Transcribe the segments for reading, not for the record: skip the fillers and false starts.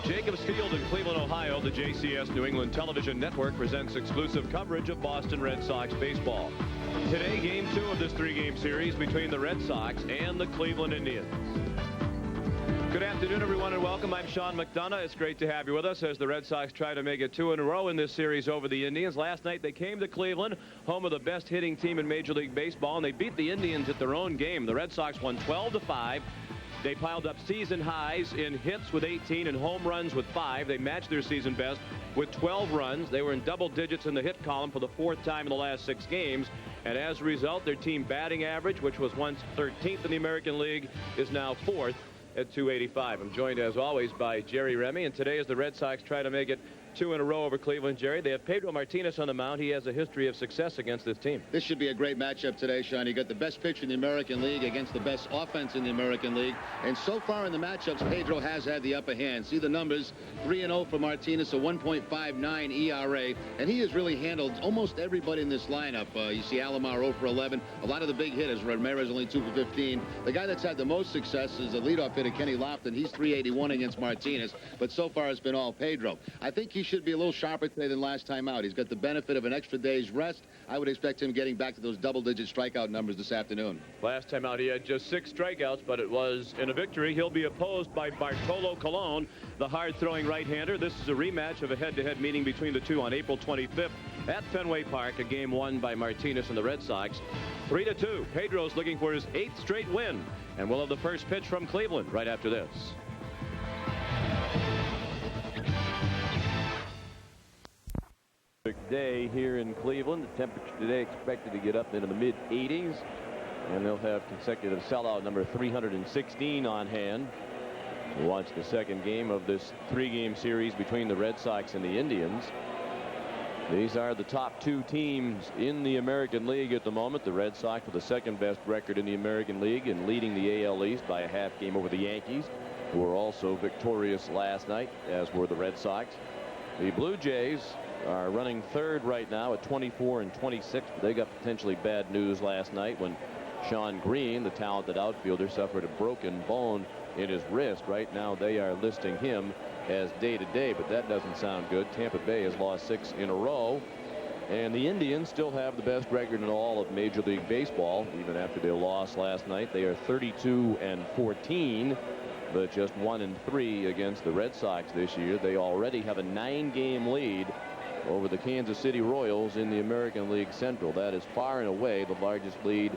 Jacobs Field in Cleveland, Ohio, the JCS New England Television Network presents exclusive coverage of Boston Red Sox baseball. Today, Game 2 of this three-game series between the Red Sox and the Cleveland Indians. Good afternoon, everyone, and welcome. I'm Sean McDonough. It's great to have you with us as the Red Sox try to make it 2 in a row in this series over the Indians. Last night, they came to Cleveland, home of the best hitting team in Major League Baseball, and they beat the Indians at their own game. The Red Sox won 12-5. They piled up season highs in hits with 18 and home runs with 5. They matched their season best with 12 runs. They were in double digits in the hit column for the 4th time in the last 6 games. And as a result, their team batting average, which was once 13th in the American League, is now 4th at .285. I'm joined, as always, by Jerry Remy. And today, as the Red Sox try to make it 2 in a row over Cleveland, Jerry, they have Pedro Martinez on the mound. He has a history of success against this team. This should be a great matchup today, Sean. You got the best pitcher in the American League against the best offense in the American League. And so far in the matchups, Pedro has had the upper hand. See the numbers, 3-0 for Martinez, a 1.59 ERA. And he has really handled almost everybody in this lineup. You see Alomar 0 for 11. A lot of the big hitters. Ramirez only 2 for 15. The guy that's had the most success is the leadoff hitter, Kenny Lofton. He's 381 against Martinez. But so far, it's been all Pedro. I think he should be a little sharper today than last time out. He's got the benefit of an extra day's rest. I would expect him getting back to those double-digit strikeout numbers this afternoon. Last time out, he had just 6 strikeouts, but it was in a victory. He'll be opposed by Bartolo Colon, the hard-throwing right-hander. This is a rematch of a head-to-head meeting between the two on April 25th at Fenway Park, a game won by Martinez and the Red Sox. 3-2. Pedro's looking for his 8th straight win, and we'll have the first pitch from Cleveland right after this. Day here in Cleveland. The temperature today expected to get up into the mid-80s, and they'll have consecutive sellout number 316 on hand. We'll watch the second game of this 3-game series between the Red Sox and the Indians. These are the top 2 teams in the American League at the moment. The Red Sox with the second best record in the American League and leading the AL East by a half game over the Yankees, who were also victorious last night, as were the Red Sox. The Blue Jays are running third right now at 24-26. But they got potentially bad news last night when Sean Green, the talented outfielder, suffered a broken bone in his wrist. Right now they are listing him as day-to-day, but that doesn't sound good. Tampa Bay has lost 6 in a row, and the Indians still have the best record in all of Major League Baseball. Even after their loss last night, they are 32-14, but just 1-3 against the Red Sox this year. They already have a 9-game lead over the Kansas City Royals in the American League Central. That is far and away the largest lead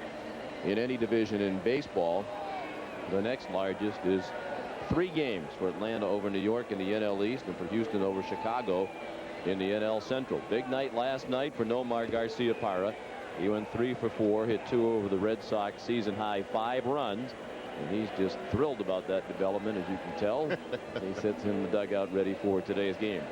in any division in baseball. The next largest is 3 games for Atlanta over New York in the NL East and for Houston over Chicago in the NL Central. Big night last night for Nomar Garcia-Parra. He went 3 for 4, hit 2 over the Red Sox, season high 5 runs. And he's just thrilled about that development, as you can tell. He sits in the dugout ready for today's game.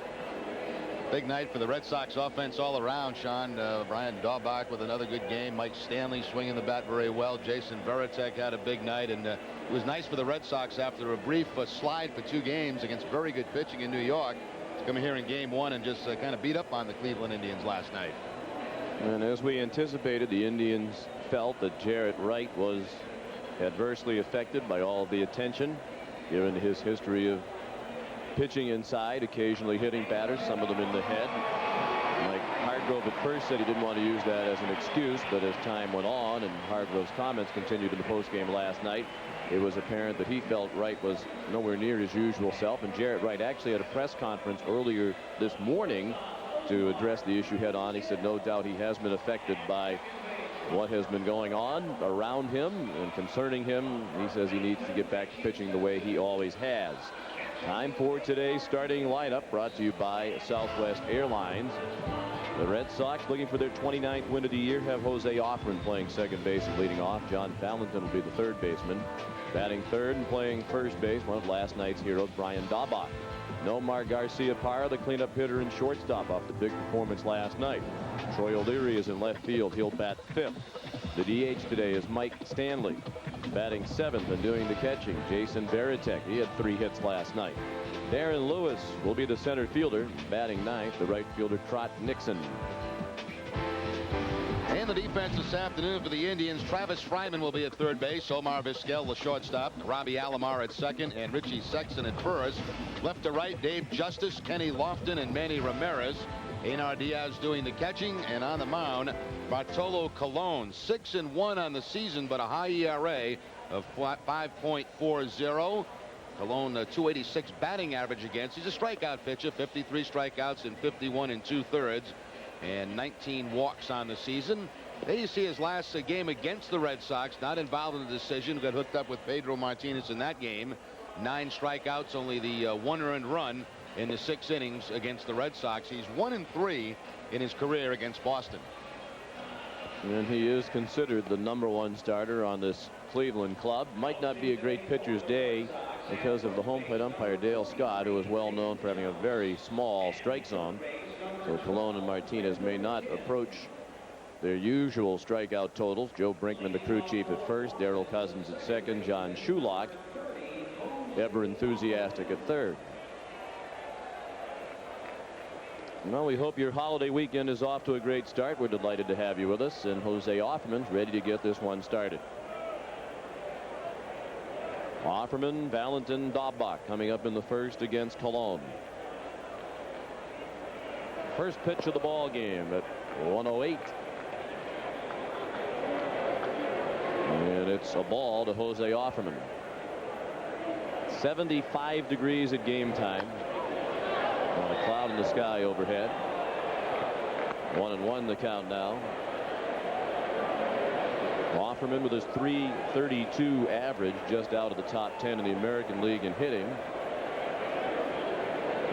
Big night for the Red Sox offense all around, Sean. Brian Daubach with another good game. Mike Stanley swinging the bat very well. Jason Varitek had a big night, and it was nice for the Red Sox after a brief slide for 2 games against very good pitching in New York to come here in game 1 and just kind of beat up on the Cleveland Indians last night. And as we anticipated, the Indians felt that Jarrett Wright was adversely affected by all the attention, given his history of pitching inside, occasionally hitting batters, some of them in the head. Mike Hargrove at first said he didn't want to use that as an excuse, but as time went on and Hargrove's comments continued in the postgame last night, it was apparent that he felt Wright was nowhere near his usual self. And Jarrett Wright actually had a press conference earlier this morning to address the issue head on. He said no doubt he has been affected by what has been going on around him and concerning him. He says he needs to get back to pitching the way he always has. Time for today's starting lineup, brought to you by Southwest Airlines. The Red Sox, looking for their 29th win of the year, have Jose Ofren playing second base and leading off. John Valentin will be the third baseman. Batting third and playing first base, one of last night's heroes, Brian Daubach. Nomar Garcia-Parra, the cleanup hitter and shortstop, off the big performance last night. Troy O'Leary is in left field. He'll bat 5th. The DH today is Mike Stanley. Batting 7th and doing the catching, Jason Varitek. He had 3 hits last night. Darren Lewis will be the center fielder. Batting 9th, the right fielder, Trot Nixon. And the defense this afternoon for the Indians. Travis Fryman will be at third base. Omar Vizquel, the shortstop. Robbie Alomar at second. And Richie Sexton at first. Left to right, Dave Justice, Kenny Lofton, and Manny Ramirez. Einar Diaz doing the catching. And on the mound, Bartolo Colon. 6-1 on the season, but a high ERA of 5.40. Colon, 286 batting average against. He's a strikeout pitcher. 53 strikeouts in 51 2/3. And 19 walks on the season. There you see his last game against the Red Sox, not involved in the decision. Got hooked up with Pedro Martinez in that game. 9 strikeouts, only the 1 earned run in the 6 innings against the Red Sox. He's 1-3 in his career against Boston. And he is considered the #1 starter on this Cleveland club. Might not be a great pitcher's day because of the home plate umpire Dale Scott, who is well known for having a very small strike zone. So Colon and Martinez may not approach their usual strikeout totals. Joe Brinkman, the crew chief, at first. Darrell Cousins at second. John Shulock, ever enthusiastic, at third. Well, we hope your holiday weekend is off to a great start. We're delighted to have you with us. And Jose Offerman's ready to get this one started. Offerman, Valentin, Daubach coming up in the first against Colon. First pitch of the ball game at 1:08. And it's a ball to Jose Offerman. 75 degrees at game time. Not a cloud in the sky overhead. 1-1 the count now. Offerman with his .332 average, just out of the top 10 in the American League in hitting.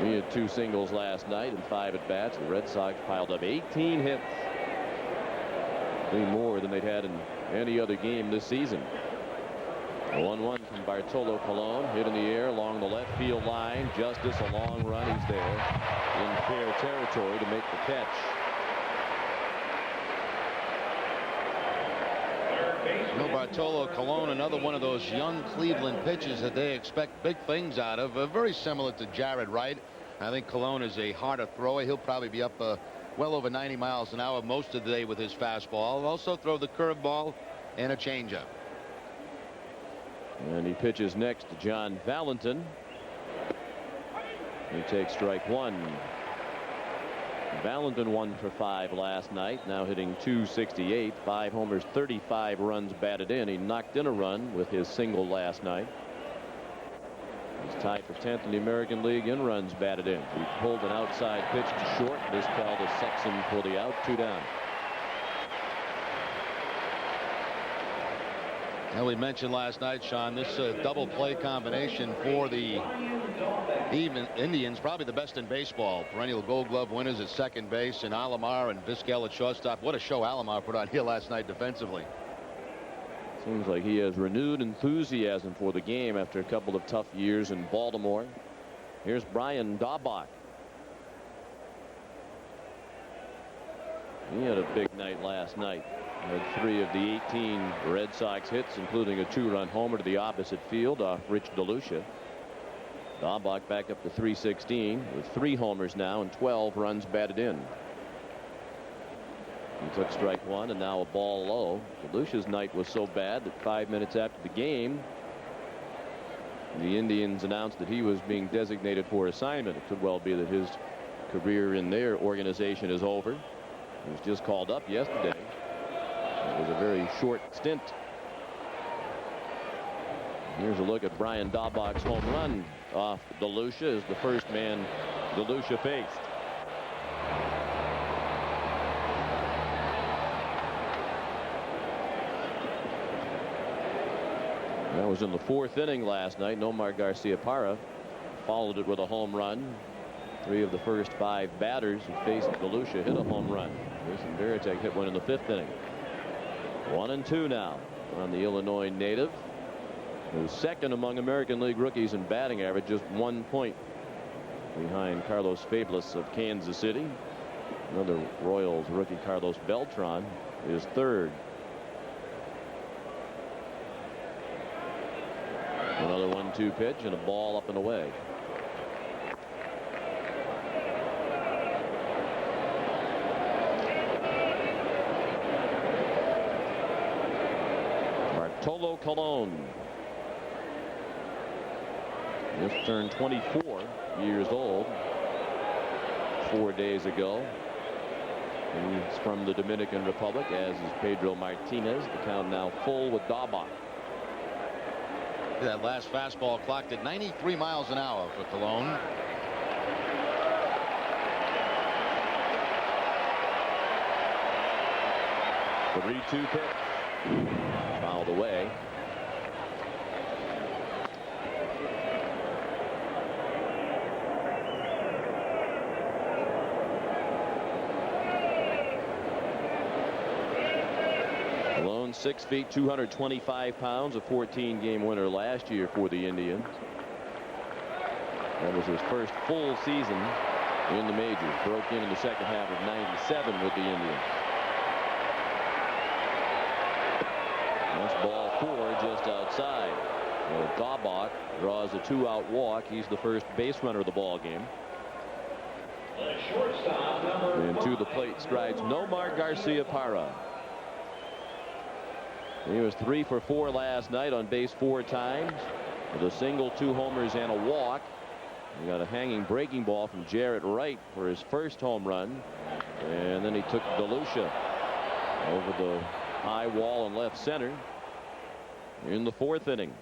He had 2 singles last night and 5 at bats. The Red Sox piled up 18 hits. 3 more than they'd had in any other game this season. 1-1 from Bartolo Colon. Hit in the air along the left field line. Justice, a long run. He's there in fair territory to make the catch. Bartolo Colon, another one of those young Cleveland pitchers that they expect big things out of. Very similar to Jared Wright. I think Colon is a harder thrower. He'll probably be up well over 90 miles an hour most of the day with his fastball. He'll also throw the curveball and a changeup. And he pitches next to John Valentin. He takes strike 1. Valentin 1 for 5 last night, now hitting .268, 5 homers, 35 runs batted in. He knocked in a run with his single last night. He's tied for 10th in the American League in runs batted in. He pulled an outside pitch to short. This call to Sexton for the out. 2 down. And we mentioned last night, Sean, this double play combination for the Indians, probably the best in baseball. Perennial Gold Glove winners at second base, and Alomar and Vizquel at shortstop. What a show Alomar put on here last night defensively. Seems like he has renewed enthusiasm for the game after a couple of tough years in Baltimore. Here's Brian Daubach. He had a big night last night. Had 3 of the 18 Red Sox hits, including a 2-run homer to the opposite field off Rich DeLucia. Daubach back up to .316 with 3 homers now and 12 runs batted in. He took strike 1 and now a ball low. DeLucia's night was so bad that 5 minutes after the game, the Indians announced that he was being designated for assignment. It could well be that his career in their organization is over. He was just called up yesterday. It was a very short stint. Here's a look at Brian Daubach's home run off DeLucia, is the first man DeLucia faced. That was in the 4th inning last night. Nomar Garciaparra followed it with a home run. 3 of the first 5 batters who faced DeLucia hit a home run. Jason Varitek hit one in the 5th inning. 1-2 now on the Illinois native, who's second among American League rookies in batting average, just 1 point behind Carlos Fablis of Kansas City. Another Royals rookie, Carlos Beltran, is third. Another 1-2 pitch and a ball up and away. Tolo Colon. Just turned 24 years old 4 days ago. He's from the Dominican Republic, as is Pedro Martinez. The count now full with Daubach. That last fastball clocked at 93 miles an hour for Colon. The 3-2 pitch. Fouled away. Colon, 6 feet, 225 pounds, a 14-game winner last year for the Indians. That was his first full season in the majors. Broke in the second half of '97 with the Indians. That's ball 4 just outside. Daubach draws a 2-out walk. He's the first base runner of the ball game. And to the plate strides Nomar Garciaparra. He was 3 for 4 last night, on base 4 times with a single, 2 homers, and a walk. He got a hanging breaking ball from Jarrett Wright for his first home run, and then he took DeLucia over the high wall in left center in the 4th inning.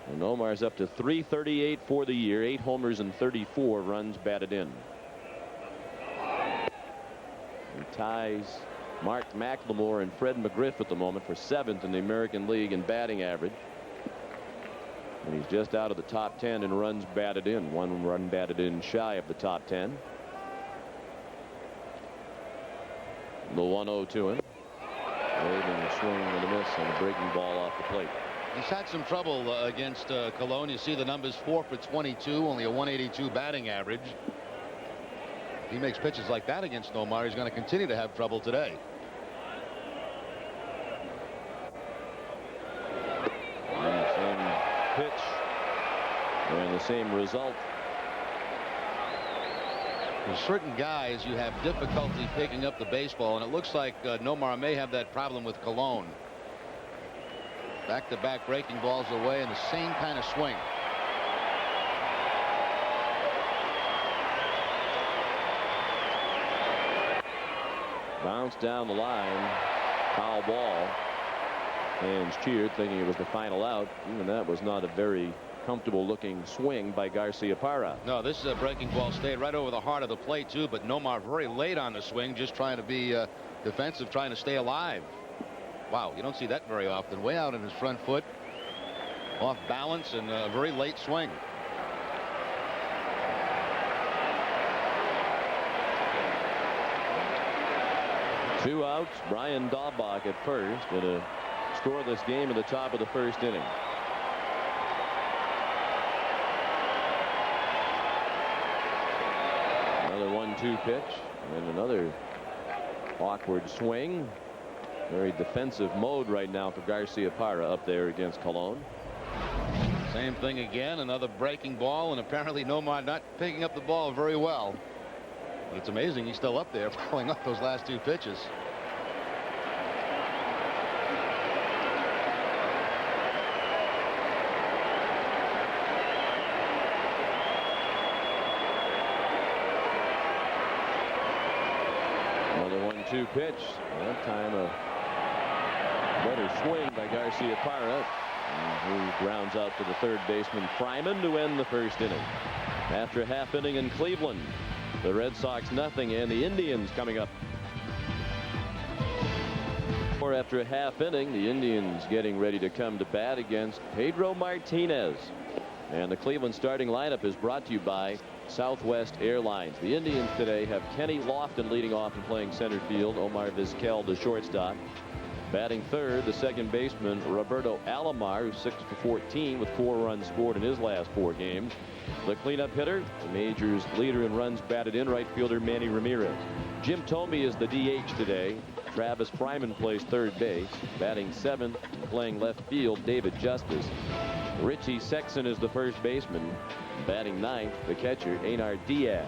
And Nomar's up to 338 for the year, 8 homers and 34 runs batted in. He ties Mark McLemore and Fred McGriff at the moment for 7th in the American League in batting average. And he's just out of the top 10 in runs batted in. 1 run batted in shy of the top 10. The 1-0 to him. Waving a swing and a miss and a breaking ball off the plate. He's had some trouble against Colon. You see the numbers: 4 for 22, only a 182 batting average. If he makes pitches like that against Nomar, he's going to continue to have trouble today. And the same pitch and the same result. There's certain guys you have difficulty picking up the baseball, and it looks like Nomar may have that problem with Colon. Back-to-back breaking balls away and the same kind of swing. Bounced down the line. Foul ball. Fans cheered, thinking it was the final out. Even that was not a very comfortable looking swing by Garciaparra. No, this breaking ball stayed right over the heart of the plate too, but Nomar very late on the swing, just trying to be defensive, trying to stay alive. Wow, you don't see that very often. Way out in his front foot, off balance, and a very late swing. Two outs. Brian Daubach at first in a scoreless game in the top of the 1st inning. Another 1-2 pitch and another awkward swing. Very defensive mode right now for Garciaparra up there against Colon. Same thing again, another breaking ball, and apparently Nomar not picking up the ball very well. But it's amazing he's still up there following up those last 2 pitches. Another 1-2 pitch. That time a better swing by Garciaparra, who grounds out to the 3rd baseman Fryman to end the 1st inning. After a half inning in Cleveland, the Red Sox nothing, and the Indians coming up. Or after a half inning, the Indians getting ready to come to bat against Pedro Martinez. And the Cleveland starting lineup is brought to you by Southwest Airlines. The Indians today have Kenny Lofton leading off and playing center field. Omar Vizquel, the shortstop. Batting 3rd, the 2nd baseman Roberto Alomar, who's 6 for 14 with 4 runs scored in his last 4 games. The cleanup hitter, the major's leader in runs batted in, right fielder Manny Ramirez. Jim Thome is the DH today. Travis Fryman plays 3rd base. Batting 7th, playing left field, David Justice. Richie Sexson is the 1st baseman. Batting 9th, the catcher Einar Diaz.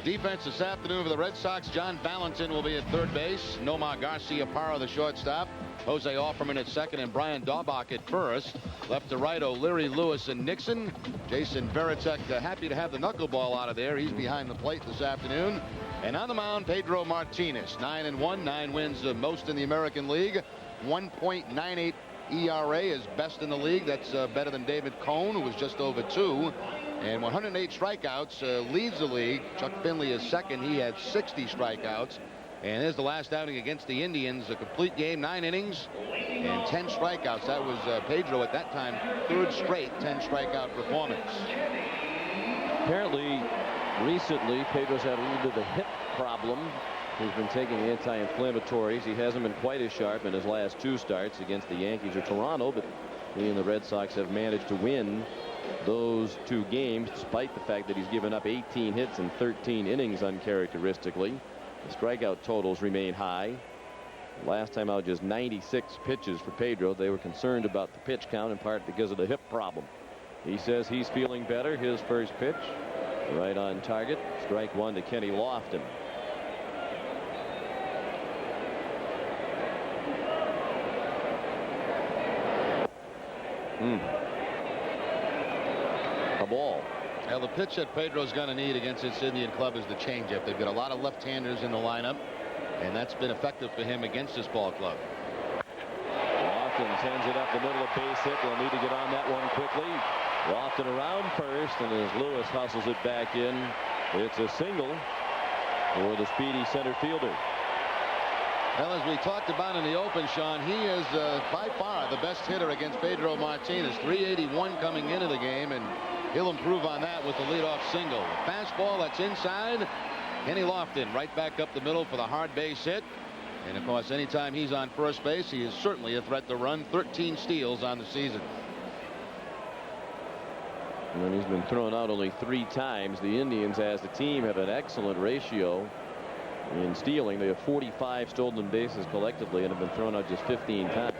Defense this afternoon for the Red Sox. John Valentin will be at 3rd base. Nomar Garciaparra, the shortstop. Jose Offerman at second and Brian Daubach at first. Left to right, O'Leary, Lewis, and Nixon. Jason Varitek happy to have the knuckleball out of there. He's behind the plate this afternoon. And on the mound, Pedro Martinez. 9-1, 9 wins, most in the American League. 1.98 ERA is best in the league. That's better than David Cone, who was just over 2. And 108 strikeouts, leads the league. Chuck Finley is second. He had 60 strikeouts. And there's the last outing against the Indians. A complete game, 9 innings and 10 strikeouts. That was Pedro at that time, third straight 10 strikeout performance. Apparently, recently, Pedro's had a little bit of a hip problem. He's been taking anti-inflammatories. He hasn't been quite as sharp in his last 2 starts against the Yankees or Toronto, but he and the Red Sox have managed to win those 2 games, despite the fact that he's given up 18 hits in 13 innings uncharacteristically. The strikeout totals remain high. Last time out, just 96 pitches for Pedro. They were concerned about the pitch count in part because of the hip problem. He says he's feeling better. His first pitch right on target. Strike 1 to Kenny Lofton. A ball. Well, the pitch that Pedro's going to need against this Indian club is the changeup. They've got a lot of left-handers in the lineup, and that's been effective for him against this ball club. Lofton sends it up the middle of base hit. They'll need to get on that one quickly. Lofton around first, and as Lewis hustles it back in, it's a single for the speedy center fielder. Well, as we talked about in the open, Sean, he is by far the best hitter against Pedro Martinez. 381 coming into the game, and he'll improve on that with the leadoff single. A fastball that's inside. Kenny Lofton right back up the middle for the hard base hit. And of course, anytime he's on first base, he is certainly a threat to run. 13 steals on the season. And he's been thrown out only 3 times. The Indians, as a team, have an excellent ratio in stealing. They have 45 stolen bases collectively and have been thrown out just 15 times.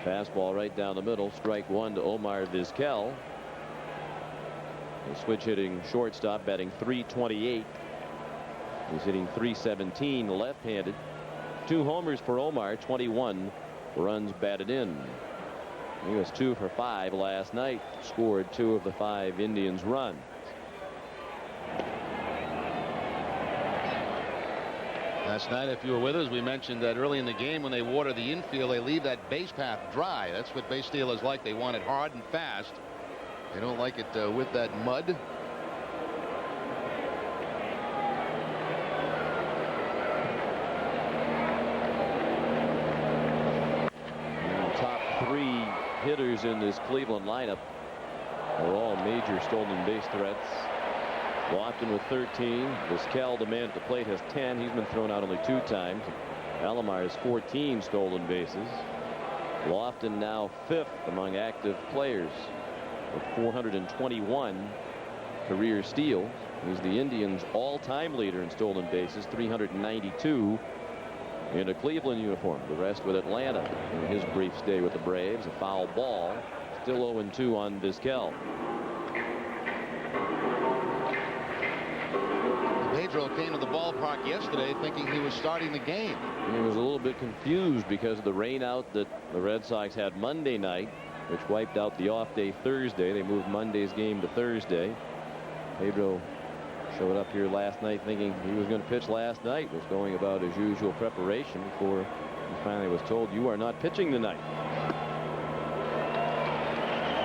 Fastball right down the middle. Strike 1 to Omar Vizquel. The switch hitting shortstop, batting .328. He's hitting .317 left-handed. 2 homers for Omar, 21 runs batted in. He was 2 for 5 last night. Scored 2 of the 5 Indians runs. Last night, if you were with us, we mentioned that early in the game when they water the infield, they leave that base path dry. That's what base stealers like. They want it hard and fast. They don't like it with that mud. The top 3 hitters in this Cleveland lineup are all major stolen base threats. Lofton with 13. Vizquel, the man at the plate, has 10. He's been thrown out only 2 times. Alomar has 14 stolen bases. Lofton now 5th among active players with 421 career steals. He's the Indians' all-time leader in stolen bases, 392 in a Cleveland uniform. The rest with Atlanta in his brief stay with the Braves. A foul ball. Still 0-2 on Vizquel. Pedro came to the ballpark yesterday thinking he was starting the game. He was a little bit confused because of the rainout that the Red Sox had Monday night, which wiped out the off day Thursday. They moved Monday's game to Thursday. Pedro showed up here last night thinking he was going to pitch last night, was going about his usual preparation before he finally was told, "You are not pitching tonight."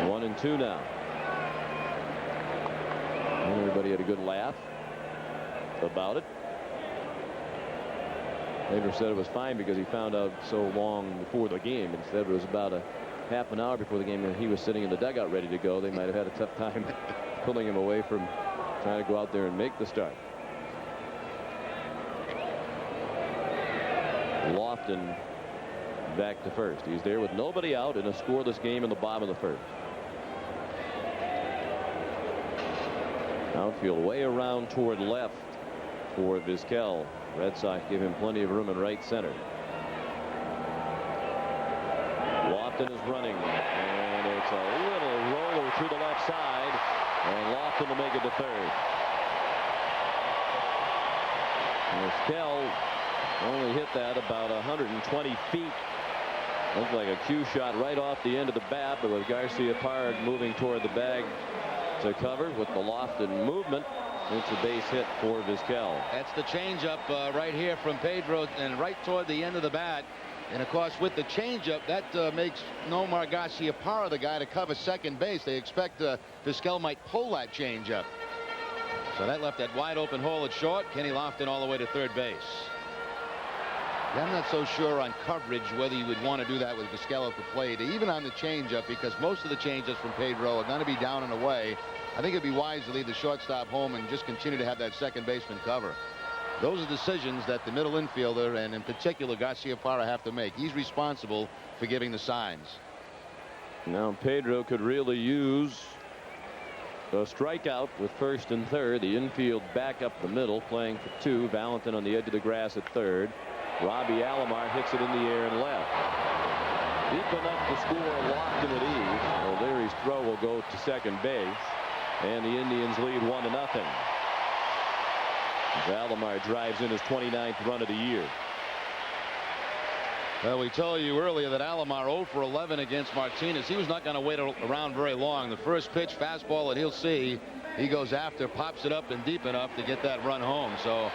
1-2 now. And everybody had a good laugh about it. Pedro said it was fine because he found out so long before the game. Instead, it was about a half an hour before the game and he was sitting in the dugout ready to go. They might have had a tough time pulling him away from trying to go out there and make the start. Lofton back to first. He's there with nobody out in a scoreless game in the bottom of the first. Outfield way around toward left for Vizquel. Red Sox give him plenty of room in right center. Lofton is running, and it's a little roller through the left side, and Lofton will make it to third. Vizquel only hit that about 120 feet Looked like a cue shot right off the end of the bat, but with Garcia-Parra moving toward the bag to cover with the loft and movement, it's a base hit for Vizquel. That's the changeup right here from Pedro and right toward the end of the bat. And of course, with the changeup, that makes Nomar Garcia-Parra the guy to cover second base. They expect Vizquel might pull that changeup. So that left that wide open hole at short. Kenny Lofton all the way to third base. Yeah, I'm not so sure on coverage whether you would want to do that with Vizquel at the plate, even on the changeup, because most of the changeups from Pedro are going to be down and away. I think it'd be wise to leave the shortstop home and just continue to have that second baseman cover. Those are decisions that the middle infielder, and in particular Garcia-Parra, have to make. He's responsible for giving the signs. Now Pedro could really use a strikeout with first and third. The infield back up the middle, playing for two. Valentin on the edge of the grass at third. Robbie Alomar hits it in the air and left. Deep enough to score, locked in at ease. O'Leary's throw will go to second base, and the Indians lead 1-0. Alomar drives in his 29th run of the year. Well, we told you earlier that Alomar 0 for 11 against Martinez. He was not going to wait around very long. The first pitch, fastball that he'll see, he goes after, pops it up and deep enough to get that run home. So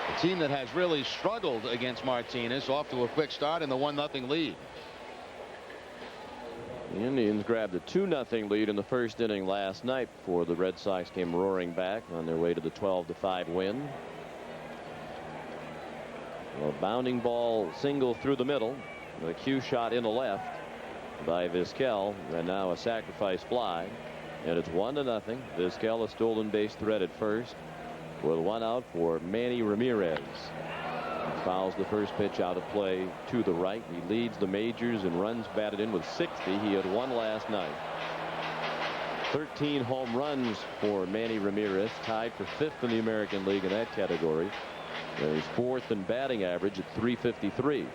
a team that has really struggled against Martinez off to a quick start in the 1-0 lead. The Indians grabbed a 2-0 lead in the first inning last night before the Red Sox came roaring back on their way to the 12-5 win. A bounding ball single through the middle, a cue shot in the left by Vizquel, and now a sacrifice fly, and it's 1-0. Vizquel a stolen base threat at first with one out for Manny Ramirez. He fouls the first pitch out of play to the right. He leads the majors in runs batted in with 60. He had one last night. 13 home runs for Manny Ramirez, tied for 5th in the American League in that category. He's 4th in batting average at .353.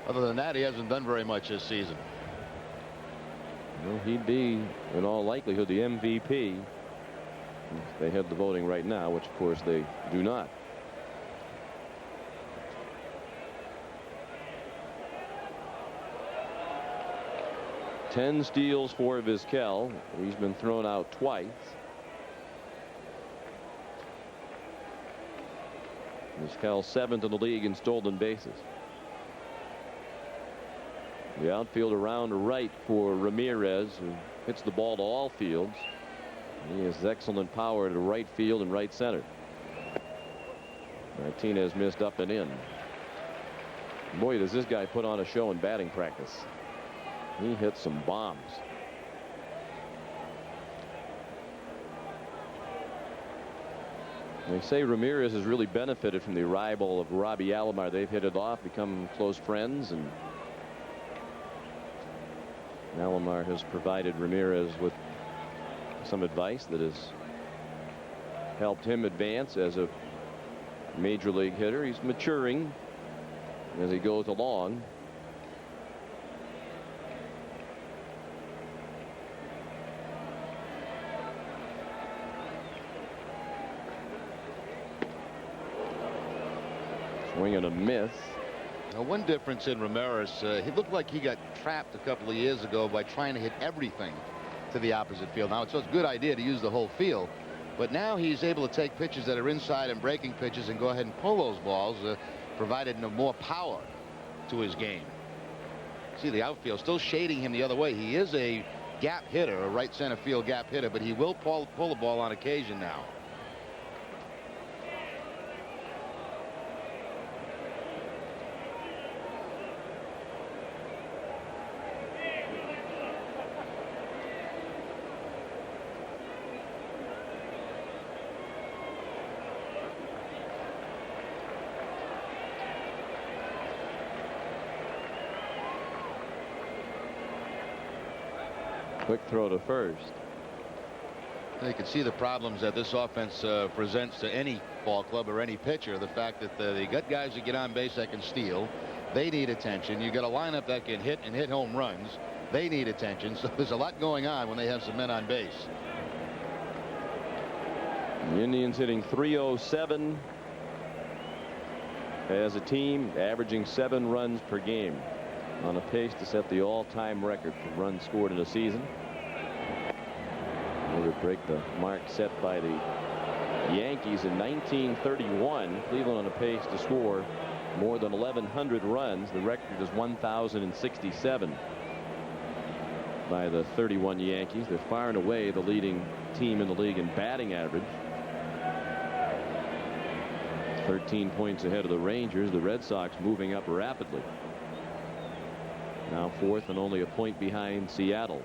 Other than that, he hasn't done very much this season. Well, he'd be in all likelihood the MVP if they had the voting right now, which of course they do not. Ten steals for Vizquel. He's been thrown out twice. Vizquel 7th in the league in stolen bases. The outfield around right for Ramirez, who hits the ball to all fields. He has excellent power to right field and right center. Martinez missed up and in. Boy, does this guy put on a show in batting practice. He hits some bombs. They say Ramirez has really benefited from the arrival of Robbie Alomar. They've hit it off, become close friends, and Alomar has provided Ramirez with some advice that has helped him advance as a major league hitter. He's maturing as he goes along. Swing and a miss. Now, one difference in Ramirez, he looked like he got trapped a couple of years ago by trying to hit everything to the opposite field. Now, it's a good idea to use the whole field, but now he's able to take pitches that are inside and breaking pitches and go ahead and pull those balls, provided more power to his game. See the outfield still shading him the other way. He is a gap hitter, a right center field gap hitter, but he will pull the ball on occasion now. Quick throw to first. You can see the problems that this offense presents to any ball club or any pitcher. The fact that they got guys that get on base that can steal. They need attention. You got a lineup that can hit and hit home runs. They need attention. So there's a lot going on when they have some men on base. The Indians hitting .307. as a team, averaging 7 runs per game, on a pace to set the all-time record for runs scored in a season. In order to break the mark set by the Yankees in 1931, Cleveland on a pace to score more than 1,100 runs. The record is 1,067 by the 31 Yankees. They're far and away the leading team in the league in batting average. 13 points ahead of the Rangers. The Red Sox moving up rapidly. Now fourth and only a point behind Seattle.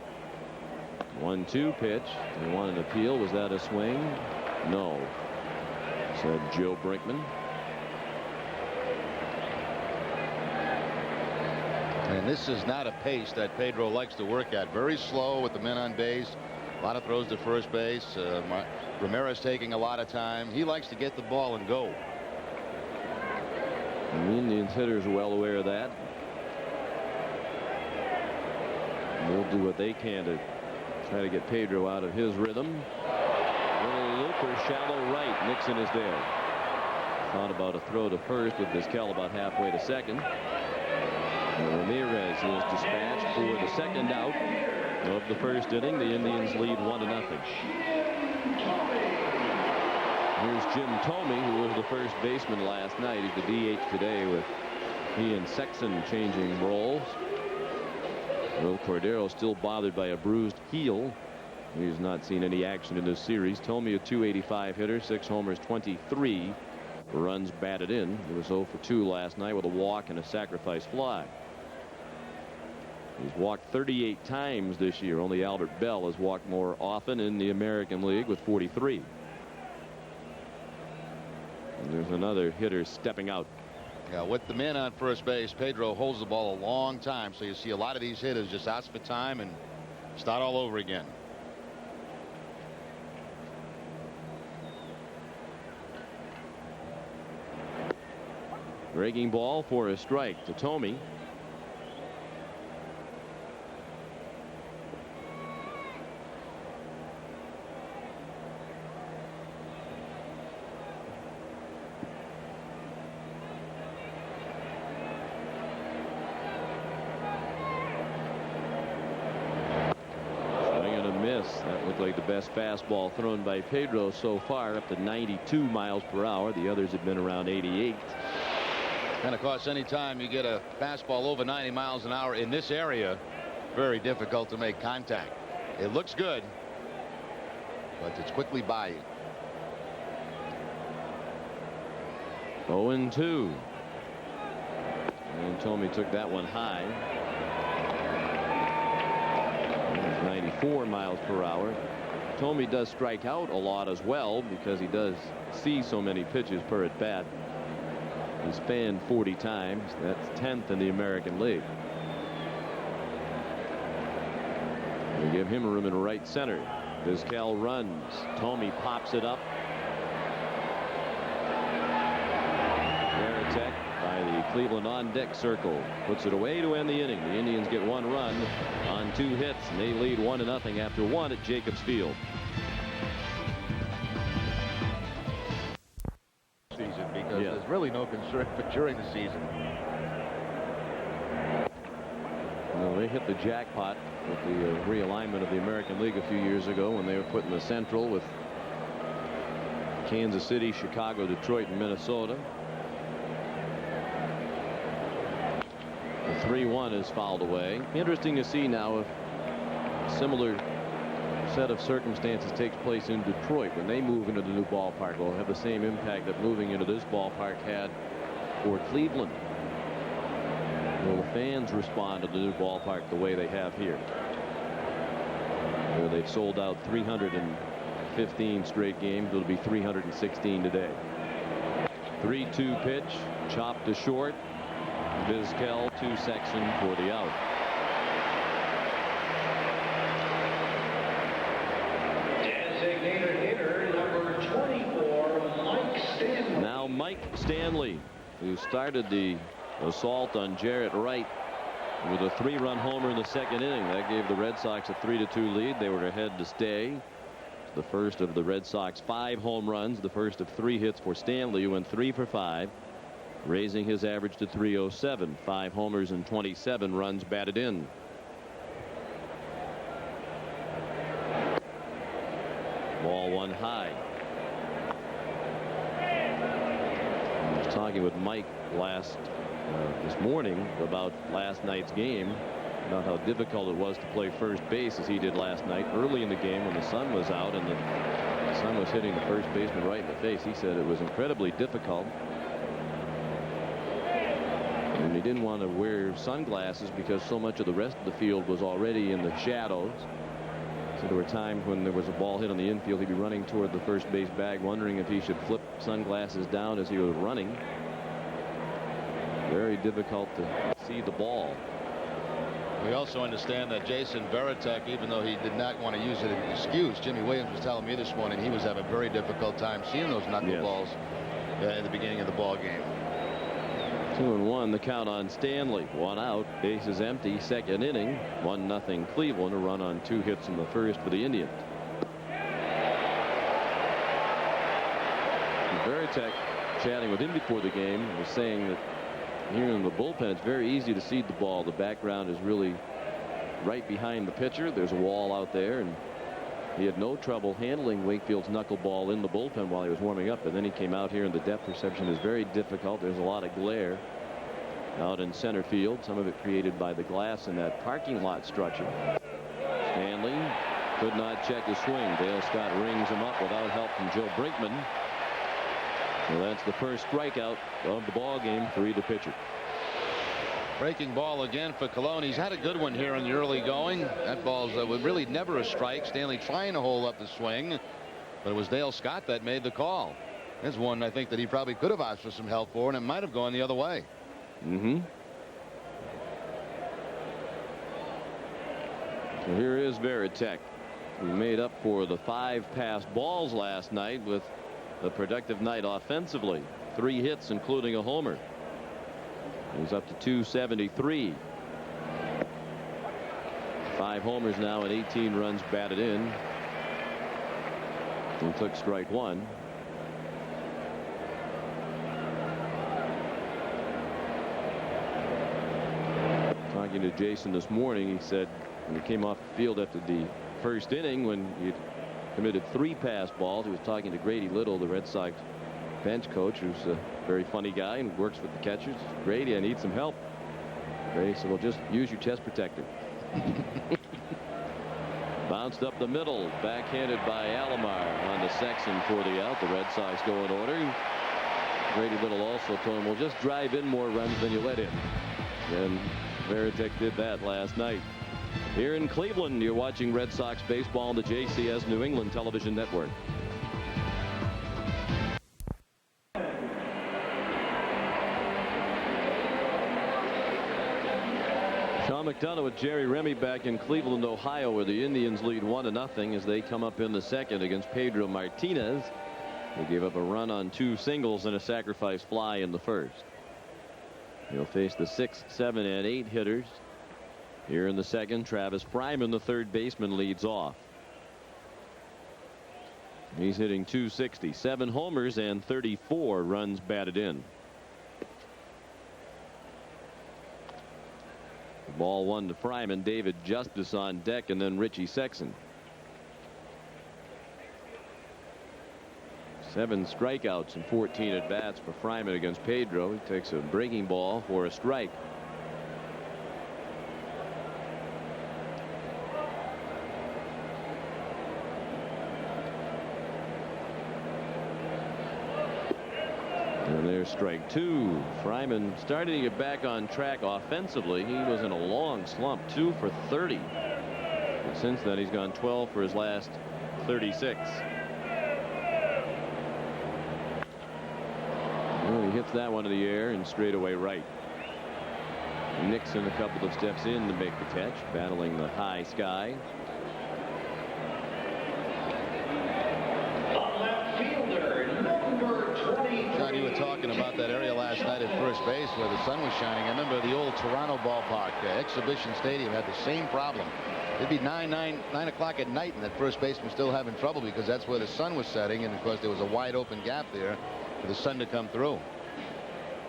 1-2 pitch. They want an appeal. Was that a swing? No, said Joe Brinkman. And this is not a pace that Pedro likes to work at. Very slow with the men on base. A lot of throws to first base. Ramirez taking a lot of time. He likes to get the ball and go. The Indians hitters are well aware of that. They'll do what they can to try to get Pedro out of his rhythm. Little looper, shallow right. Nixon is there. Thought about a throw to first with Vizquel about halfway to second. Ramirez is dispatched for the second out of the first inning. The Indians lead 1-0. Here's Jim Thome, who was the first baseman last night. He's the DH today, with he and Sexton changing roles. Will Cordero still bothered by a bruised heel. He's not seen any action in this series. Thome, a .285 hitter, 6 homers, 23 runs batted in. He was 0 for 2 last night with a walk and a sacrifice fly. He's walked 38 times this year. Only Albert Bell has walked more often in the American League with 43. And there's another hitter stepping out. Yeah, with the men on first base, Pedro holds the ball a long time. So you see a lot of these hitters just ask for time and start all over again. Breaking ball for a strike to Thome. That looked like the best fastball thrown by Pedro so far, up to 92 miles per hour. The others have been around 88. And of course, anytime you get a fastball over 90 miles an hour in this area, very difficult to make contact. It looks good, but it's quickly by you. 0-2. And Thome took that one high. 94 miles per hour. Thome does strike out a lot as well, because he does see so many pitches per at bat. He's fanned 40 times. That's 10th in the American League. They give him room in right center. Vizquel runs. Thome pops it up. Varitek by the Cleveland on deck circle puts it away to end the inning. The Indians get 1 run on 2 hits, and they lead 1-0 after 1 at Jacobs Field. Season, because there's really no concern for during the season. Well, they hit the jackpot with the realignment of the American League a few years ago, when they were put in the Central with Kansas City, Chicago, Detroit, and Minnesota. The 3-1 is fouled away. Interesting to see now if a similar set of circumstances takes place in Detroit when they move into the new ballpark. Will have the same impact that moving into this ballpark had for Cleveland. Will the fans respond to the new ballpark the way they have here? Where they've sold out 315 straight games. It'll be 316 today. 3-2 pitch, chopped to short. Vizquel to Sexton for the out. Designated hitter number 24, Mike Stanley. Now Mike Stanley, who started the assault on Jarrett Wright with a 3-run homer in the second inning. That gave the Red Sox a 3-2 lead. They were ahead to stay. The first of the Red Sox 5 home runs, the first of 3 hits for Stanley, who went 3 for 5. raising his average to 307. 5 homers and 27 runs batted in. Ball 1 high. I was talking with Mike this morning about last night's game, about how difficult it was to play first base as he did last night early in the game when the sun was out and the sun was hitting the first baseman right in the face. He said it was incredibly difficult. And he didn't want to wear sunglasses because so much of the rest of the field was already in the shadows. So there were times when there was a ball hit on the infield, he'd be running toward the first base bag, wondering if he should flip sunglasses down as he was running. Very difficult to see the ball. We also understand that Jason Varitek, even though he did not want to use it as an excuse, Jimmy Williams was telling me this morning he was having a very difficult time seeing those knuckleballs at the beginning of the ball game. 2-1 the count on Stanley. 1 out, bases empty, second inning. 1-0 Cleveland. A run on 2 hits in the first for the Indians. Varitek, chatting with him before the game, was saying that here in the bullpen it's very easy to see the ball. The background is really right behind the pitcher. There's a wall out there, and he had no trouble handling Wakefield's knuckleball in the bullpen while he was warming up. And then he came out here, and the depth perception is very difficult. There's a lot of glare out in center field, some of it created by the glass in that parking lot structure. Stanley could not check his swing. Dale Scott rings him up without help from Joe Brinkman. So that's the first strikeout of the ball game for either pitcher. Breaking ball again for Colon. He's had a good one here in the early going. That ball's really never a strike. Stanley trying to hold up the swing, but it was Dale Scott that made the call. There's one I think that he probably could have asked for some help for, and it might have gone the other way. So here is Varitek, who made up for the 5 passed balls last night with a productive night offensively. 3 hits, including a homer. He's up to 273. 5 homers now and 18 runs batted in. He took strike 1. Talking to Jason this morning, he said when he came off the field after the first inning, when he committed 3 passed balls, he was talking to Grady Little, the Red Sox bench coach, who's a very funny guy and works with the catchers. Grady, I need some help. Grady said, well, just use your chest protector. Bounced up the middle, backhanded by Alomar on to Sexton for the out. The Red Sox go in order. Grady Little also told him, well, just drive in more runs than you let in. And Varitek did that last night. Here in Cleveland, you're watching Red Sox baseball on the JCS New England Television Network. Sean McDonough with Jerry Remy back in Cleveland, Ohio, where the Indians lead 1-0 as they come up in the second against Pedro Martinez. They gave up a run on 2 singles and a sacrifice fly in the first. He'll face the 6, 7, and 8 hitters. Here in the second, Travis Fryman, the third baseman, leads off. He's hitting .260, 7 homers and 34 runs batted in. Ball 1 to Fryman. David Justice on deck, and then Richie Sexton. 7 strikeouts and 14 at bats for Fryman against Pedro. He takes a breaking ball for a strike. And there's strike 2. Fryman starting to get back on track offensively. He was in a long slump, 2 for 30. And since then, he's gone 12 for his last 36. Well, he hits that one in the air and straightaway right. Nixon a couple of steps in to make the catch, battling the high sky. John, you were talking about that area last night at first base where the sun was shining. I remember the old Toronto ballpark, Exhibition Stadium, had the same problem. It'd be 9 o'clock at night, and that first baseman still having trouble because that's where the sun was setting, and of course there was a wide open gap there for the sun to come through.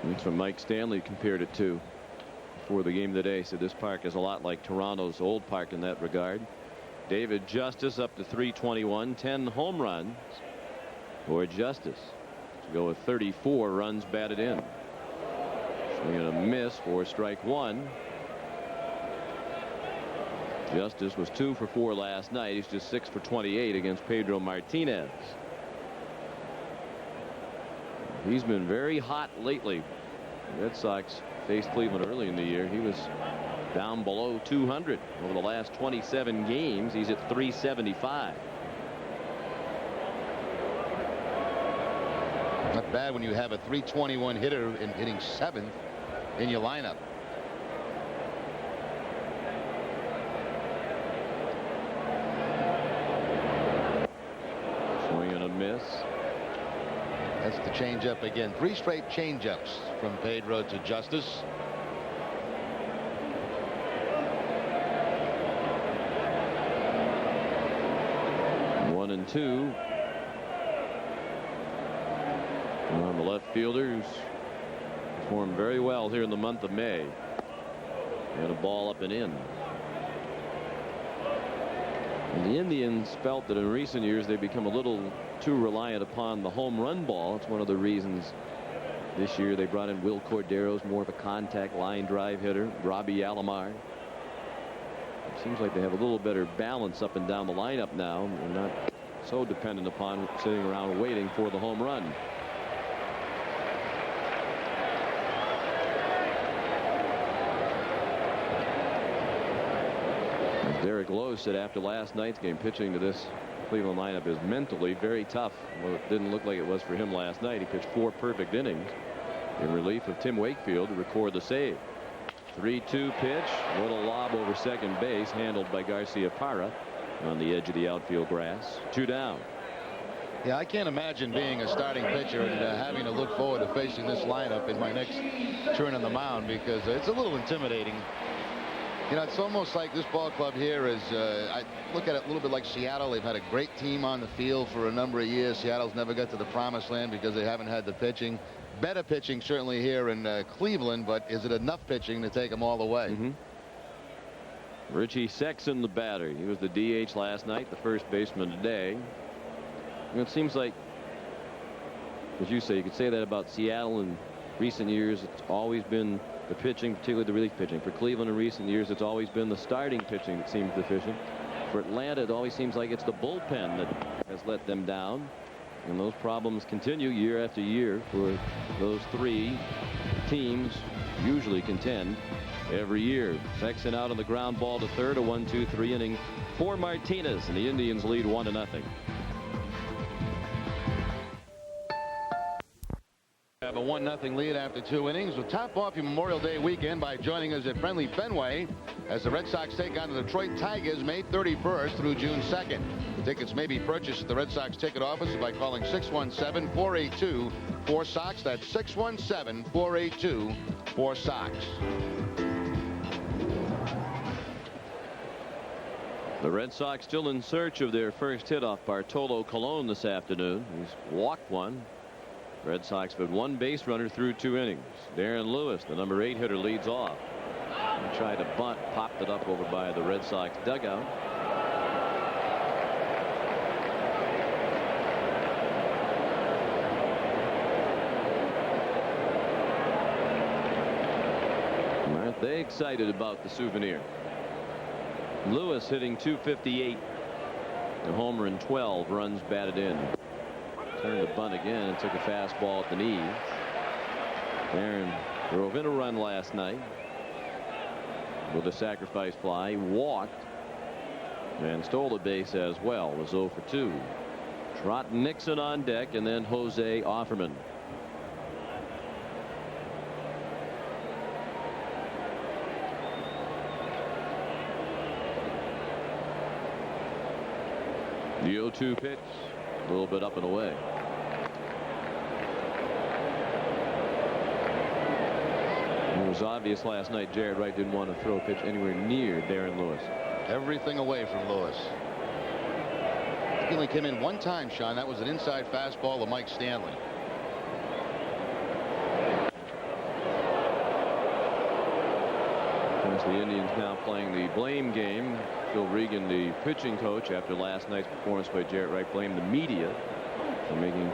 That's what Mike Stanley compared it to before the game today. Said this park is a lot like Toronto's old park in that regard. David Justice up to 321, 10 home runs for Justice to go with 34 runs batted in. Swing and a miss for strike one. Justice was 2 for 4 last night. He's just 6 for 28 against Pedro Martinez. He's been very hot lately. The Red Sox faced Cleveland early in the year. He was down below 200 over the last 27 games. He's at 375. Not bad when you have a 321 hitter and hitting 7th in your lineup. Swing and a miss. That's the changeup again. 3 straight changeups from Pedro to Justice. One and two. On the left fielder, who's performed very well here in the month of May. And a ball up and in. And the Indians felt that in recent years they've become a little too reliant upon the home run ball. It's one of the reasons this year they brought in Will Cordero's more of a contact line drive hitter. Robbie Alomar. It seems like they have a little better balance up and down the lineup now. They're not so dependent upon sitting around waiting for the home run. Derek Lowe said after last night's game, pitching to this Cleveland lineup is mentally very tough. Well, it didn't look like it was for him last night. He pitched 4 perfect innings in relief of Tim Wakefield to record the save. 3-2 pitch. What a lob over second base, handled by Garcia Parra on the edge of the outfield grass. 2 down. Yeah, I can't imagine being a starting pitcher and having to look forward to facing this lineup in my next turn on the mound, because it's a little intimidating. You know, it's almost like this ball club here is, I look at it a little bit like Seattle. They've had a great team on the field for a number of years. Seattle's never got to the promised land because they haven't had the pitching. Better pitching certainly here in Cleveland, but is it enough pitching to take them all the way? Richie Sexson, the batter. He was the DH last night, the first baseman today. And it seems like, as you say, you could say that about Seattle in recent years. It's always been the pitching, particularly the relief pitching. For Cleveland in recent years, it's always been the starting pitching that seems deficient. For Atlanta, it always seems like it's the bullpen that has let them down. And those problems continue year after year for those 3 teams. Usually contend every year. Sexton out on the ground ball to third. A 1-2-3 inning for Martinez, and the Indians lead 1-0. Have a 1-0 lead after 2 innings. We'll top off your Memorial Day weekend by joining us at friendly Fenway as the Red Sox take on the Detroit Tigers May 31st through June 2nd. The tickets may be purchased at the Red Sox ticket office by calling 617-482-4SOX. That's 617-482-4SOX. The Red Sox still in search of their first hit off Bartolo Colon this afternoon. He's walked one. Red Sox have 1 base runner through 2 innings. Darren Lewis, the number 8 hitter, leads off. He tried to bunt, popped it up over by the Red Sox dugout. Aren't they excited about the souvenir? Lewis hitting .258. A homer and 12 runs batted in. Turned to bunt again and took a fastball at the knees. Aaron drove in a run last night with a sacrifice fly. He walked and stole a base as well. Was 0 for 2. Trot Nixon on deck, and then Jose Offerman. The 0-2 pitch, a little bit up and away. It was obvious last night Jared Wright didn't want to throw a pitch anywhere near Darren Lewis. Everything away from Lewis. He only came in 1 time, Sean. That was an inside fastball to Mike Stanley. As the Indians now playing the blame game. Phil Regan, the pitching coach, after last night's performance by Jarrett Wright, blamed the media for making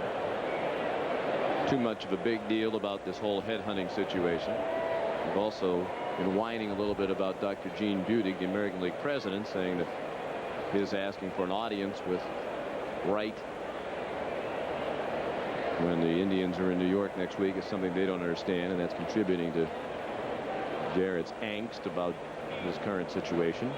too much of a big deal about this whole headhunting situation. They've also been whining a little bit about Dr. Gene Budig, the American League president, saying that his asking for an audience with Wright when the Indians are in New York next week is something they don't understand, and that's contributing to Jarrett's angst about his current situation.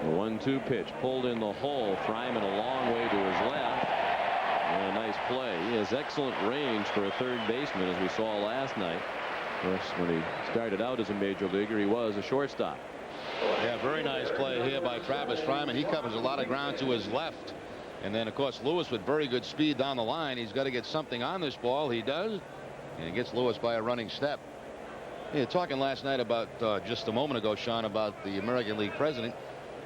The 1-2 pitch pulled in the hole. Fryman a long way to his left. And a nice play. He has excellent range for a third baseman, as we saw last night. Of course, when he started out as a major leaguer, he was a shortstop. Yeah, very nice play here by Travis Fryman. He covers a lot of ground to his left. And then, of course, Lewis with very good speed down the line. He's got to get something on this ball. He does. And he gets Lewis by a running step. Yeah, talking last night about just a moment ago, Sean, about the American League president.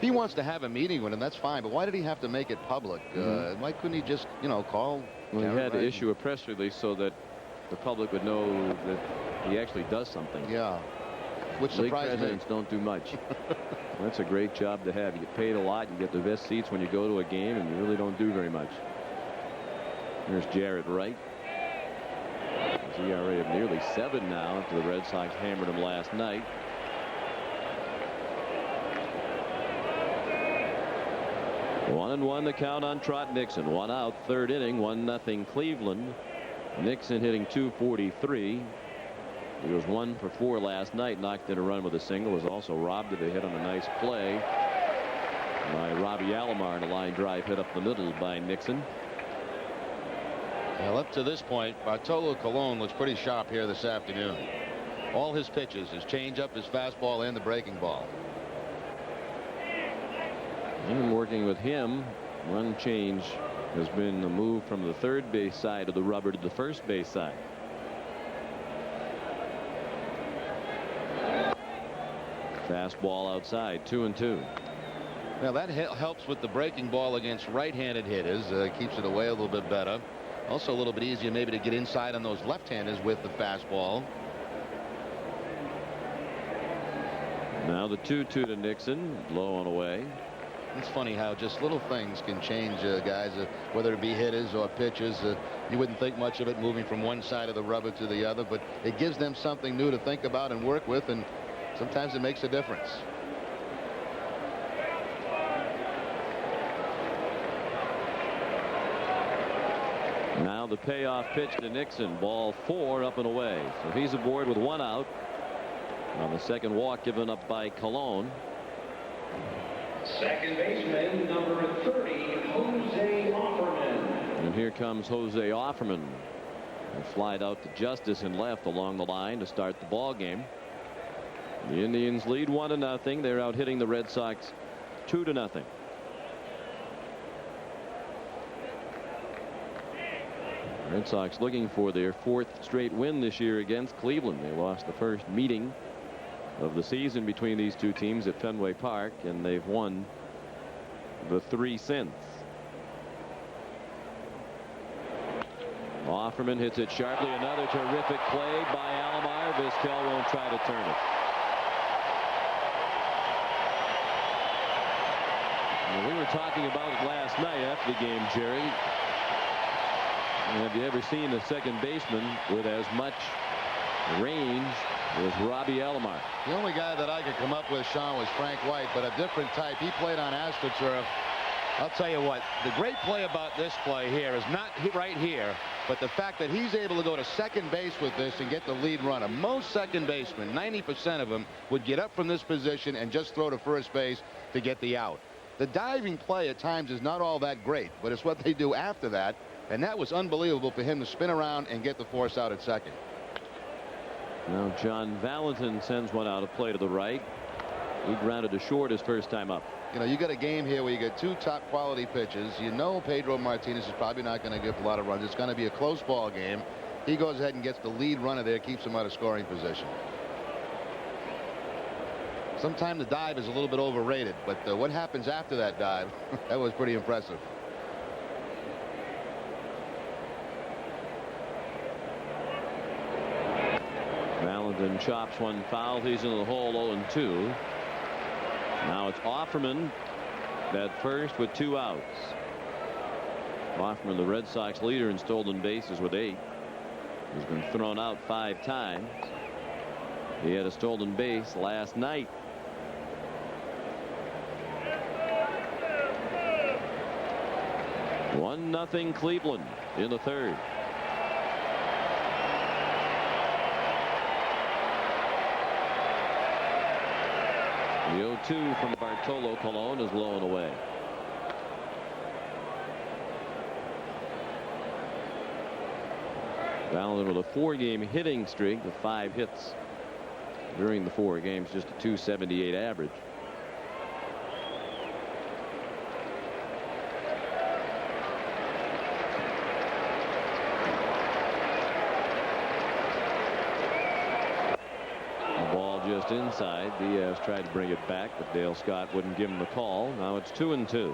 He wants to have a meeting with him. That's fine. But why did he have to make it public? Why couldn't he just, call? Well, he had to issue a press release so that the public would know that he actually does something. Yeah. Which League surprised me. presidents don't do much. That's a great job to have. You get paid a lot. You get the best seats when you go to a game, and you really don't do very much. Here's Jarrett Wright. His ERA of nearly 7 now after the Red Sox hammered him last night. One and one the count on Trot Nixon. One out, third inning, 1-0 Cleveland. Nixon hitting .243. He was 1 for 4 last night. Knocked in a run with a single. Was also robbed of a hit on a nice play by Robbie Alomar, and a line drive hit up the middle by Nixon. Well, up to this point, Bartolo Colon looks pretty sharp here this afternoon. All his pitches, his changeup, his fastball, and the breaking ball. Even working with him, one change has been the move from the third base side of the rubber to the first base side. Fastball outside, 2-2. Now that helps with the breaking ball against right-handed hitters. Keeps it away a little bit better. Also a little bit easier maybe to get inside on those left-handers with the fastball. Now the 2-2 to Nixon, low on away. It's funny how just little things can change guys, whether it be hitters or pitchers. You wouldn't think much of it moving from one side of the rubber to the other, but it gives them something new to think about and work with, and sometimes it makes a difference. Now the payoff pitch to Nixon. Ball 4, up and away. So he's aboard with 1 out on the second walk given up by Colon. Second baseman, number 30, Jose Offerman. And here comes Jose Offerman. A flied out to Justice and left along the line to start the ball game. The Indians lead 1-0. They're out hitting the Red Sox 2-0. Red Sox looking for their 4th straight win this year against Cleveland. They lost the first meeting of the season between these two teams at Fenway Park, and they've won the 3 since. Offerman hits it sharply. Another terrific play by Alomar. Vizquel won't try to turn it. Well, we were talking about it last night after the game, Jerry. Have you ever seen a second baseman with as much range as Robbie Alomar? The only guy that I could come up with, Sean, was Frank White, but a different type. He played on AstroTurf. I'll tell you what, the great play about this play here is not right here, but the fact that he's able to go to second base with this and get the lead runner. Most second basemen, 90% of them, would get up from this position and just throw to first base to get the out. The diving play at times is not all that great, but it's what they do after that, and that was unbelievable for him to spin around and get the force out at second. Now John Valentin sends one out of play to the right. He grounded to short his first time up. You know, you got a game here where you got 2 top quality pitches. You know Pedro Martinez is probably not going to give a lot of runs. It's going to be a close ball game. He goes ahead and gets the lead runner there, keeps him out of scoring position. Sometimes the dive is a little bit overrated, but what happens after that dive, that was pretty impressive. Then chops one foul. He's in the hole 0-2. Now it's Offerman at first with 2 outs. Offerman, the Red Sox leader in stolen bases with 8. He's been thrown out 5 times. He had a stolen base last night. One nothing Cleveland in the 3rd. The 0-2 from Bartolo Colon is low and away. Valentin with a 4-game hitting streak with 5 hits during the 4 games, just a .278 average. The ball just inside. Diaz tried to bring it back, but Dale Scott wouldn't give him the call. Now it's 2-2.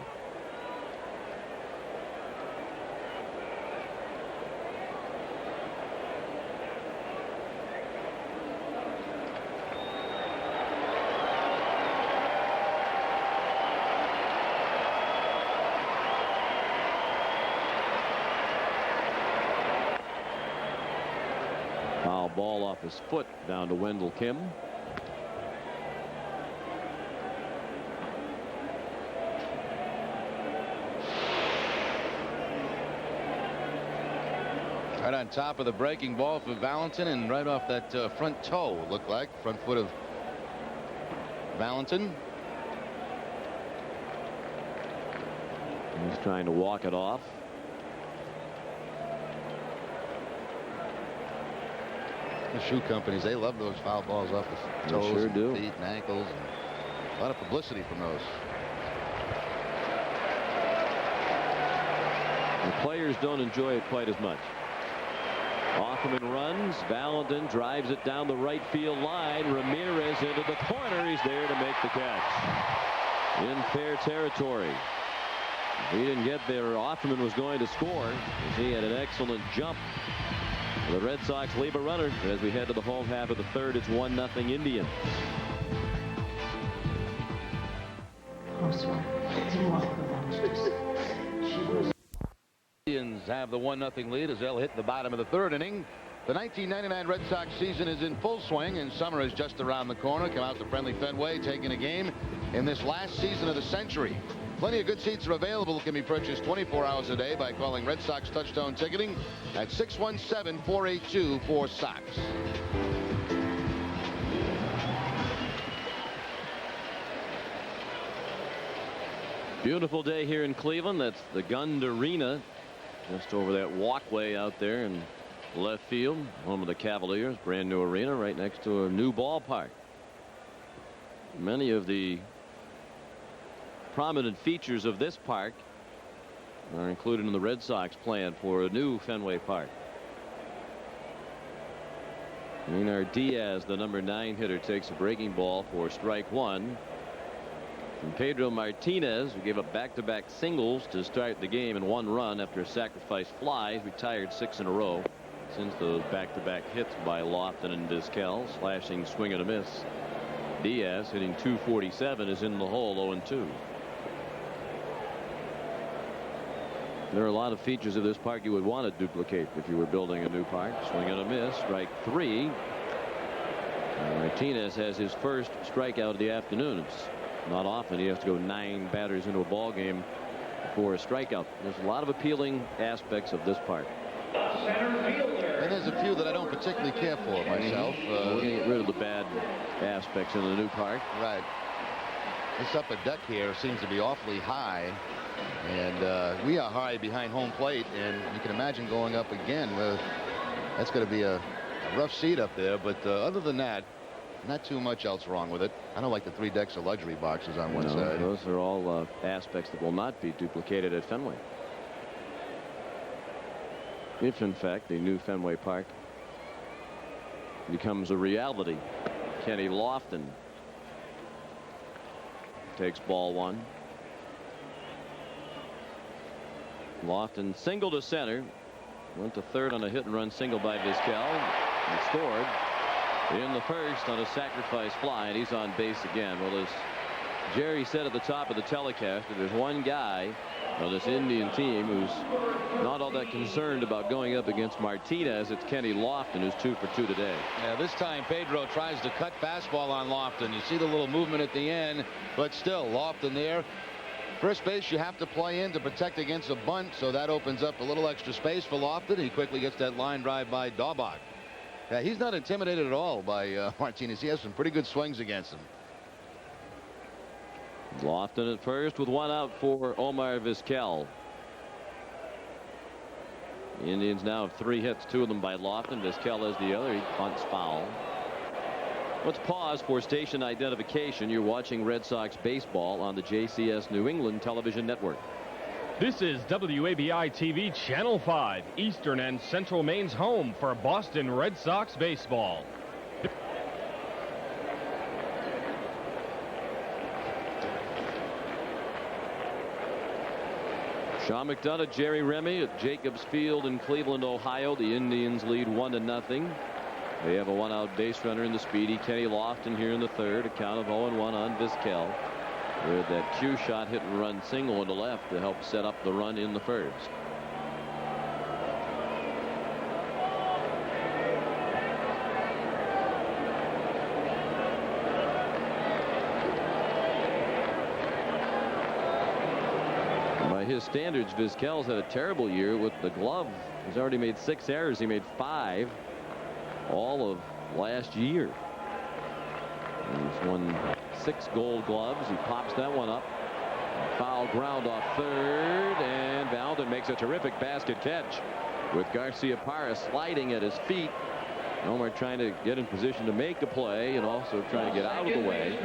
Ball off his foot down to Wendell Kim. Right on top of the breaking ball for Valentin, and right off that front toe, it looked like front foot of Valentin. He's trying to walk it off. The shoe companies, they love those foul balls off the toes, sure do. Feet and ankles. And a lot of publicity from those. The players don't enjoy it quite as much. Offerman runs. Valentin drives it down the right field line. Ramirez into the corner. He's there to make the catch. In fair territory. If he didn't get there, Offerman was going to score, as he had an excellent jump. The Red Sox leave a runner as we head to the home half of the 3rd. It's 1-0 Indians. Indians have the 1-0 lead as they'll hit the bottom of the 3rd inning. The 1999 Red Sox season is in full swing, and summer is just around the corner. Come out to friendly Fenway, taking a game in this last season of the century. Plenty of good seats are available. Can be purchased 24 hours a day by calling Red Sox Touchstone Ticketing at 617-482-4SOX. Beautiful day here in Cleveland. That's the Gund Arena, just over that walkway out there in left field, home of the Cavaliers. Brand new arena right next to a new ballpark. Many of the prominent features of this park are included in the Red Sox plan for a new Fenway Park. Maynard Diaz, the number 9 hitter, takes a breaking ball for strike 1. And Pedro Martinez, who gave up back-to-back singles to start the game and 1 run after a sacrifice fly, retired 6 in a row since those back-to-back hits by Lofton and Vizquel. Slashing swing and a miss. Diaz, hitting .247, is in the hole 0-2. There are a lot of features of this park you would want to duplicate if you were building a new park. Swing and a miss. Strike 3. And Martinez has his first strikeout of the afternoon. It's not often he has to go 9 batters into a ball game for a strikeout. There's a lot of appealing aspects of this park. And there's a few that I don't particularly care for myself. We're going to get rid of the bad aspects in the new park. Right. This upper deck here seems to be awfully high, and we are high behind home plate, and you can imagine going up again. That's going to be a rough seat up there, but other than that, not too much else wrong with it. I don't like the 3 decks of luxury boxes on one side. Those are all aspects that will not be duplicated at Fenway. If in fact the new Fenway Park becomes a reality. Kenny Lofton takes ball 1. Lofton single to center, went to third on a hit and run single by Vizquel and scored. in the first on a sacrifice fly, and he's on base again. Well, as Jerry said at the top of the telecast, there's one guy on this Indian team who's not all that concerned about going up against Martinez. It's Kenny Lofton, who's 2 for 2 today. Yeah, this time Pedro tries to cut fastball on Lofton. You see the little movement at the end, but still Lofton there. First base you have to play in to protect against a bunt, so that opens up a little extra space for Lofton. He quickly gets that line drive by Daubach. Yeah, he's not intimidated at all by Martinez. He has some pretty good swings against him. Lofton at first with 1 out for Omar Vizquel. The Indians now have 3 hits, 2 of them by Lofton. Vizquel has the other. He bunts foul. Let's pause for station identification. You're watching Red Sox baseball on the JCS New England Television Network. This is WABI TV Channel 5, Eastern and Central Maine's home for Boston Red Sox baseball. Sean McDonough, Jerry Remy at Jacobs Field in Cleveland, Ohio. The Indians lead 1-0. They have a 1-out base runner in the speedy Kenny Lofton here in the third. A count of 0-1 on Vizquel. With that cue shot hit and run single into left to help set up the run in the first. By his standards, Vizquel's had a terrible year with the glove. He's already made 6 errors. He made 5 all of last year. He's won 6 Gold Gloves. He pops that one up. Foul ground off third, and Valdon makes a terrific basket catch with Garcia Parra sliding at his feet. Nomar trying to get in position to make the play and also trying to get out of the way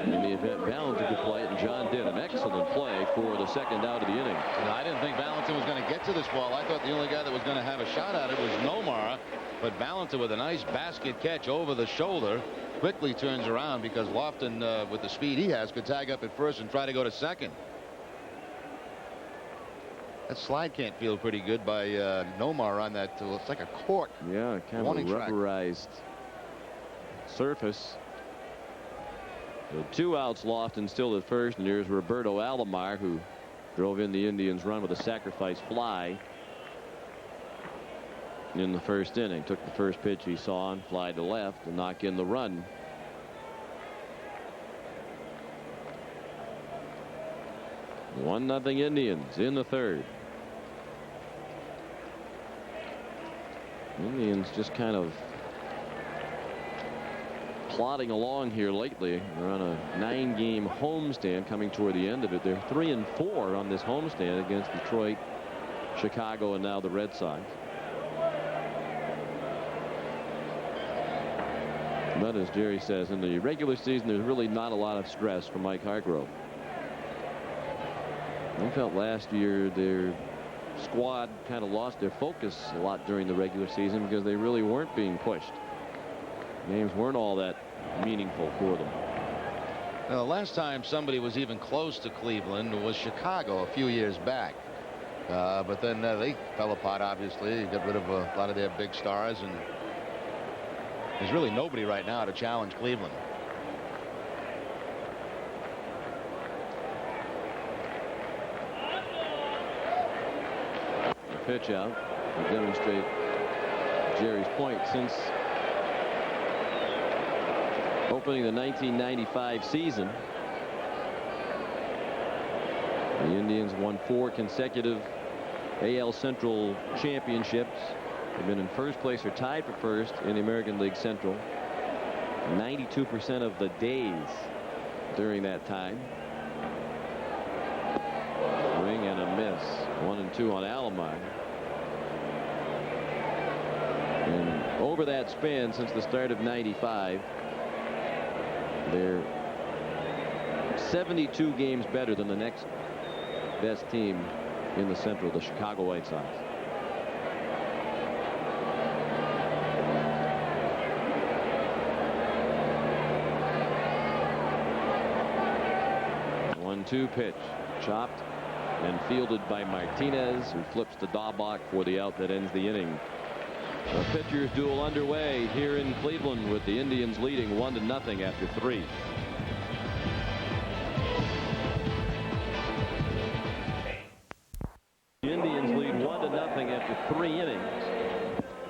in the event Valentin could play it, and John did. An excellent play for the second out of the inning. I didn't think Valentin was going to get to this ball. I thought the only guy that was going to have a shot at it was Nomar, but Valentin with a nice basket catch over the shoulder quickly turns around because Lofton with the speed he has could tag up at first and try to go to second. That slide can't feel pretty good by Nomar on that. It's like a cork. Yeah, kind of a rubberized surface. So 2 outs, Lofton still at first, and here's Roberto Alomar, who drove in the Indians' run with a sacrifice fly in the first inning. Took the first pitch he saw and fly to left and knock in the run. One nothing Indians in the third. Indians just kind of plodding along here lately. They're on a 9-game homestand coming toward the end of it. They're 3-4 on this homestand against Detroit, Chicago, and now the Red Sox. But as Jerry says, in the regular season, there's really not a lot of stress for Mike Hargrove. I felt last year their squad kind of lost their focus a lot during the regular season because they really weren't being pushed. Games weren't all that meaningful for them. Now, the last time somebody was even close to Cleveland was Chicago a few years back. But then they fell apart, obviously. Got rid of a lot of their big stars, and there's really nobody right now to challenge Cleveland. Pitch out to demonstrate Jerry's point. Since opening the 1995 season, the Indians won 4 consecutive AL Central championships. They've been in first place or tied for first in the American League Central 92% of the days during that time. Swing and a miss. 1-2 on Alomar. And over that span since the start of 95, they're 72 games better than the next best team in the Central, the Chicago White Sox. One-two pitch, chopped and fielded by Martinez, who flips to Daubach for the out that ends the inning. The pitchers duel underway here in Cleveland with the Indians leading 1-0 after 3. The Indians lead 1-0 after 3 innings.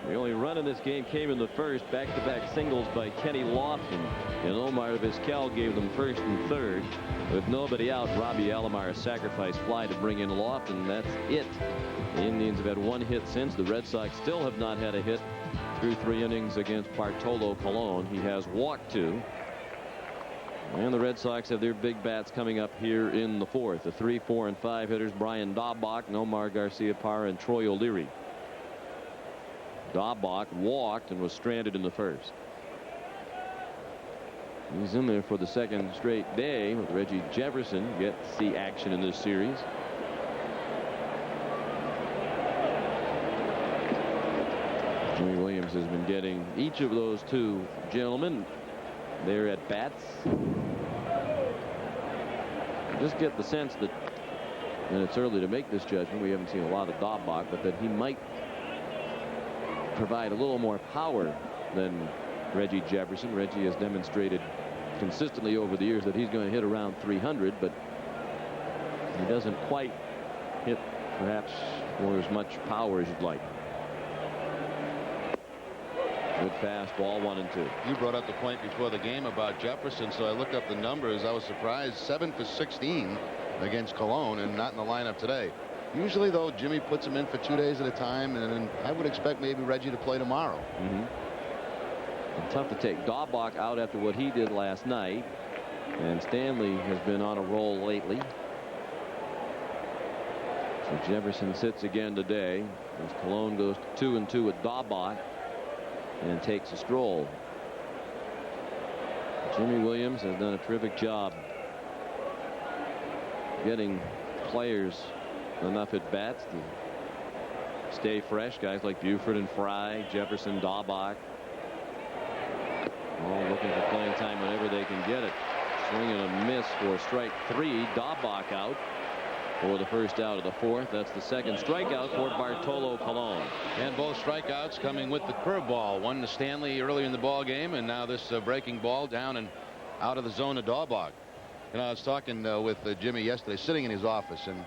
The only run in this game came in the first. Back-to-back singles by Kenny Lofton, and Nomar Vizquel gave them first and third. With nobody out, Robbie Alomar sacrifice fly to bring in Lofton. That's it. The Indians have had 1 hit since. The Red Sox still have not had a hit through 3 innings against Bartolo Colon. He has walked 2. And the Red Sox have their big bats coming up here in the 4th. The 3, 4, and 5 hitters: Brian Daubach, Nomar Garciaparra, and Troy O'Leary. Daubach walked and was stranded in the first. He's in there for the 2nd straight day with Reggie Jefferson. Get to see action in this series. Jimmy Williams has been getting each of those 2 gentlemen there at bats. I just get the sense that, and it's early to make this judgment, we haven't seen a lot of Daubach, but that he might provide a little more power than Reggie Jefferson. Reggie has demonstrated consistently over the years that he's going to hit around 300, but he doesn't quite hit perhaps for as much power as you'd like. Good fastball, 1-2. You brought up the point before the game about Jefferson, so I looked up the numbers. I was surprised. 7 for 16 against Cologne, and not in the lineup today. Usually, though, Jimmy puts him in for 2 days at a time, and I would expect maybe Reggie to play tomorrow. Tough to take Daubach out after what he did last night, and Stanley has been on a roll lately. So Jefferson sits again today as Cologne goes to 2-2 with Daubach and takes a stroll. Jimmy Williams has done a terrific job getting players enough at bats to stay fresh. Guys like Buford and Fry, Jefferson, Daubach, all looking for playing time whenever they can get it. Swing and a miss for strike 3. Daubach out for the first out of the 4th. That's the 2nd strikeout for Bartolo Colon. And both strikeouts coming with the curveball. One to Stanley earlier in the ball game, and now this breaking ball down and out of the zone to Daubach. You know, I was talking with Jimmy yesterday, sitting in his office, and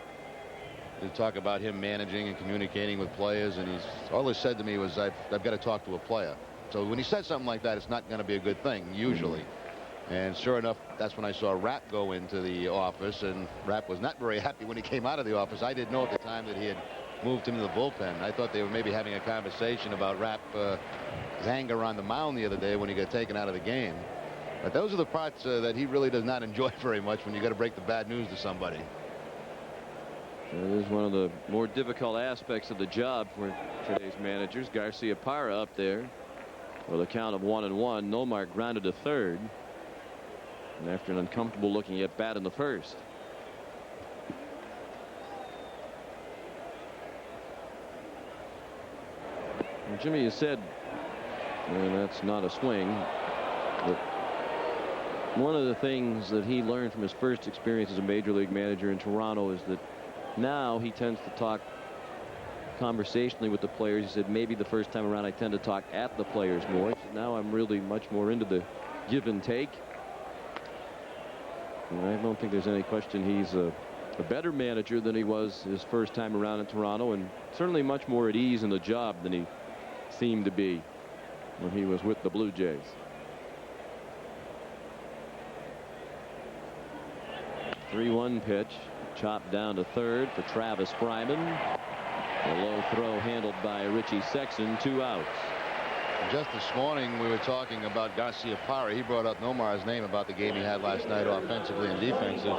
to talk about him managing and communicating with players, and all he said to me was, I've got to talk to a player. So when he said something like that, it's not going to be a good thing usually. And sure enough, that's when I saw Rapp go into the office, and Rapp was not very happy when he came out of the office. I didn't know at the time that he had moved him to the bullpen. I thought they were maybe having a conversation about Rapp's anger on the mound the other day when he got taken out of the game. But those are the parts that he really does not enjoy very much, when you got to break the bad news to somebody. It is one of the more difficult aspects of the job for today's managers. Garciaparra up there with a count of 1-1. Nomar grounded to third, and after an uncomfortable looking at bat in the first. And Jimmy has said, and that's not a swing, but one of the things that he learned from his first experience as a major league manager in Toronto is that now he tends to talk conversationally with the players. He said, maybe the first time around I tend to talk at the players more. He said, now I'm really much more into the give and take. And I don't think there's any question he's a better manager than he was his first time around in Toronto, and certainly much more at ease in the job than he seemed to be when he was with the Blue Jays. The 3-1 pitch, chopped down to third for Travis Fryman. A low throw handled by Richie Sexson. 2 outs. Just this morning we were talking about Garciaparra. He brought up Nomar's name about the game he had last night offensively and defensively.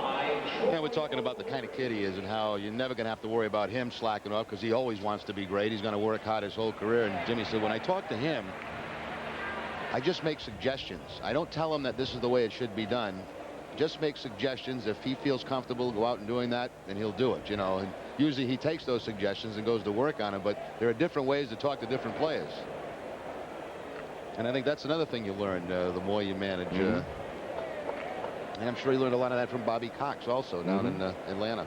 And we're talking about the kind of kid he is and how you're never going to have to worry about him slacking off, because he always wants to be great. He's going to work hard his whole career. And Jimmy said, when I talk to him, I just make suggestions. I don't tell him that this is the way it should be done. Just make suggestions. If he feels comfortable go out and doing that, then he'll do it, you know. And usually he takes those suggestions and goes to work on it, but there are different ways to talk to different players. And I think that's another thing you learn the more you manage. And I'm sure you learned a lot of that from Bobby Cox also down in Atlanta.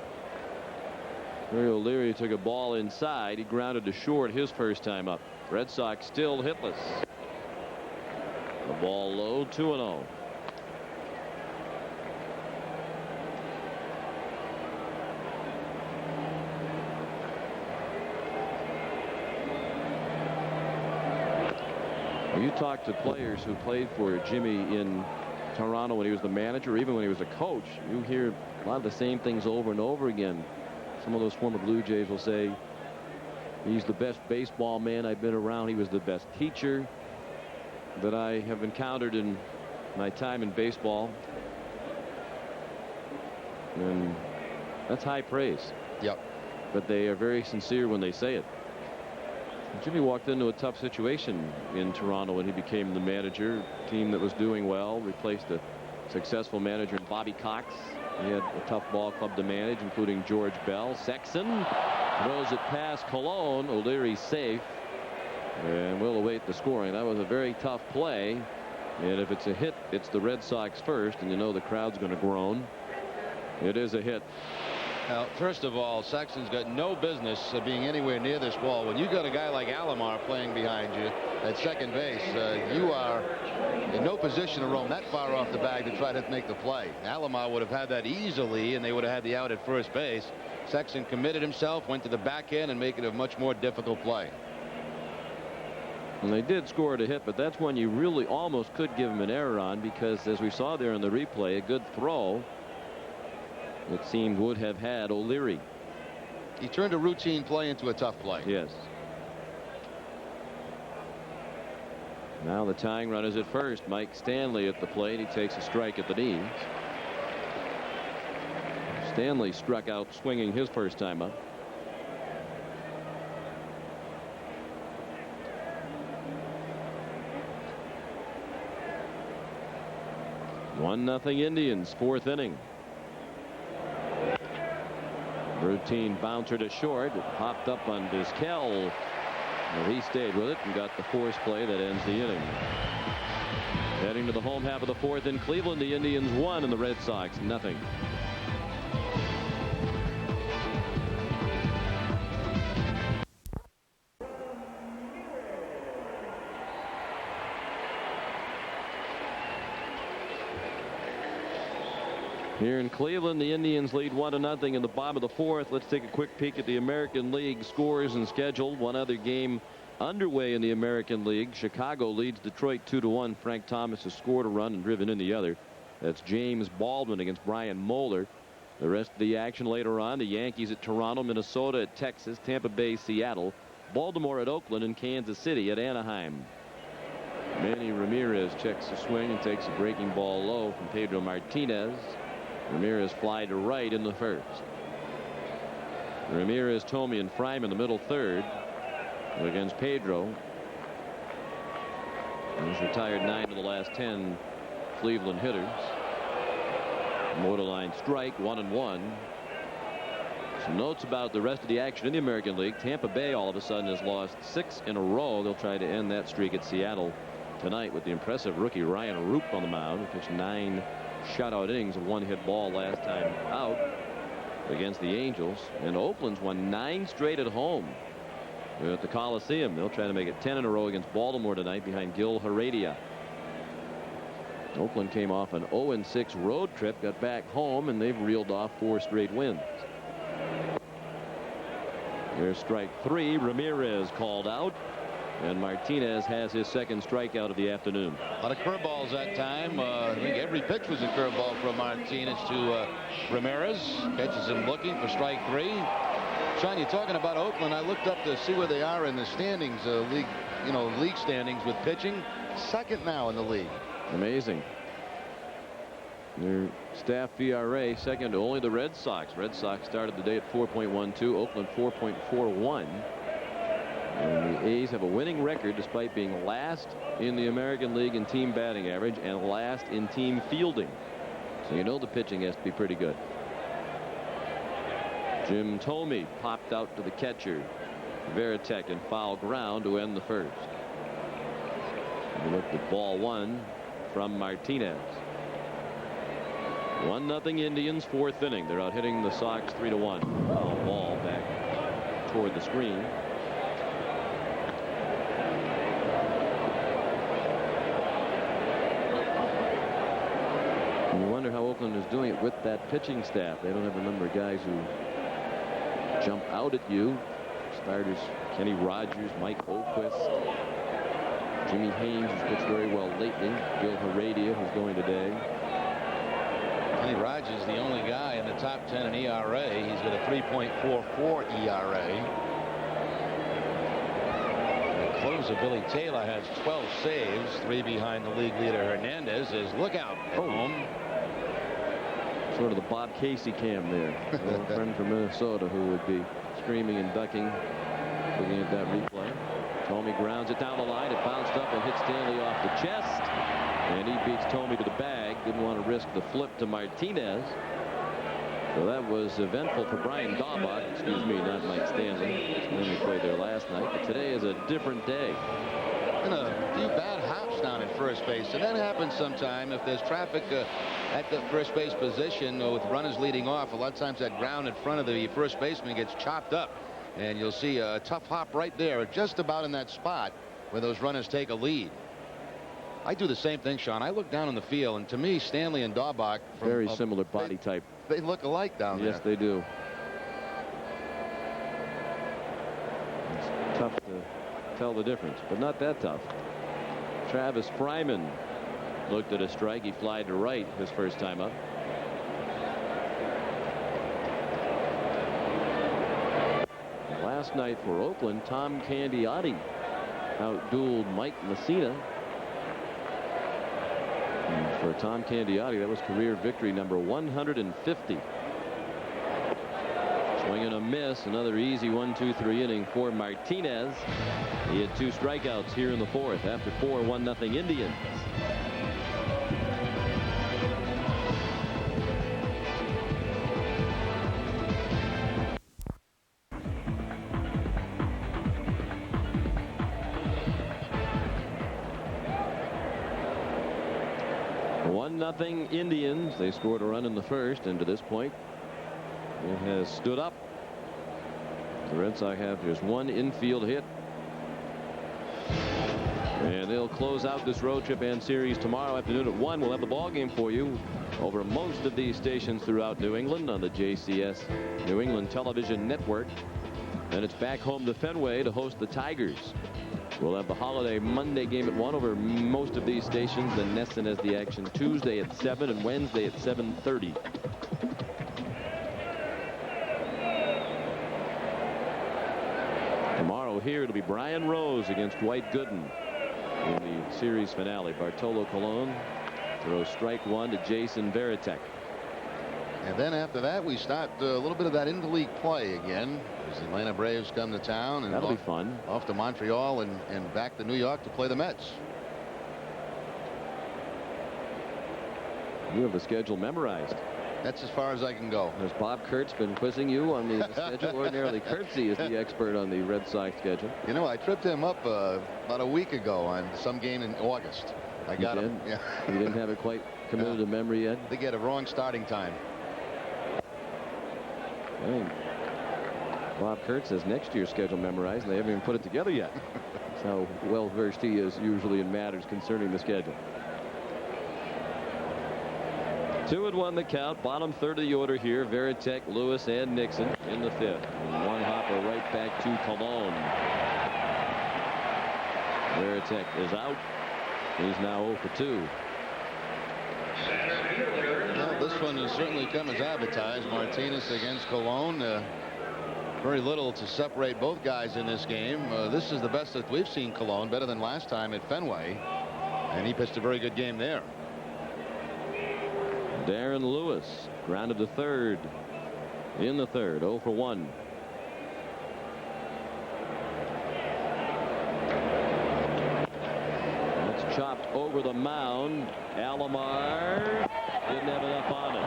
Terry O'Leary took a ball inside. He grounded to short his first time up. Red Sox still hitless. The ball low, 2-0. You talk to players who played for Jimmy in Toronto when he was the manager, even when he was a coach, you hear a lot of the same things over and over again. Some of those former Blue Jays will say he's the best baseball man I've been around. He was the best teacher that I have encountered in my time in baseball. And that's high praise. Yep. But they are very sincere when they say it. Jimmy walked into a tough situation in Toronto when he became the manager. Team that was doing well replaced a successful manager in Bobby Cox. He had a tough ball club to manage, including George Bell. Sexton throws it past Colon. O'Leary's safe, and we'll await the scoring. That was a very tough play, and if it's a hit, it's the Red Sox first, and you know the crowd's going to groan. It is a hit. Now, first of all, Sexton's got no business being anywhere near this ball. When you got a guy like Alomar playing behind you at second base, you are in no position to roam that far off the bag to try to make the play. Alomar would have had that easily, and they would have had the out at first base. Sexton committed himself, went to the back end, and make it a much more difficult play. And they did score a hit, but that's one you really almost could give him an error on, because as we saw there in the replay, a good throw, it seemed, would have had O'Leary. He turned a routine play into a tough play. Yes. Now the tying run is at first. Mike Stanley at the plate. He takes a strike at the knee. Stanley struck out swinging his first time up. One nothing Indians, fourth inning. Routine bouncer to short. It popped up on Vizquel. And he stayed with it and got the force play that ends the inning. Heading to the home half of the fourth in Cleveland, the Indians 1 and the Red Sox nothing. Here in Cleveland, the Indians lead 1-0 in the bottom of the fourth. Let's take a quick peek at the American League scores and schedule. One other game underway in the American League. Chicago leads Detroit 2-1. Frank Thomas has scored a run and driven in the other. That's James Baldwin against Brian Moeller. The rest of the action later on: the Yankees at Toronto, Minnesota at Texas, Tampa Bay, Seattle, Baltimore at Oakland, and Kansas City at Anaheim. Manny Ramirez checks the swing and takes a breaking ball low from Pedro Martinez. Ramirez fly to right in the first. Ramirez, Thome, and Fryman in the middle third against Pedro. He's retired 9 of the last 10 Cleveland hitters. Borderline strike, 1-1. Some notes about the rest of the action in the American League. Tampa Bay all of a sudden has lost 6 in a row. They'll try to end that streak at Seattle tonight with the impressive rookie Ryan Roop on the mound, who pitched 9 shutout innings, a one-hit ball last time out against the Angels. And Oakland's won 9 straight at home at the Coliseum. They'll try to make it 10 in a row against Baltimore tonight behind Gil Heredia. Oakland came off an 0-6 road trip, got back home, and they've reeled off 4 straight wins. There's strike 3. Ramirez called out, and Martinez has his second strikeout of the afternoon. A lot of curveballs that time. I think every pitch was a curveball from Martinez to Ramirez. Catches him looking for strike 3. Sean, you're talking about Oakland. I looked up to see where they are in the standings, league standings with pitching. Second now in the league. Amazing. Their staff ERA second to only the Red Sox. Red Sox started the day at 4.12. Oakland 4.41. And the A's have a winning record despite being last in the American League in team batting average and last in team fielding. So you know the pitching has to be pretty good. Jim Thome popped out to the catcher Veritek in foul ground to end the first. We looked at ball 1 from Martinez. 1-0 Indians, 4th inning. They're out hitting the Sox 3-1. Ball back toward the screen. And you wonder how Oakland is doing it with that pitching staff. They don't have a number of guys who jump out at you. Starters Kenny Rogers, Mike Oquist, Jimmy Haynes, who's pitched very well lately. Bill Heredia, who's going today. Kenny Rogers is the only guy in the top 10 in ERA. He's got a 3.44 ERA. The closer, Billy Taylor, has 12 saves, 3 behind the league leader Hernandez. Is lookout home. Sort of the Bob Casey cam there. A friend from Minnesota who would be screaming and ducking looking at that replay. Thome grounds it down the line. It bounced up and hit Stanley off the chest. And he beats Thome to the bag. Didn't want to risk the flip to Martinez. So that was eventful for Brian Daubach. Excuse me, not Mike Stanley. Stanley played there last night. But today is a different day. And a few bad hops down at first base. And that happens sometime if there's traffic at the first base position with runners leading off. A lot of times that ground in front of the first baseman gets chopped up. And you'll see a tough hop right there, just about in that spot where those runners take a lead. I do the same thing, Sean. I look down on the field, and to me, Stanley and Daubach, very similar body type. They look alike down there. Yes, they do. It's tough to tell the difference, but not that tough. Travis Fryman looked at a strike. He flied to right his first time up. Last night for Oakland, Tom Candiotti outdueled Mike Messina. And for Tom Candiotti, that was career victory number 150. Swing and a miss. Another easy 1-2-3 inning for Martinez. He had 2 strikeouts here in the 4th after 4 1-0 Indians. Nothing Indians. They scored a run in the first, and to this point it has stood up. The Red Sox have just 1 infield hit, and they'll close out this road trip and series tomorrow afternoon at 1. We'll have the ball game for you over most of these stations throughout New England on the JCS New England Television Network. And it's back home to Fenway to host the Tigers. We'll have the holiday Monday game at 1 over most of these stations. Then Nesson has the action Tuesday at 7 and Wednesday at 7:30. Tomorrow here it'll be Brian Rose against Dwight Gooden in the series finale. Bartolo Colon throws strike 1 to Jason Varitek. And then after that, we start a little bit of that interleague play again as the Atlanta Braves come to town. And that'll be fun. Off to Montreal and back to New York to play the Mets. You have the schedule memorized. That's as far as I can go. Has Bob Kurtz been quizzing you on the schedule? Ordinarily, Kurtzy is the expert on the Red Sox schedule. You know, I tripped him up about a week ago on some game in August. I got him. Yeah. You didn't have it quite committed to memory yet? They get a wrong starting time. I mean, Bob Kurtz has next year's schedule memorized, and they haven't even put it together yet. That's how well versed he is usually in matters concerning the schedule. 2-1 the count. Bottom third of the order here. Varitek, Lewis, and Nixon in the 5th. And 1 hopper right back to Colon. Varitek is out. He's now 0 for 2. Well, this one has certainly come as advertised. Martinez against Colon. Very little to separate both guys in this game. This is the best that we've seen Colon, better than last time at Fenway. And he pitched a very good game there. Darren Lewis grounded to third in the 3rd. 0 for 1. That's chopped over the mound. Alomar didn't have enough on it.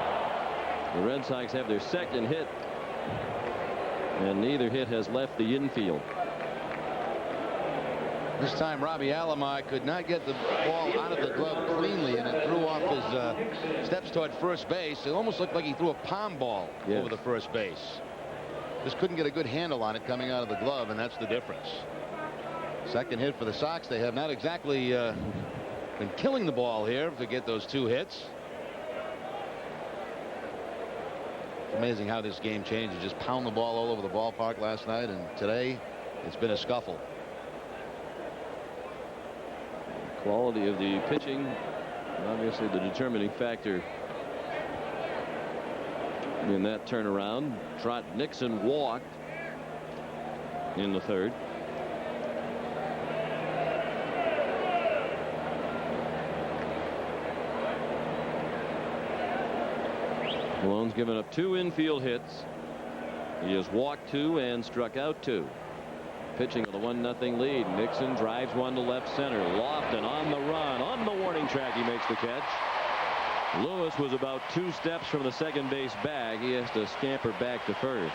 The Red Sox have their 2nd hit, and neither hit has left the infield. This time Robbie Alomar could not get the ball out of the glove cleanly, and it threw off his steps toward first base. It almost looked like he threw a palm ball over the first base. Just couldn't get a good handle on it coming out of the glove, and that's the difference. Second hit for the Sox. They have not exactly been killing the ball here to get those 2 hits. It's amazing how this game changes. Just pound the ball all over the ballpark last night, and today it's been a scuffle. Quality of the pitching, obviously the determining factor in that turnaround. Trot Nixon walked in the 3rd. Malone's given up 2 infield hits. He has walked 2 and struck out 2. Pitching with a 1-0 lead. Nixon drives one to left center. Lofton on the run. On the warning track, he makes the catch. Lewis was about 2 steps from the second base bag. He has to scamper back to first.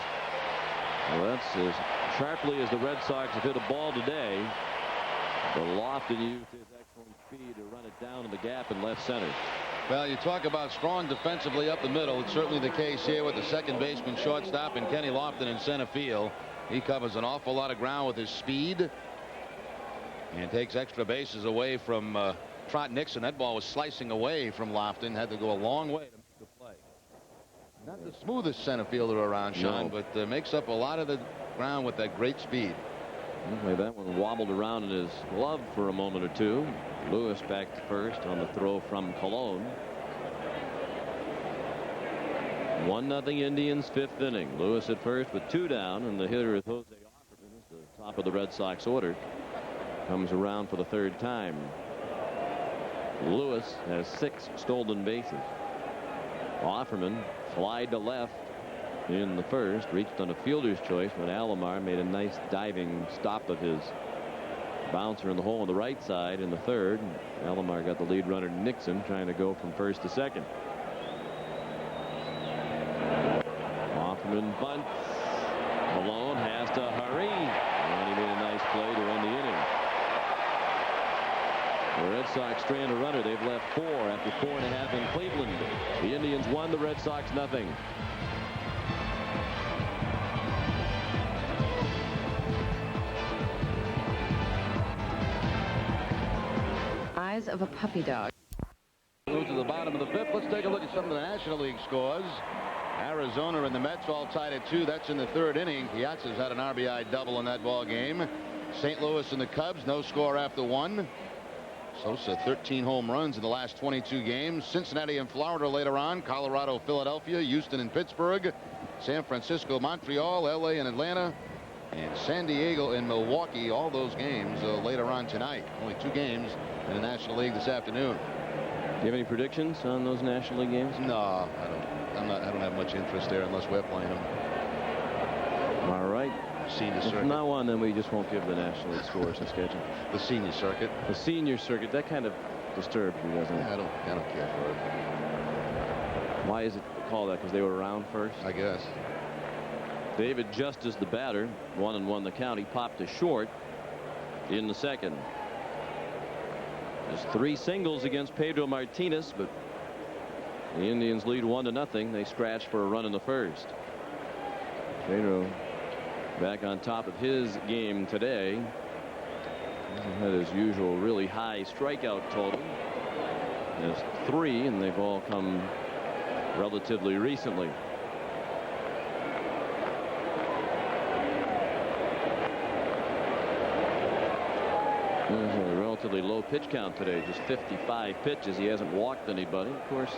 Well, that's as sharply as the Red Sox have hit a ball today. But Lofton used his excellent speed to run it down in the gap in left center. Well, you talk about strong defensively up the middle. It's certainly the case here with the second baseman, shortstop, and Kenny Lofton in center field. He covers an awful lot of ground with his speed and takes extra bases away from Trot Nixon. That ball was slicing away from Lofton. Had to go a long way to make the play. Not the smoothest center fielder around, Sean, but makes up a lot of the ground with that great speed. Anyway, that one wobbled around in his glove for a moment or 2. Lewis back to first on the throw from Colon. 1-0 Indians, 5th inning. Lewis at first with 2 down, and the hitter is Jose Offerman, the top of the Red Sox order. Comes around for the 3rd time. Lewis has 6 stolen bases. Offerman flied to left in the 1st, reached on a fielder's choice when Alomar made a nice diving stop of his bouncer in the hole on the right side in the 3rd. Alomar got the lead runner Nixon trying to go from 1st to 2nd. Offerman bunts. Malone has to hurry, and he made a nice play to end the inning. The Red Sox strand a runner. They've left 4 after 4.5 in Cleveland. The Indians won, the Red Sox nothing. Eyes of a puppy dog. Move to the bottom of the 5th. Let's take a look at some of the National League scores. Arizona and the Mets all tied at 2. That's in the 3rd inning. Piazza's had an RBI double in that ball game. St. Louis and the Cubs, no score after 1. Sosa 13 home runs in the last 22 games. Cincinnati and Florida later on. Colorado, Philadelphia, Houston and Pittsburgh, San Francisco, Montreal, LA and Atlanta, and San Diego and Milwaukee. All those games later on tonight. Only 2 games in the National League this afternoon. Do you have any predictions on those National League games? No, I don't. I don't have much interest there unless we're playing them. All right. Senior circuit. From now on, then we just won't give the National League scores and schedule. The senior circuit. The senior circuit, that kind of disturbs me, doesn't it? Yeah, I don't care for it. Why is it called that? Because they were around first? I guess. David Justice, the batter, 1-1 the count. He popped to short in the 2nd. There's 3 singles against Pedro Martinez, but the Indians lead 1-0. They scratched for a run in the 1st. Pedro back on top of his game today. He had his usual really high strikeout total. There's 3, and they've all come relatively recently. There's a relatively low pitch count today, just 55 pitches. He hasn't walked anybody. Of course,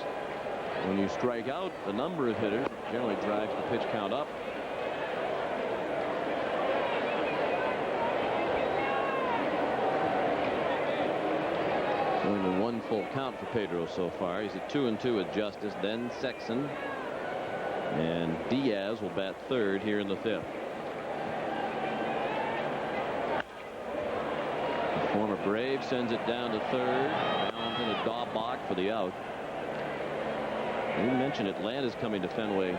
when you strike out a number of hitters, it generally drives the pitch count up. Only 1 full count for Pedro so far. He's at 2-2 with Justice, then Sexton, and Diaz will bat 3rd here in the 5th. The former Brave sends it down to 3rd. Valentin a Daubach for the out. You mentioned Atlanta's coming to Fenway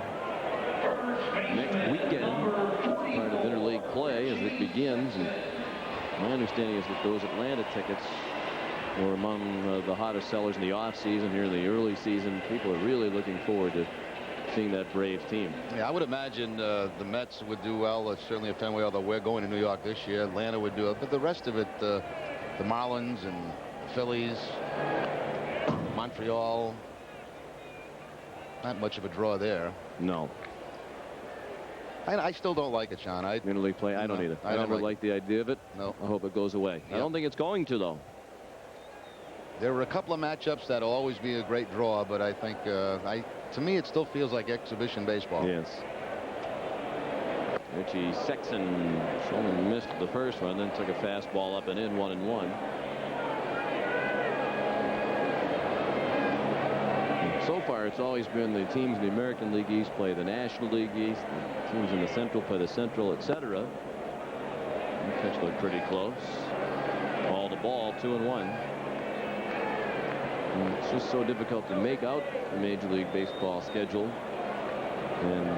next weekend, part of interleague play as it begins. And My understanding is that those Atlanta tickets were among the hottest sellers in the offseason. Here in the early season, people are really looking forward to seeing that Braves team. Yeah, I would imagine the Mets would do well. Certainly at Fenway, although we're going to New York this year. Atlanta would do it, but the rest of it, the Marlins and the Phillies, Montreal, not much of a draw there. No. I still don't like it, Sean. Interleague play, I don't either. I never liked the idea of it. No. I hope it goes away. I don't think it's going to, though. There are a couple of matchups that'll always be a great draw, but I think to me it still feels like exhibition baseball. Yes. Richie Sexton only missed the first one, then took a fastball up and in, 1-1. So far, it's always been the teams in the American League East play the National League East, the teams in the Central play the Central, etc. The pitch looked pretty close. All the ball, 2-1. And it's just so difficult to make out the Major League Baseball schedule and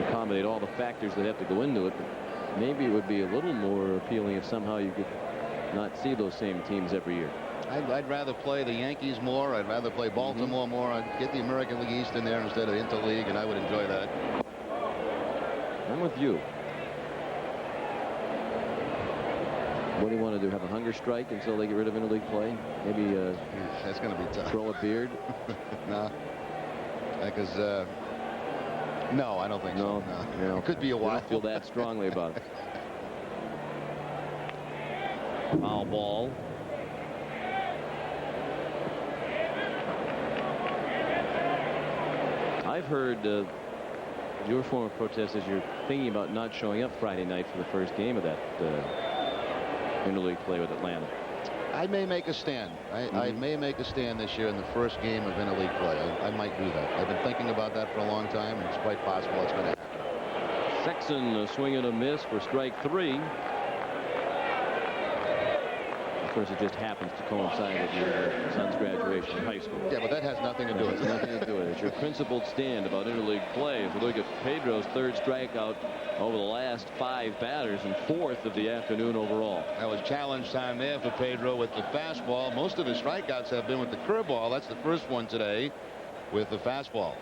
accommodate all the factors that have to go into it. But maybe it would be a little more appealing if somehow you could not see those same teams every year. I'd rather play the Yankees more. I'd rather play Baltimore more. I'd get the American League East in there instead of Interleague, and I would enjoy that. I'm with you. What do you want to do? Have a hunger strike until they get rid of interleague play? Maybe that's going to be tough. Grow a beard? No. Because no, I don't think so. No. It could be a while. I don't feel that strongly about it. Foul ball. I've heard your form of protest is you're thinking about not showing up Friday night for the first game of that interleague play with Atlanta. I may make a stand. I may make a stand this year in the first game of interleague play. I might do that. I've been thinking about that for a long time, and it's quite possible it's going to happen. Sexton, a swing and a miss for strike 3. Of course, it just happens to coincide with your son's graduation in high school. Yeah, but that has nothing to do with it. Nothing to do with it. It's your principled stand about interleague play. If you look at Pedro's third strikeout over the last 5 batters and 4th of the afternoon overall. That was challenge time there for Pedro with the fastball. Most of his strikeouts have been with the curveball. That's the first one today with the fastball.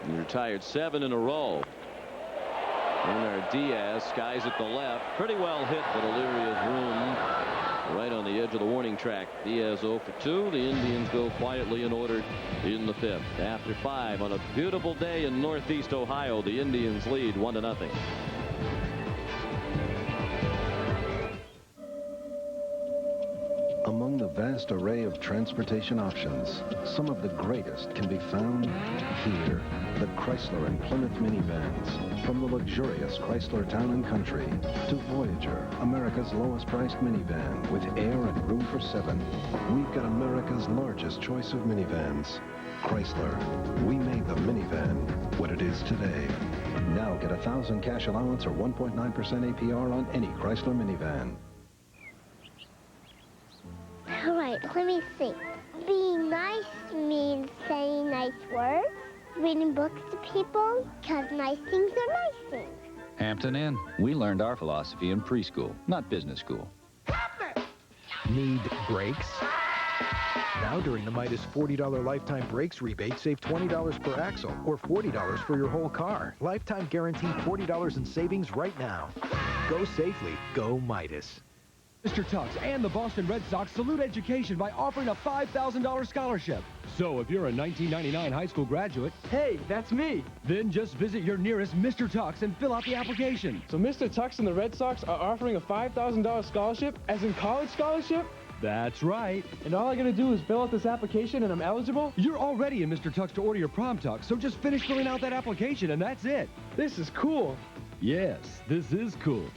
He retired 7 in a row. And Diaz skies at the left. Pretty well hit, but Illyria's room right on the edge of the warning track. Diaz 0 for 2. The Indians go quietly in order in the 5th. After 5 on a beautiful day in Northeast Ohio, the Indians lead 1-0. Among the vast array of transportation options, some of the greatest can be found here. The Chrysler and Plymouth minivans. From the luxurious Chrysler Town & Country to Voyager, America's lowest priced minivan with air and room for 7. We've got America's largest choice of minivans. Chrysler, we made the minivan what it is today. Now get $1,000 cash allowance or 1.9% APR on any Chrysler minivan. All right, let me see. Being nice means saying nice words, reading books to people, because nice things are nice things. Hampton Inn. We learned our philosophy in preschool, not business school. Need brakes? Now during the Midas $40 lifetime brakes rebate, save $20 per axle or $40 for your whole car. Lifetime guaranteed $40 in savings right now. Go safely. Go Midas. Mr. Tux and the Boston Red Sox salute education by offering a $5,000 scholarship. So if you're a 1999 high school graduate, hey, that's me, then just visit your nearest Mr. Tux and fill out the application. So Mr. Tux and the Red Sox are offering a $5,000 scholarship, as in college scholarship? That's right. And all I gotta do is fill out this application and I'm eligible? You're already in Mr. Tux to order your prom tux, so just finish filling out that application and that's it. This is cool. Yes, this is cool.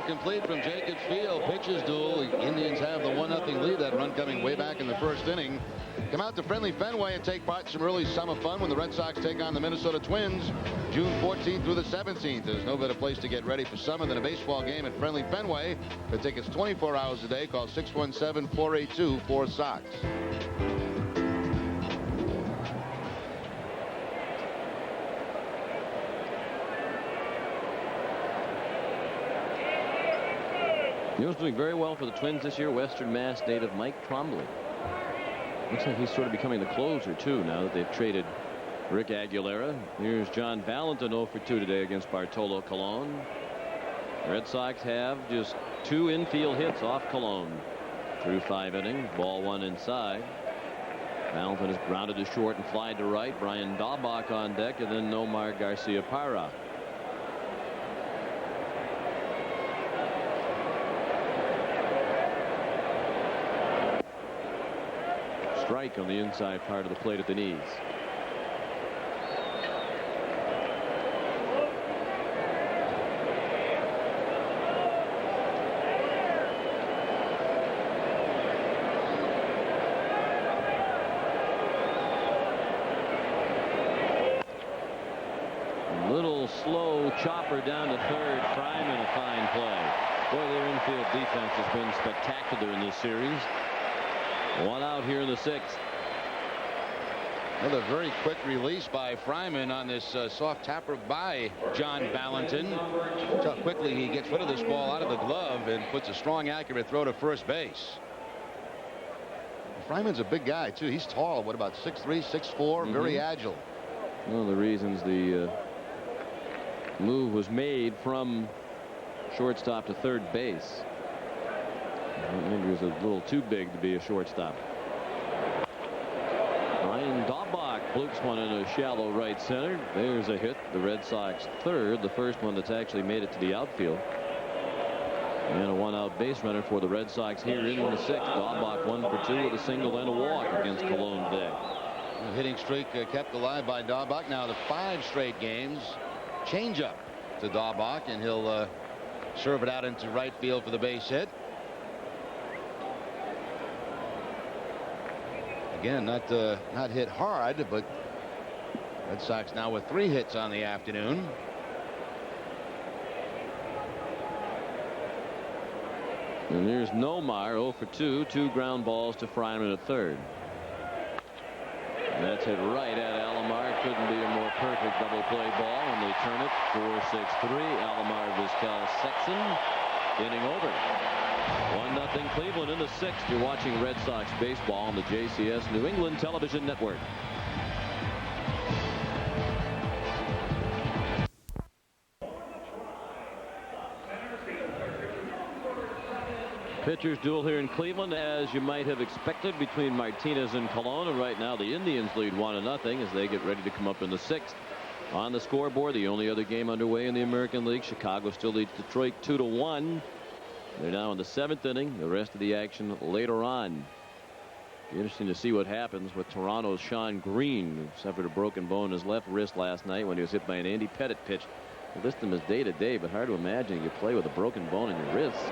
Complete from Jacobs Field. Pitches duel. The Indians have the 1-0 lead. That run coming way back in the first inning. Come out to friendly Fenway and take part in some early summer fun when the Red Sox take on the Minnesota Twins June 14th through the 17th. There's no better place to get ready for summer than a baseball game at friendly Fenway. The tickets 24 hours a day. Call 617-482-4SOX. You know who's doing very well for the Twins this year? Western Mass native Mike Trombley. Looks like he's sort of becoming the closer, too, now that they've traded Rick Aguilera. Here's John Valentin 0 for 2 today against Bartolo Colon. Red Sox have just 2 infield hits off Colon through 5 innings. Ball 1 inside. Valentin is grounded to short and flied to right. Brian Daubach on deck, and then Nomar Garcia-Parra. Strike on the inside part of the plate at the knees. Little slow chopper down to third. Fryman, a fine play. Boy, their infield defense has been spectacular in this series. 1 out here in the 6th. Another very quick release by Fryman on this soft tapper by John Valentin. Watch how quickly he gets rid of this ball out of the glove and puts a strong, accurate throw to first base. Fryman's a big guy, too. He's tall. What, about 6'3", 6'4", very agile. One of the reasons the move was made from shortstop to third base. Maybe he was a little too big to be a shortstop. Brian Daubach flukes one in a shallow right center. There's a hit. The Red Sox third, the first one that's actually made it to the outfield. And a 1-out base runner for the Red Sox here in the 6th. Daubach 1 for 2 with a single and a walk against Cologne today. The hitting streak kept alive by Daubach. Now the 5 straight games. Change up to Daubach, and he'll serve it out into right field for the base hit. Again, not hit hard, but Red Sox now with 3 hits on the afternoon. And there's Nomar 0 for 2. 2 ground balls to Fryman at third. And that's hit right at Alomar. Couldn't be a more perfect double play ball, and they turn it 4-6-3. Alomar, Vizquel, Sexton. Inning over. 1-0 Cleveland in the 6th. You're watching Red Sox baseball on the JCS New England Television Network. Pitchers duel here in Cleveland, as you might have expected, between Martinez and Colon. And right now the Indians lead 1-0 as they get ready to come up in the 6th. On the scoreboard, the only other game underway in the American League, Chicago still leads Detroit 2-1. They're now in the 7th inning. The rest of the action later on. Be interesting to see what happens with Toronto's Sean Green, who suffered a broken bone in his left wrist last night when he was hit by an Andy Pettit pitch. We'll list him as day to day, but hard to imagine you play with a broken bone in your wrist.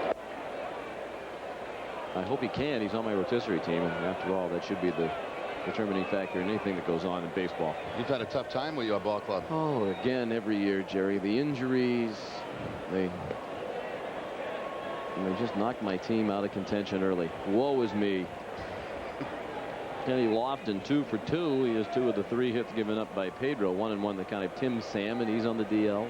I hope he can. He's on my rotisserie team, and after all, that should be the determining factor in anything that goes on in baseball. You've had a tough time with your ball club. Oh, again, every year, Jerry. The injuries, they just knocked my team out of contention early. Woe is me. Kenny Lofton 2 for 2. He has 2 of the 3 hits given up by Pedro. 1-1 the count of Tim Salmon. He's on the DL.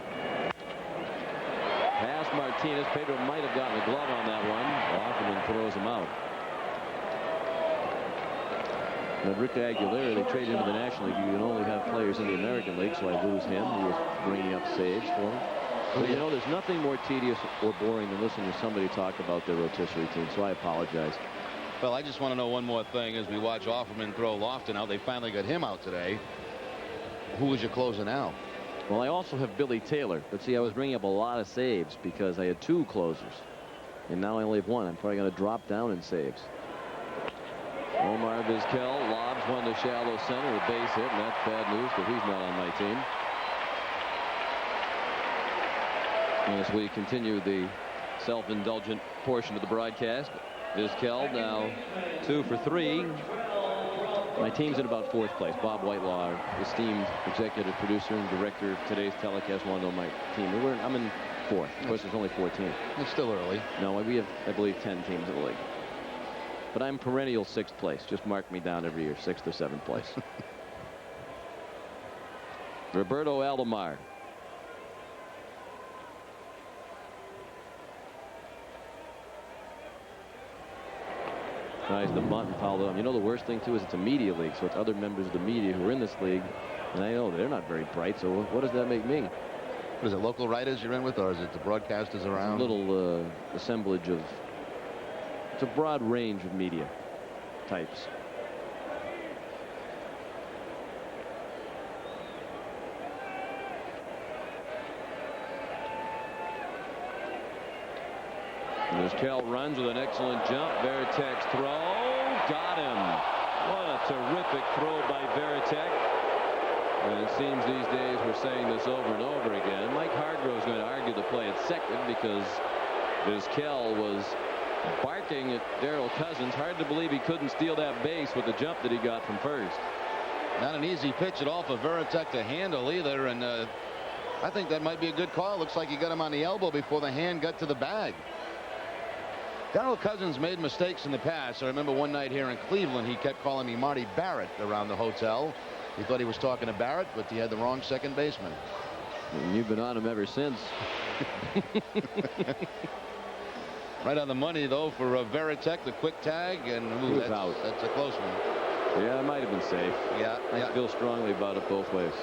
Pass Martinez. Pedro might have gotten a glove on that one. Lofton throws him out. Now, Rick Aguilera, they traded him to the National League. You can only have players in the American League, so I lose him. He was bringing up saves for me. But, you know, there's nothing more tedious or boring than listening to somebody talk about their rotisserie team, so I apologize. Well, I just want to know one more thing as we watch Offerman throw Lofton out. They finally got him out today. Who was your closer now? Well, I also have Billy Taylor. But see, I was bringing up a lot of saves because I had 2 closers. And now I only have 1. I'm probably going to drop down in saves. Omar Vizquel lobs one to shallow center, a base hit, and that's bad news because he's not on my team. As we continue the self-indulgent portion of the broadcast, Vizquel now 2 for 3. My team's in about 4th place. Bob Whitelaw, our esteemed executive producer and director of today's telecast, wanted to know my team. I'm in 4th. Of course, there's only 4 teams. It's still early. No, we have, I believe, 10 teams in the league. But I'm perennial 6th place. Just mark me down every year, 6th or 7th place. Roberto Alomar. tries to bunt and foul them. You know, the worst thing too is it's a media league, so it's other members of the media who are in this league, and I know they're not very bright. So what does that make me? What is it, local writers you're in with, or is it the broadcasters around? A little assemblage of. It's a broad range of media types. Vizquel runs with an excellent jump. Varitek's throw. Got him. What a terrific throw by Varitek. And it seems these days we're saying this over and over again. Mike Hargrove's going to argue the play at second because Vizquel was barking at Darrell Cousins. Hard to believe he couldn't steal that base with the jump that he got from first. Not an easy pitch at all for Varitek to handle either. And I think that might be a good call. Looks like he got him on the elbow before the hand got to the bag. Darrell Cousins made mistakes in the past. I remember one night here in Cleveland, he kept calling me Marty Barrett around the hotel. He thought he was talking to Barrett, but he had the wrong second baseman. And you've been on him ever since. Right on the money, though, for Varitek, the quick tag, and that's a close one. Yeah, it might have been safe. Yeah, I feel strongly about it both ways.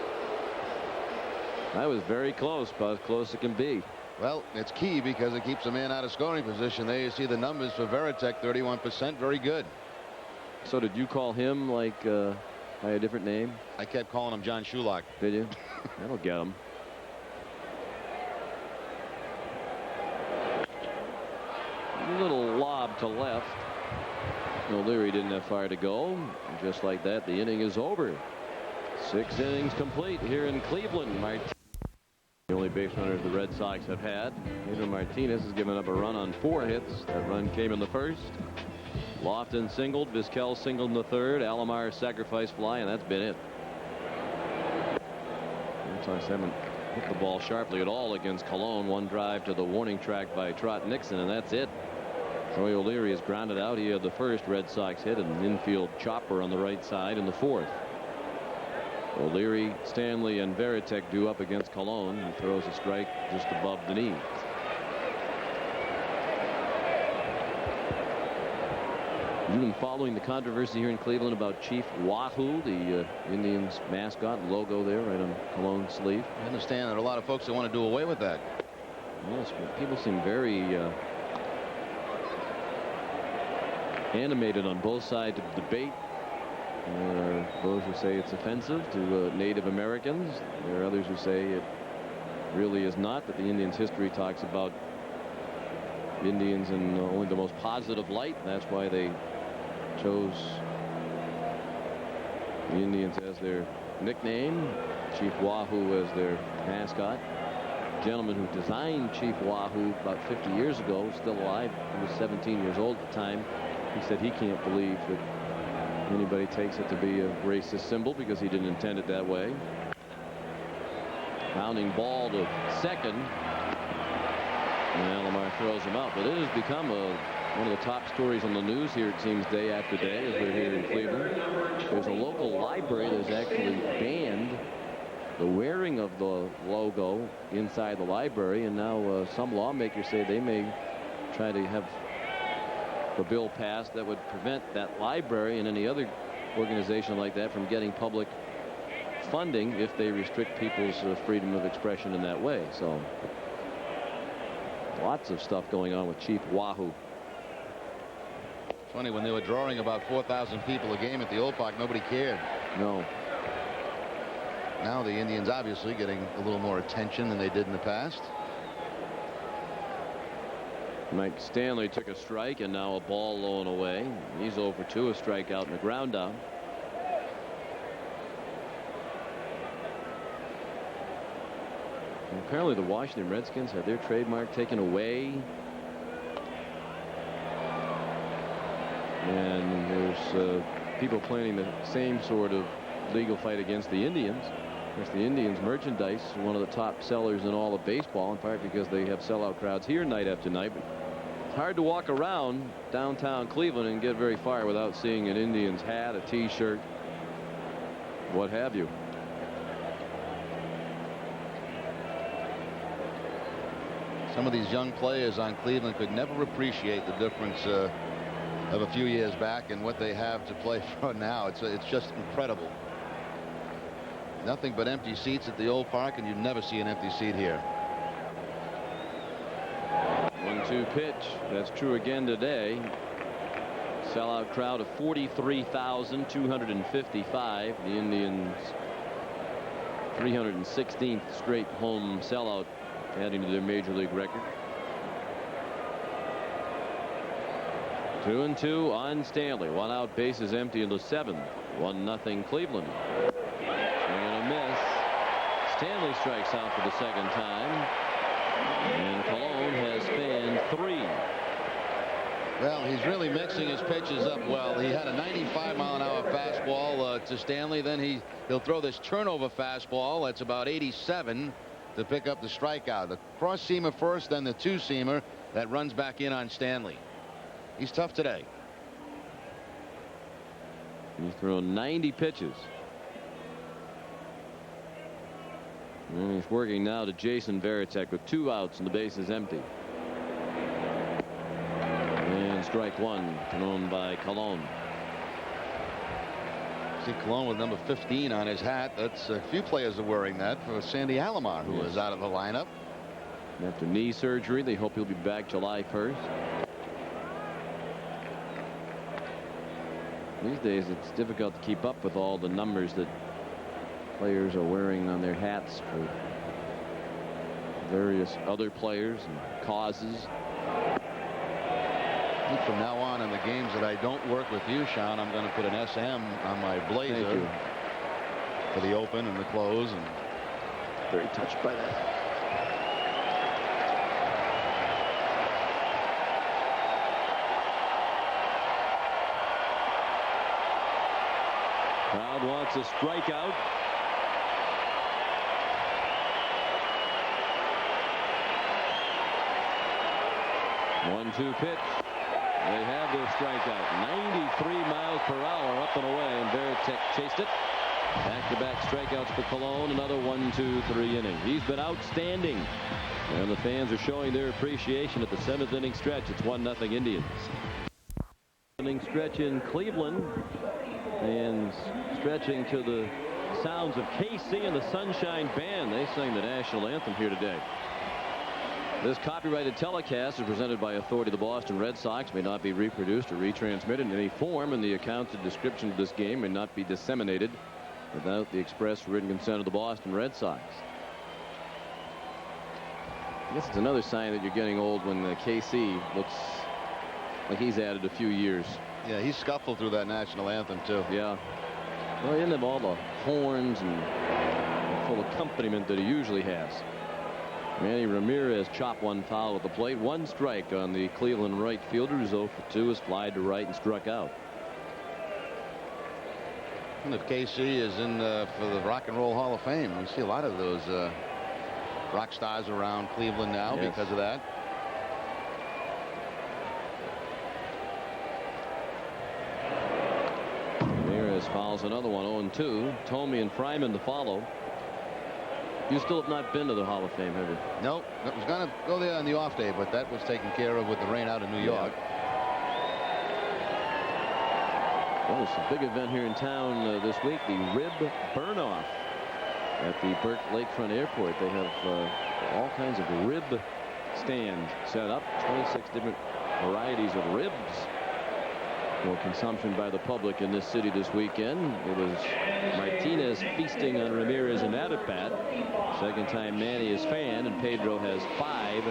I was very close, about as close as it can be. Well, it's key because it keeps a man out of scoring position. There you see the numbers for Varitek, 31%, very good. So did you call him like by a different name? I kept calling him John Shulock. Did you? That'll get him. A little lob to left. O'Leary didn't have far to go. And just like that, the inning is over. 6 innings complete here in Cleveland. The only base runners the Red Sox have had. Pedro Martinez has given up a run on 4 hits. That run came in the first. Lofton singled. Vizquel singled in the third. Alomar sacrifice fly, and that's been it. Red Sox haven't hit the ball sharply at all against Cologne. One drive to the warning track by Trot Nixon, and that's it. Troy O'Leary is grounded out. He had the first Red Sox hit, an infield chopper on the right side in the fourth. O'Leary, Stanley, and Varitek due up against Cologne. He throws a strike just above the knee. You've been following the controversy here in Cleveland about Chief Wahoo, the Indians mascot logo there right on Cologne's sleeve. I understand there are a lot of folks that want to do away with that. Yes, but people seem very animated on both sides of the debate. There are those who say it's offensive to Native Americans. There are others who say it really is not, that the Indians' history talks about Indians in only the most positive light. That's why they chose the Indians as their nickname, Chief Wahoo as their mascot. The gentleman who designed Chief Wahoo about 50 years ago, still alive, he was 17 years old at the time. He said he can't believe that anybody takes it to be a racist symbol because he didn't intend it that way. Bounding ball to second. And Alomar throws him out. But it has become one of the top stories on the news here, it seems, day after day as we're here in Cleveland. There's a local library that's actually banned the wearing of the logo inside the library. And now some lawmakers say they may try to have a bill passed that would prevent that library and any other organization like that from getting public funding if they restrict people's freedom of expression in that way. So lots of stuff going on with Chief Wahoo. Funny, when they were drawing about 4,000 people a game at the old park, nobody cared. No. Now the Indians obviously getting a little more attention than they did in the past. Mike Stanley took a strike, and now a ball low and away. He's over 2, a strikeout and a ground down. And apparently the Washington Redskins had their trademark taken away. And there's people planning the same sort of legal fight against the Indians. Of course, the Indians merchandise is one of the top sellers in all of baseball, in part because they have sellout crowds here night after night. But it's hard to walk around downtown Cleveland and get very far without seeing an Indians hat, a T-shirt, what have you. Some of these young players on Cleveland could never appreciate the difference of a few years back and what they have to play for now. It's just incredible. Nothing but empty seats at the old park, and you never see an empty seat here. 1-2 pitch. That's true again today. Sellout crowd of 43,255. The Indians 316th straight home sellout, adding to their major league record. 2-2 on Stanley. One out, bases empty in the 7th. 1-0 Cleveland. Swing and a miss. Stanley strikes out for the second time. And Colon has fanned 3. Well, he's really mixing his pitches up well. He had a 95-mile-an-hour fastball to Stanley. Then he'll throw this turnover fastball. That's about 87 to pick up the strikeout. The cross-seamer first, then the two-seamer that runs back in on Stanley. He's tough today. He's thrown 90 pitches. And he's working now to Jason Varitek with 2 outs and the bases empty. And strike 1 thrown by Colon. See Colon with number 15 on his hat. That's a few players are wearing that for Sandy Alomar, who is out of the lineup. After knee surgery, they hope he'll be back July 1st. These days it's difficult to keep up with all the numbers that players are wearing on their hats for various other players and causes. I think from now on in the games that I don't work with you, Sean, I'm going to put an SM on my blazer for the open and the close. And very touched by that. Crowd wants a strikeout. One-two pitch. They have their strikeout. 93 miles per hour up and away, and Varitek chased it. Back-to-back strikeouts for Colon. Another 1-2-3 inning. He's been outstanding, and the fans are showing their appreciation at the 7th inning stretch. It's 1-0 Indians. Inning stretch in Cleveland, and stretching to the sounds of KC and the Sunshine Band. They sang the national anthem here today. This copyrighted telecast is presented by authority of the Boston Red Sox, may not be reproduced or retransmitted in any form, and the accounts and description of this game may not be disseminated without the express written consent of the Boston Red Sox. I guess it's another sign that you're getting old when KC looks like he's added a few years. Yeah, he scuffled through that national anthem too. Yeah. Well, he didn't have all the horns and full accompaniment that he usually has. Manny Ramirez chopped one foul at the plate. 1 strike on the Cleveland right fielder, who's 0 for 2, is flied to right and struck out. And if KC is in for the Rock and Roll Hall of Fame, we see a lot of those rock stars around Cleveland now because of that. Ramirez fouls another one. 0-2. Tomey and Fryman to follow. You still have not been to the Hall of Fame, have you? Nope. I was going to go there on the off day, but that was taken care of with the rain out in New York. Well, it's a big event here in town this week. The rib burn-off at the Burke Lakefront Airport. They have all kinds of rib stands set up. 26 different varieties of ribs for consumption by the public in this city this weekend. It was Martinez feasting on Ramirez in that at bat. Second time Manny is fanned, and Pedro has 5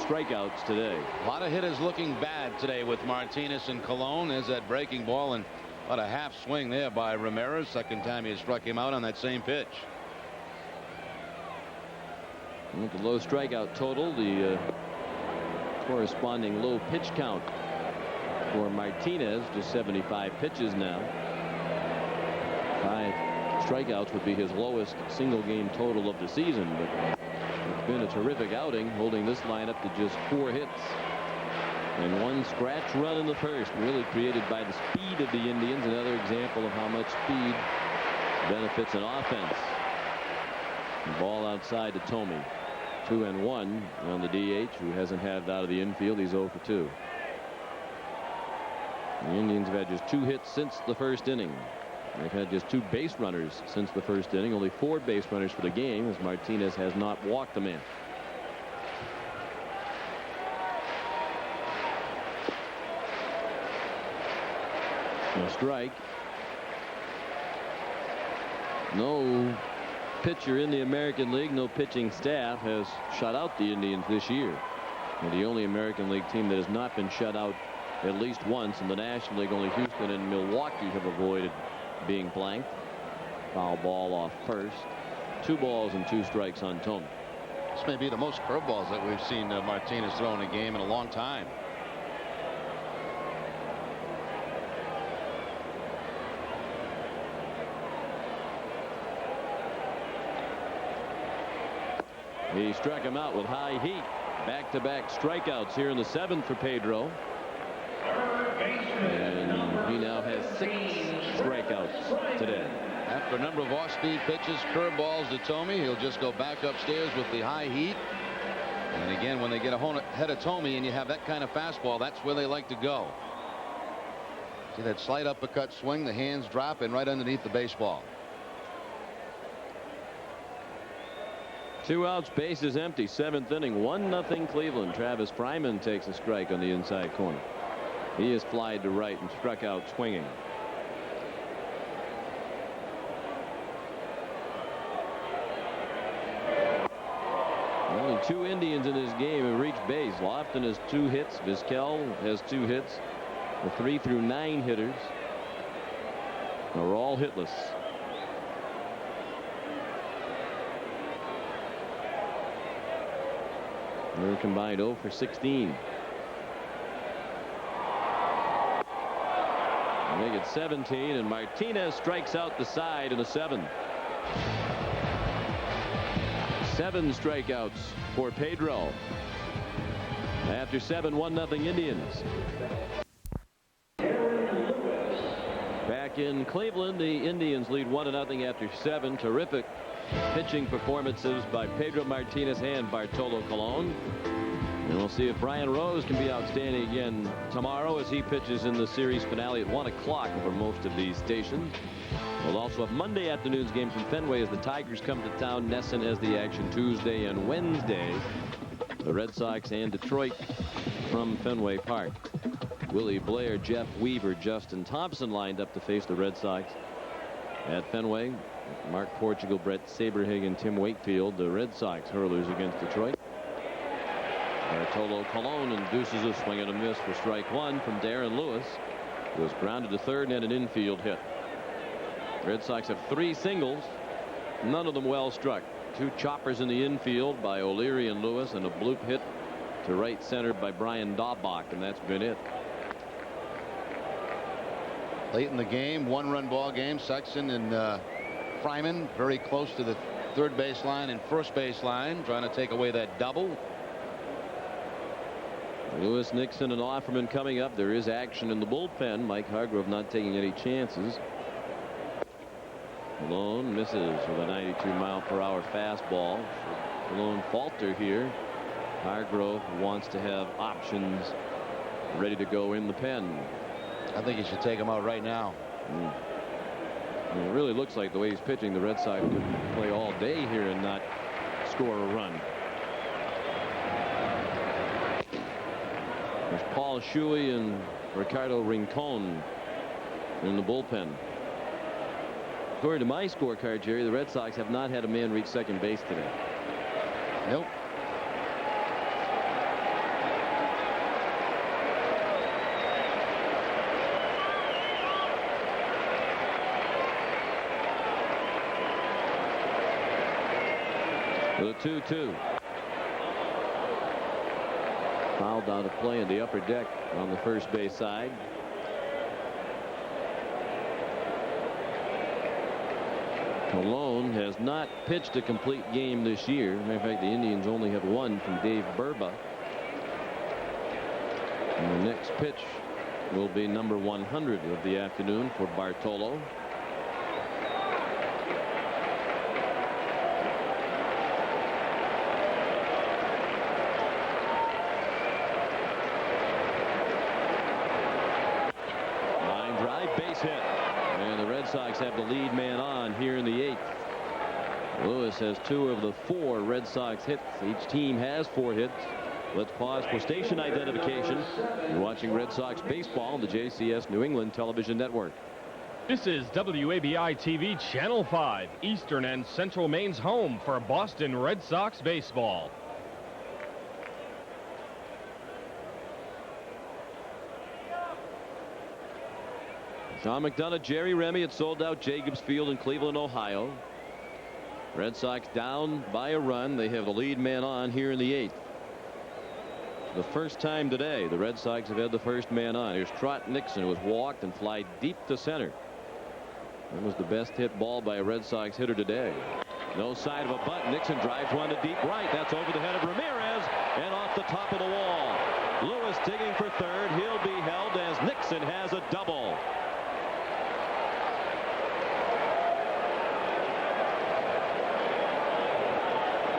strikeouts today. A lot of hitters looking bad today with Martinez and Colon. There's that breaking ball and about a half swing there by Ramirez. Second time he struck him out on that same pitch. And with the low strikeout total, the corresponding low pitch count for Martinez, just 75 pitches now. 5 strikeouts would be his lowest single game total of the season, but it's been a terrific outing, holding this lineup to just 4 hits and 1 scratch run in the first, really created by the speed of the Indians. Another example of how much speed benefits an offense. Ball outside to Tomey. 2-1 on the DH, who hasn't had it out of the infield. He's 0 for 2. The Indians have had just 2 hits since the first inning. They've had just 2 base runners since the first inning. Only 4 base runners for the game, as Martinez has not walked a man. A strike. No pitcher in the American League, no pitching staff has shut out the Indians this year. And the only American League team that has not been shut out at least once in the National League, only Houston and Milwaukee have avoided being blanked. Foul ball off first. 2 balls and 2 strikes on Thome. This may be the most curveballs that we've seen Martinez throw in a game in a long time. He struck him out with high heat. Back-to-back strikeouts here in the 7th for Pedro. And he now has 6 strikeouts today. After a number of off-speed pitches, curveballs to Thome, he'll just go back upstairs with the high heat. And again, when they get ahead of Thome and you have that kind of fastball, that's where they like to go. See that slight uppercut swing, the hands drop in right underneath the baseball. 2 outs, bases empty. 7th inning, 1-0 Cleveland. Travis Fryman takes a strike on the inside corner. He is flied to right and struck out swinging. Only 2 Indians in this game have reached base. Lofton has 2 hits. Vizquel has 2 hits. The 3 through 9 hitters are all hitless. They're combined 0 for 16. Make it 17, and Martinez strikes out the side in the 7th. 7 strikeouts for Pedro. After 7, 1-0 Indians. Back in Cleveland, the Indians lead 1-0 after 7. Terrific pitching performances by Pedro Martinez and Bartolo Colon. And we'll see if Brian Rose can be outstanding again tomorrow as he pitches in the series finale at 1 o'clock over most of these stations. We'll also have Monday afternoon's game from Fenway as the Tigers come to town. Nesson has the action Tuesday and Wednesday. The Red Sox and Detroit from Fenway Park. Willie Blair, Jeff Weaver, Justin Thompson lined up to face the Red Sox at Fenway. Mark Portugal, Brett Saberhagen, Tim Wakefield, the Red Sox hurlers against Detroit. Bartolo Colon induces a swing and a miss for strike 1 from Darren Lewis. He was grounded to third and an infield hit. Red Sox have 3 singles, none of them well struck. 2 choppers in the infield by O'Leary and Lewis, and a bloop hit to right center by Brian Daubach, and that's been it. Late in the game, 1-run ball game. Sexton and Fryman very close to the third base line and first base line, trying to take away that double. Lewis, Nixon, and Offerman coming up. There is action in the bullpen. Mike Hargrove not taking any chances. Malone misses with a 92-mile-per-hour fastball. Malone falter here. Hargrove wants to have options ready to go in the pen. I think he should take him out right now. It really looks like the way he's pitching, the Red Sox could play all day here and not score a run. There's Paul Shuey and Ricardo Rincon in the bullpen. According to my scorecard, Jerry, the Red Sox have not had a man reach second base today. Nope. The 2-2. Fouled out of play in the upper deck on the first base side. Colon has not pitched a complete game this year. Matter of fact, the Indians only have 1 from Dave Burba. And the next pitch will be number 100 of the afternoon for Bartolo. line drive, base hit. And the Red Sox have the lead man on here in the 8th. Lewis has 2 of the 4 Red Sox hits. Each team has 4 hits. Let's pause for station identification. You're watching Red Sox baseball on the JCS New England Television Network. This is WABI TV Channel 5, Eastern and Central Maine's home for Boston Red Sox baseball. Sean McDonough, Jerry Remy at sold out Jacobs Field in Cleveland, Ohio. Red Sox down by a run. They have the lead man on here in the 8th. The first time today the Red Sox have had the first man on. Here's Trot Nixon, who was walked and fly deep to center. That was the best hit ball by a Red Sox hitter today. No side of a bunt. Nixon drives one to deep right. That's over the head of Ramirez and off the top of the wall. Lewis digging for third. He'll be held as Nixon has a double.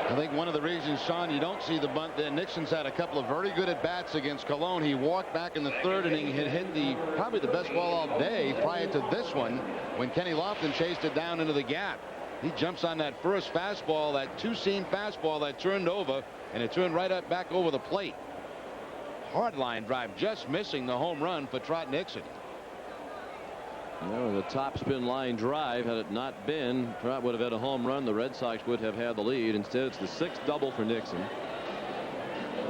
I think one of the reasons, Sean, you don't see the bunt there, Nixon's had a couple of very good at-bats against Cologne. He walked back in the 3rd inning, hit probably the best ball all day prior to this one when Kenny Lofton chased it down into the gap. He jumps on that first fastball, that 2-seam fastball that turned over, and it turned right up back over the plate. Hard line drive, just missing the home run for Trot Nixon. No, the top spin line drive, had it not been, Trot would have had a home run. The Red Sox would have had the lead. Instead, it's the 6th double for Nixon.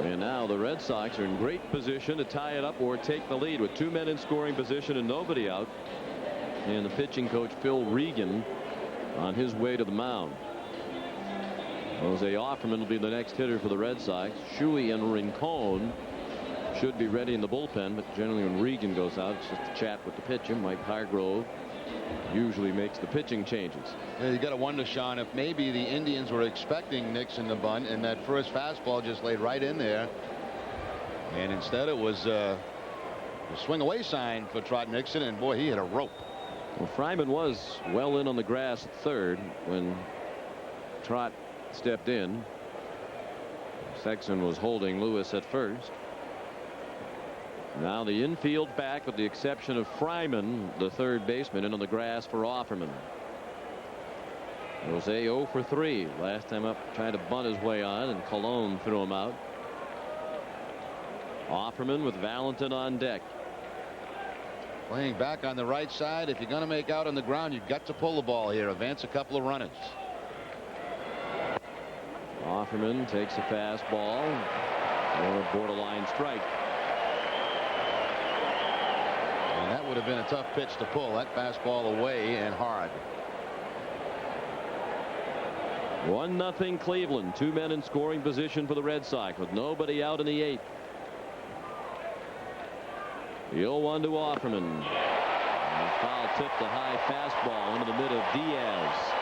And now the Red Sox are in great position to tie it up or take the lead with 2 men in scoring position and nobody out. And the pitching coach, Phil Regan, on his way to the mound. Jose Offerman will be the next hitter for the Red Sox. Shuey and Rincon should be ready in the bullpen, but generally when Regan goes out, it's just a chat with the pitcher. Mike Hargrove usually makes the pitching changes. Yeah, you got to wonder, Sean, if maybe the Indians were expecting Nixon to bunt and that first fastball just laid right in there. And instead it was a swing away sign for Trot Nixon, and boy, he hit a rope. Well, Fryman was well in on the grass at 3rd when Trot stepped in. Sexton was holding Lewis at 1st. Now the infield back with the exception of Fryman, the 3rd baseman, in on the grass for Offerman. Jose 0 for 3. Last time up trying to bunt his way on, and Cologne threw him out. Offerman with Valentin on deck. Playing back on the right side. If you're going to make out on the ground, you've got to pull the ball here. Advance a couple of runners. Offerman takes a fastball or a borderline strike. And that would have been a tough pitch to pull. That fastball away and hard. 1-0 Cleveland. 2 men in scoring position for the Red Sox with nobody out in the 8th. The 0-1 to Offerman. And foul tipped a high fastball into the mid of Diaz.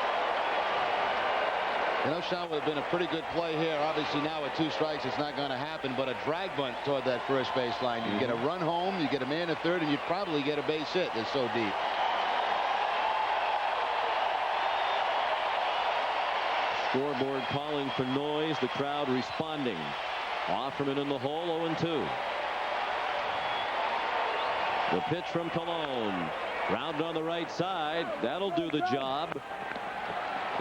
You know, Sean, would have been a pretty good play here. Obviously now with 2 strikes it's not going to happen, but a drag bunt toward that first base line. You get a run home, you get a man at 3rd, and you probably get a base hit. It's so deep. Scoreboard calling for noise. The crowd responding. Offerman in the hole, 0-2. The pitch from Cologne. Grounded on the right side. That'll do the job.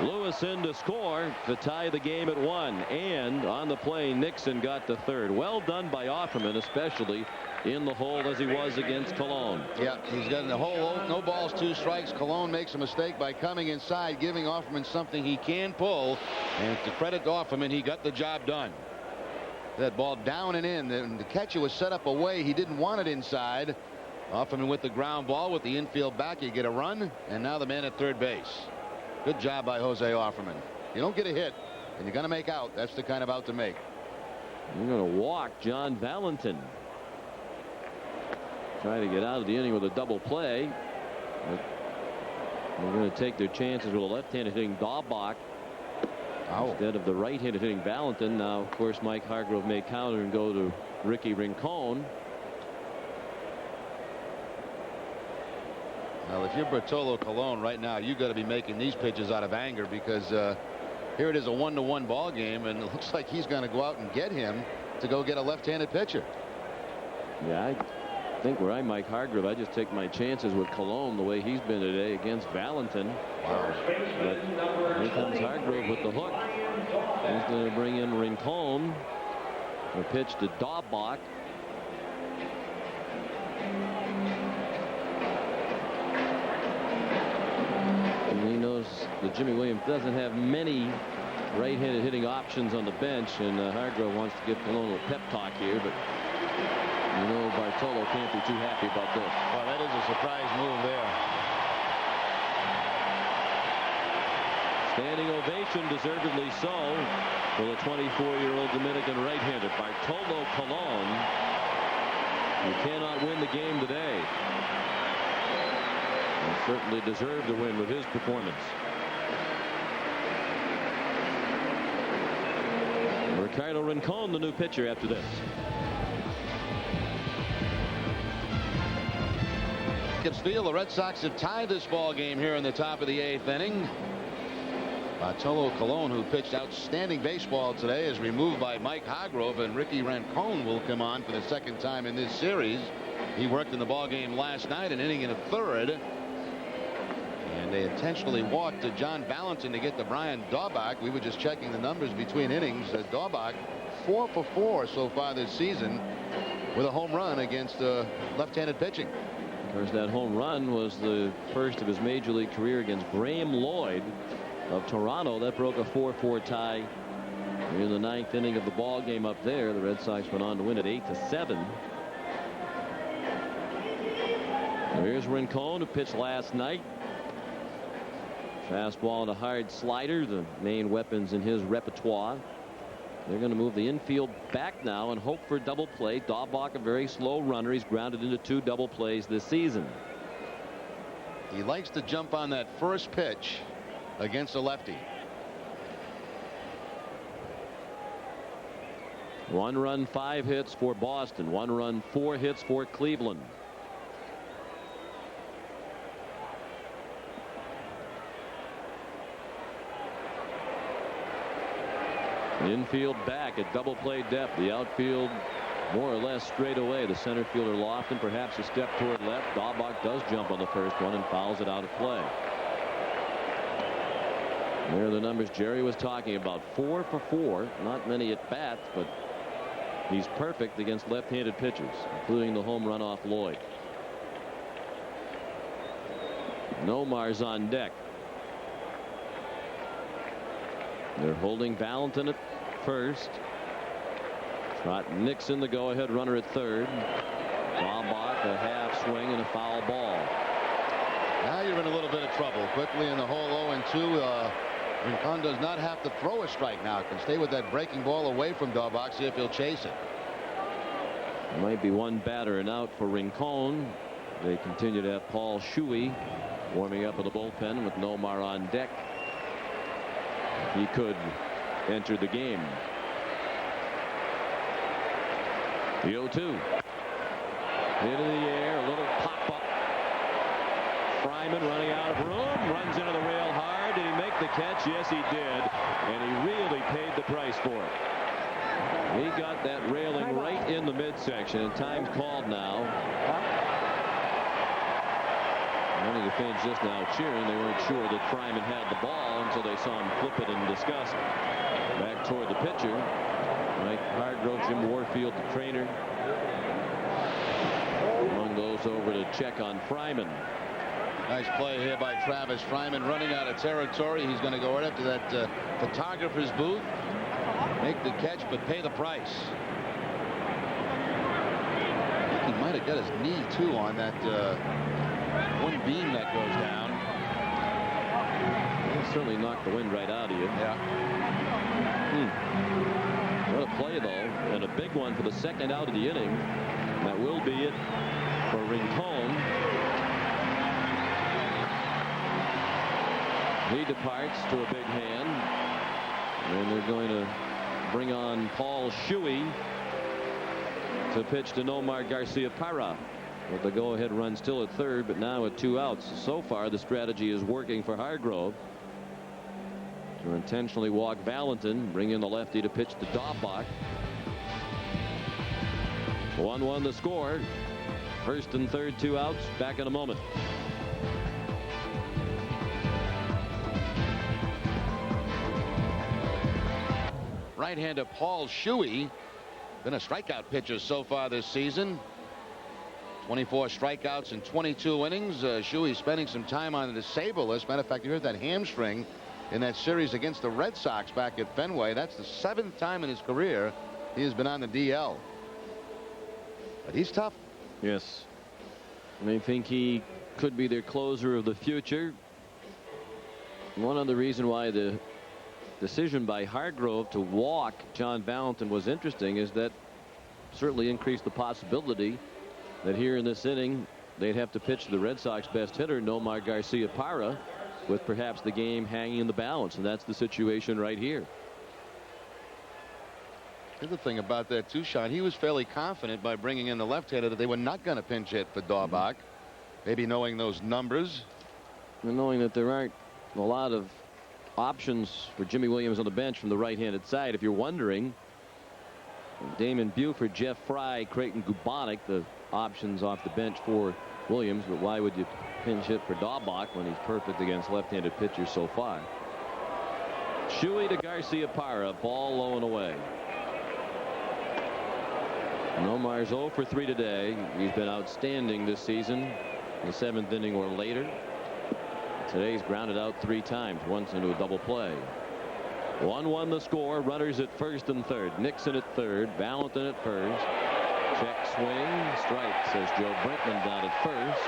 Lewis in to score to tie the game at 1. And on the play, Nixon got to 3rd. Well done by Offerman, especially in the hole as he was against Cologne. Yeah, he's got in the hole. No balls, 2 strikes. Cologne makes a mistake by coming inside, giving Offerman something he can pull. And to credit to Offerman, he got the job done. That ball down and in. And the catcher was set up away. He didn't want it inside. Offerman with the ground ball with the infield back. You get a run. And now the man at 3rd base. Good job by Jose Offerman. You don't get a hit and you're going to make out. That's the kind of out to make. You're going to walk John Valentin. Trying to get out of the inning with a double play. But they're going to take their chances with a left-handed hitting Daubach instead of the right-handed hitting Valentin. Now, of course, Mike Hargrove may counter and go to Ricky Rincon. Well, if you're Bartolo Colon right now, you've got to be making these pitches out of anger because here it is, a 1-1 ball game, and it looks like he's going to go out and get him to go get a left-handed pitcher. Yeah, think where I'm Mike Hargrove, I just take my chances with Colon the way he's been today against Valentin. But here comes Hargrove with the hook. He's going to bring in Rincon. The pitch to Daubach. And he knows that Jimmy Williams doesn't have many right-handed hitting options on the bench, and Hargrove wants to give Colon a little pep talk here, but you know Bartolo can't be too happy about this. Well, that is a surprise move there. Standing ovation, deservedly so, for the 24-year-old Dominican right-hander Bartolo Colon. He cannot win the game today. He certainly deserved to win with his performance. Ricardo Rincon, the new pitcher after this. Feel the Red Sox have tied this ball game here in the top of the 8th inning. Bartolo Colon, who pitched outstanding baseball today, is removed by Mike Hargrove, and Ricky Rincon will come on for the second time in this series. He worked in the ball game last night, an inning and a third, and they intentionally walked John Valentin to get to Brian Daubach. We were just checking the numbers between innings. Daubach 4 for 4 so far this season with a home run against left-handed pitching. Of course, that home run was the first of his major league career against Graham Lloyd of Toronto. That broke a 4-4 tie in the 9th inning of the ball game up there. The Red Sox went on to win it 8-7. Here's Rincon, who pitched last night. Fastball and a hard slider, the main weapons in his repertoire. They're going to move the infield back now and hope for double play. Daubach, a very slow runner. He's grounded into 2 double plays this season. He likes to jump on that first pitch against a lefty. 1 run, 5 hits for Boston. 1 run, 4 hits for Cleveland. Infield back at double play depth. The outfield more or less straight away. The center fielder Lofton perhaps a step toward left. Daubach does jump on the first one and fouls it out of play. There are the numbers Jerry was talking about. 4 for 4. Not many at bats, but he's perfect against left-handed pitchers, including the home run off Lloyd. Nomar's on deck. They're holding Valentin at first. Trot Nixon, the go-ahead runner at third. Daubach, a half swing and a foul ball. Now you're in a little bit of trouble. Quickly in the hole 0-2. Rincon does not have to throw a strike now. Can stay with that breaking ball away from Daubach. See if he'll chase it. There might be one batter and out for Rincon. They continue to have Paul Shuey warming up in the bullpen with Nomar on deck. He could enter the game. The 0-2. Into the air, a little pop up. Fryman running out of room, runs into the rail hard. Did he make the catch? Yes, he did. And he really paid the price for it. He got that railing right in the midsection, and time's called now. One of the fans just now cheering. They weren't sure that Fryman had the ball until they saw him flip it in disgust back toward the pitcher. Mike Hargrove, Jim Warfield, the trainer, among those over to check on Fryman. Nice play here by Travis Fryman, running out of territory. He's going to go right up to that photographer's booth, make the catch, but pay the price. I think he might have got his knee too on that one beam that goes down. He'll certainly knock the wind right out of you. Yeah. What a play, though, and a big one for the second out of the inning. That will be it for Rincon. He departs to a big hand, and they're going to bring on Paul Shuey to pitch to Nomar Garcia-Parra. With the go-ahead run still at third, but now with 2 outs. So far, the strategy is working for Hargrove to intentionally walk Valentin, bring in the lefty to pitch to Daubach. 1-1 the score. First and third, 2 outs. Back in a moment. Right-hander Paul Shuey, been a strikeout pitcher so far this season. 24 strikeouts in 22 innings. Shuey spending some time on the disabled list. Matter of fact, you heard that hamstring in that series against the Red Sox back at Fenway. That's the 7th time in his career he has been on the DL. But he's tough. Yes. And I think he could be their closer of the future. One other reason why the decision by Hargrove to walk John Valentin was interesting is that certainly increased the possibility that here in this inning they'd have to pitch the Red Sox best hitter, Nomar Garcia-Parra, with perhaps the game hanging in the balance, and that's the situation right here. The other thing about that too, Sean, he was fairly confident by bringing in the left-hander that they were not going to pinch hit for Daubach. Maybe knowing those numbers. And knowing that there aren't a lot of options for Jimmy Williams on the bench from the right-handed side. If you're wondering, Damon Buford, Jeff Fry, Creighton Gubonic, the options off the bench for Williams, but why would you pinch hit for Daubach when he's perfect against left-handed pitchers so far? Shuey to Garcia-Parra, ball low and away. Nomar's 0 for 3 today. He's been outstanding this season in the 7th inning or later. Today's grounded out 3 times, once into a double play. 1-1 the score. Runners at first and third. Nixon at third. Valentin at first. Check swing. Strike, says Joe Brinkman down at first.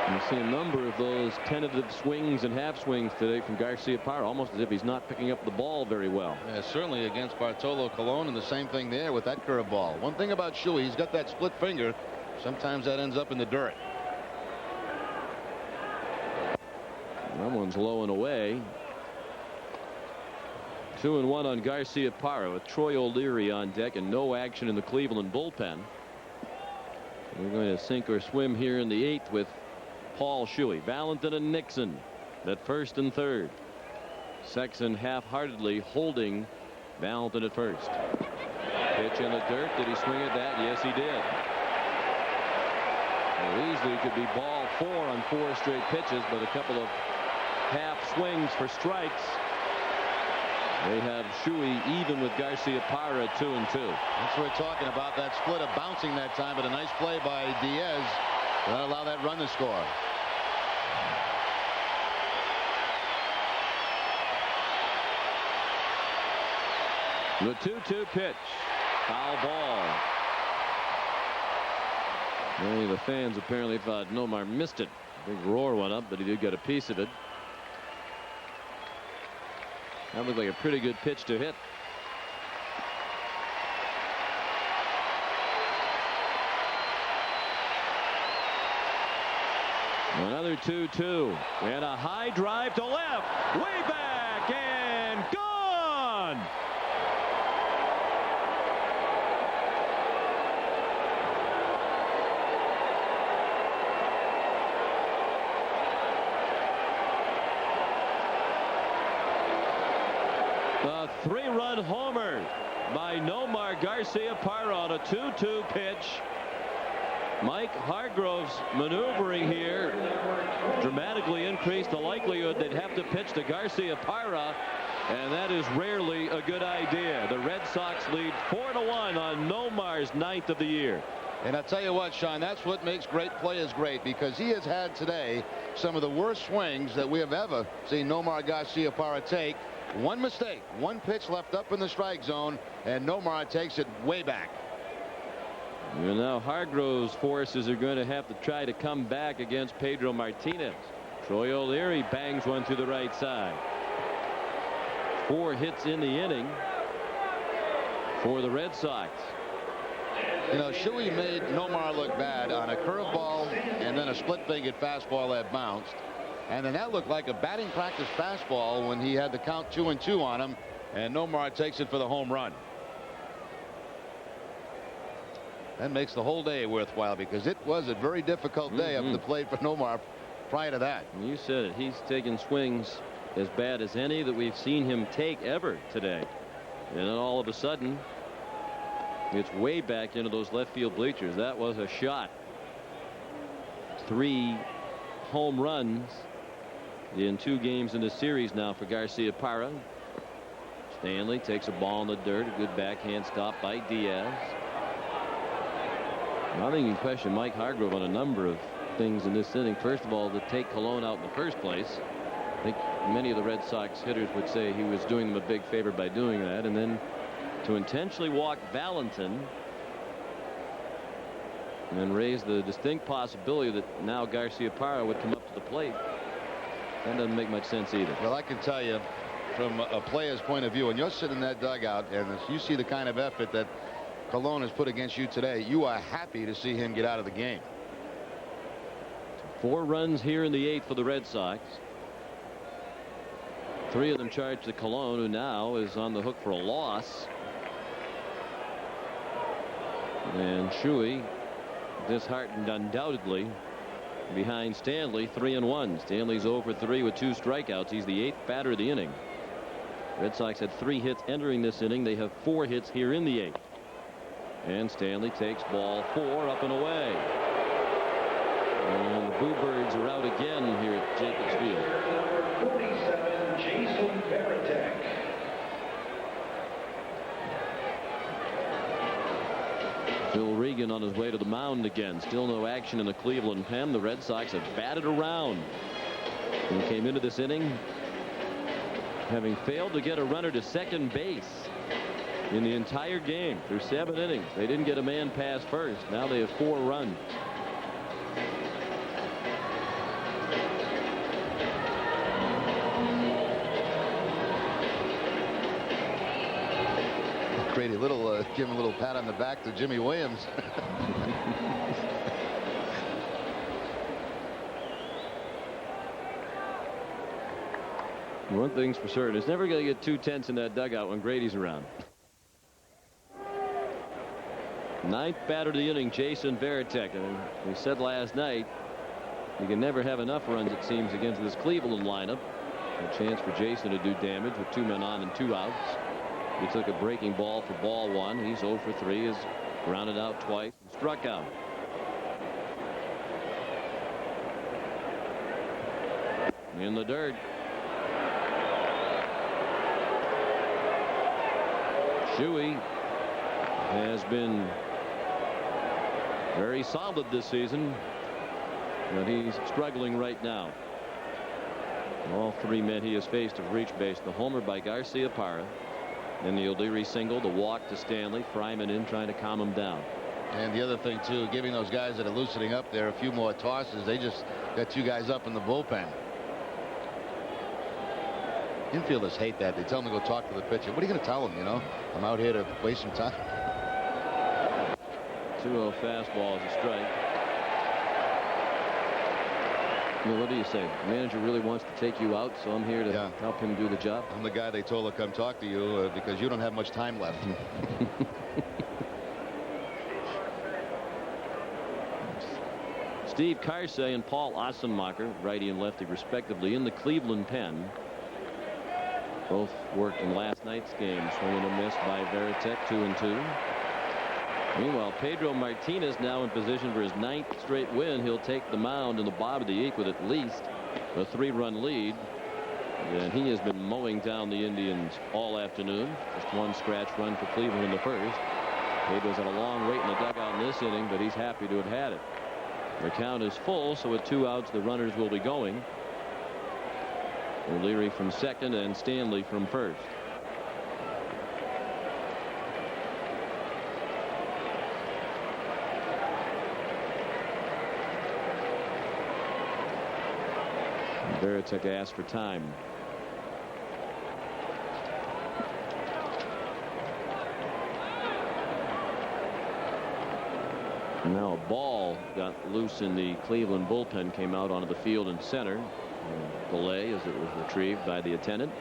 You see a number of those tentative swings and half swings today from Garcia-Parra, almost as if he's not picking up the ball very well. Yeah, certainly against Bartolo Colon, and the same thing there with that curveball. One thing about Shuey, he's got that split finger. Sometimes that ends up in the dirt. That one's low and away. 2-1 on Garcia-Parra with Troy O'Leary on deck and no action in the Cleveland bullpen. We're going to sink or swim here in the 8th with Paul Shuey, Valentin and Nixon at first and third. Sexton half-heartedly holding Valentin at first. Pitch in the dirt. Did he swing at that? Yes, he did. Well, easily could be ball 4 on 4 straight pitches, but a couple of half swings for strikes. They have Shuey even with Garcia-Parra at 2-2. That's what we're talking about. That split of bouncing that time, but a nice play by Diaz. Not allow that run to score. The 2-2 pitch. Foul ball. Many of the fans apparently thought Nomar missed it. Big roar went up, but he did get a piece of it. That looked like a pretty good pitch to hit. Another 2-2 and a high drive to left, way back and gone. A 3-run homer by Nomar Garcia-Parra on a 2-2 pitch. Mike Hargrove's maneuvering here dramatically increased the likelihood they'd have to pitch to Garcia-Parra, and that is rarely a good idea. The Red Sox lead 4-1 on Nomar's 9th of the year. And I'll tell you what, Sean, that's what makes great players great, because he has had today some of the worst swings that we have ever seen Nomar Garcia-Parra take. One mistake, one pitch left up in the strike zone, and Nomar takes it way back. And now Hargrove's forces are going to have to try to come back against Pedro Martinez. Troy O'Leary bangs one to the right side. 4 hits in the inning for the Red Sox. You know, Shuey made Nomar look bad on a curveball and then a split-fingered fastball that bounced. And then that looked like a batting practice fastball when he had the count 2-2 on him, and Nomar takes it for the home run. That makes the whole day worthwhile, because it was a very difficult day up the plate for Nomar prior to that. You said it. He's taken swings as bad as any that we've seen him take ever today. And then all of a sudden, It's way back into those left field bleachers. That was a shot. 3 home runs in 2 games in the series now for Garciaparra. Stanley takes a ball in the dirt. A good backhand stop by Diaz. I think you can question Mike Hargrove on a number of things in this inning. First of all, to take Colon out in the first place. I think many of the Red Sox hitters would say he was doing them a big favor by doing that. And then to intentionally walk Valentin and raise the distinct possibility that now Garciaparra would come up to the plate. That doesn't make much sense either. Well, I can tell you from a player's point of view, when you're sitting in that dugout and you see the kind of effort that Colon has put against you today, you are happy to see him get out of the game. 4 runs here in the 8th for the Red Sox. 3 of them charged to Colon, who now is on the hook for a loss. And Shuey disheartened undoubtedly behind Stanley. 3-1. Stanley's 0 for 3 with 2 strikeouts. He's the 8th batter of the inning. Red Sox had 3 hits entering this inning. They have 4 hits here in the 8th. And Stanley takes ball 4 up and away. And the Bluebirds are out again here at Jacobs Field. Number 47, Jason Varitek. Phil Regan on his way to the mound again. Still no action in the Cleveland pen. The Red Sox have batted around and came into this inning having failed to get a runner to second base in the entire game through 7 innings. They didn't get a man past first. Now they have 4 runs. Grady Little give him a little pat on the back to Jimmy Williams. One thing's for certain, it's never going to get too tense in that dugout when Grady's around. 9th batter of the inning, Jason Varitek. And we said last night, you can never have enough runs, it seems, against this Cleveland lineup. A chance for Jason to do damage with 2 men on and 2 outs. He took a breaking ball for ball 1. He's 0 for 3. Has grounded out twice and struck out. In the dirt. Shuey has been very solid this season, but he's struggling right now. All 3 men he has faced have reached base. The homer by Garciaparra. Then the O'Leary single, the walk to Stanley. Fryman in trying to calm him down. And the other thing, too, giving those guys that are loosening up there a few more tosses. They just got 2 guys up in the bullpen. Infielders hate that. They tell them to go talk to the pitcher. What are you going to tell them, you know? I'm out here to waste some time. 2-0 fastball is a strike. Well, what do you say? The manager really wants to take you out, so I'm here to help him do the job. I'm the guy they told to come talk to you because you don't have much time left. Steve Karsay and Paul Ossenmacher, righty and lefty respectively, in the Cleveland pen. Both worked in last night's game. Swing and a miss by Varitek, 2-2. Meanwhile, Pedro Martinez now in position for his 9th straight win. He'll take the mound in the bottom of the 8th with at least a 3-run lead. And he has been mowing down the Indians all afternoon. Just 1 scratch run for Cleveland in the first. Pedro's had a long wait in the dugout in this inning, but he's happy to have had it. The count is full, so with 2 outs, the runners will be going. O'Leary from second and Stanley from first. Varitek asked for time. Now a ball got loose in the Cleveland bullpen, came out onto the field in center. Delay as it was retrieved by the attendant.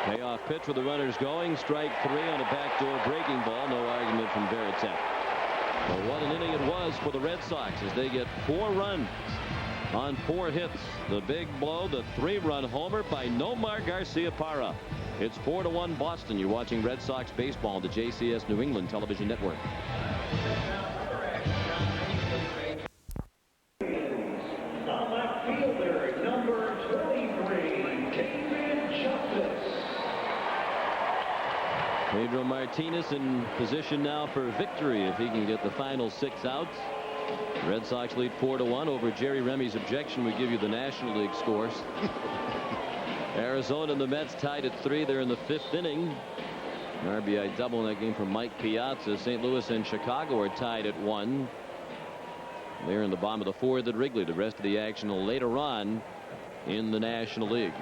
Payoff pitch with the runners going. Strike 3 on a backdoor breaking ball. No argument from Varitek. Well, what an inning it was for the Red Sox as they get 4 runs on 4 hits. The big blow, the 3-run homer by Nomar Garciaparra. It's 4-1 Boston. You're watching Red Sox baseball on the JCS New England Television Network. Fielder, number 23, David Justice. Pedro Martinez in position now for victory if he can get the final 6 outs. Red Sox lead 4-1 over Jerry Remy's objection. We give you the National League scores. Arizona and the Mets tied at 3. They're in the 5th inning. An RBI double in that game from Mike Piazza. St. Louis and Chicago are tied at 1. They're in the bottom of the 4th at Wrigley. The rest of the action later on in the National League.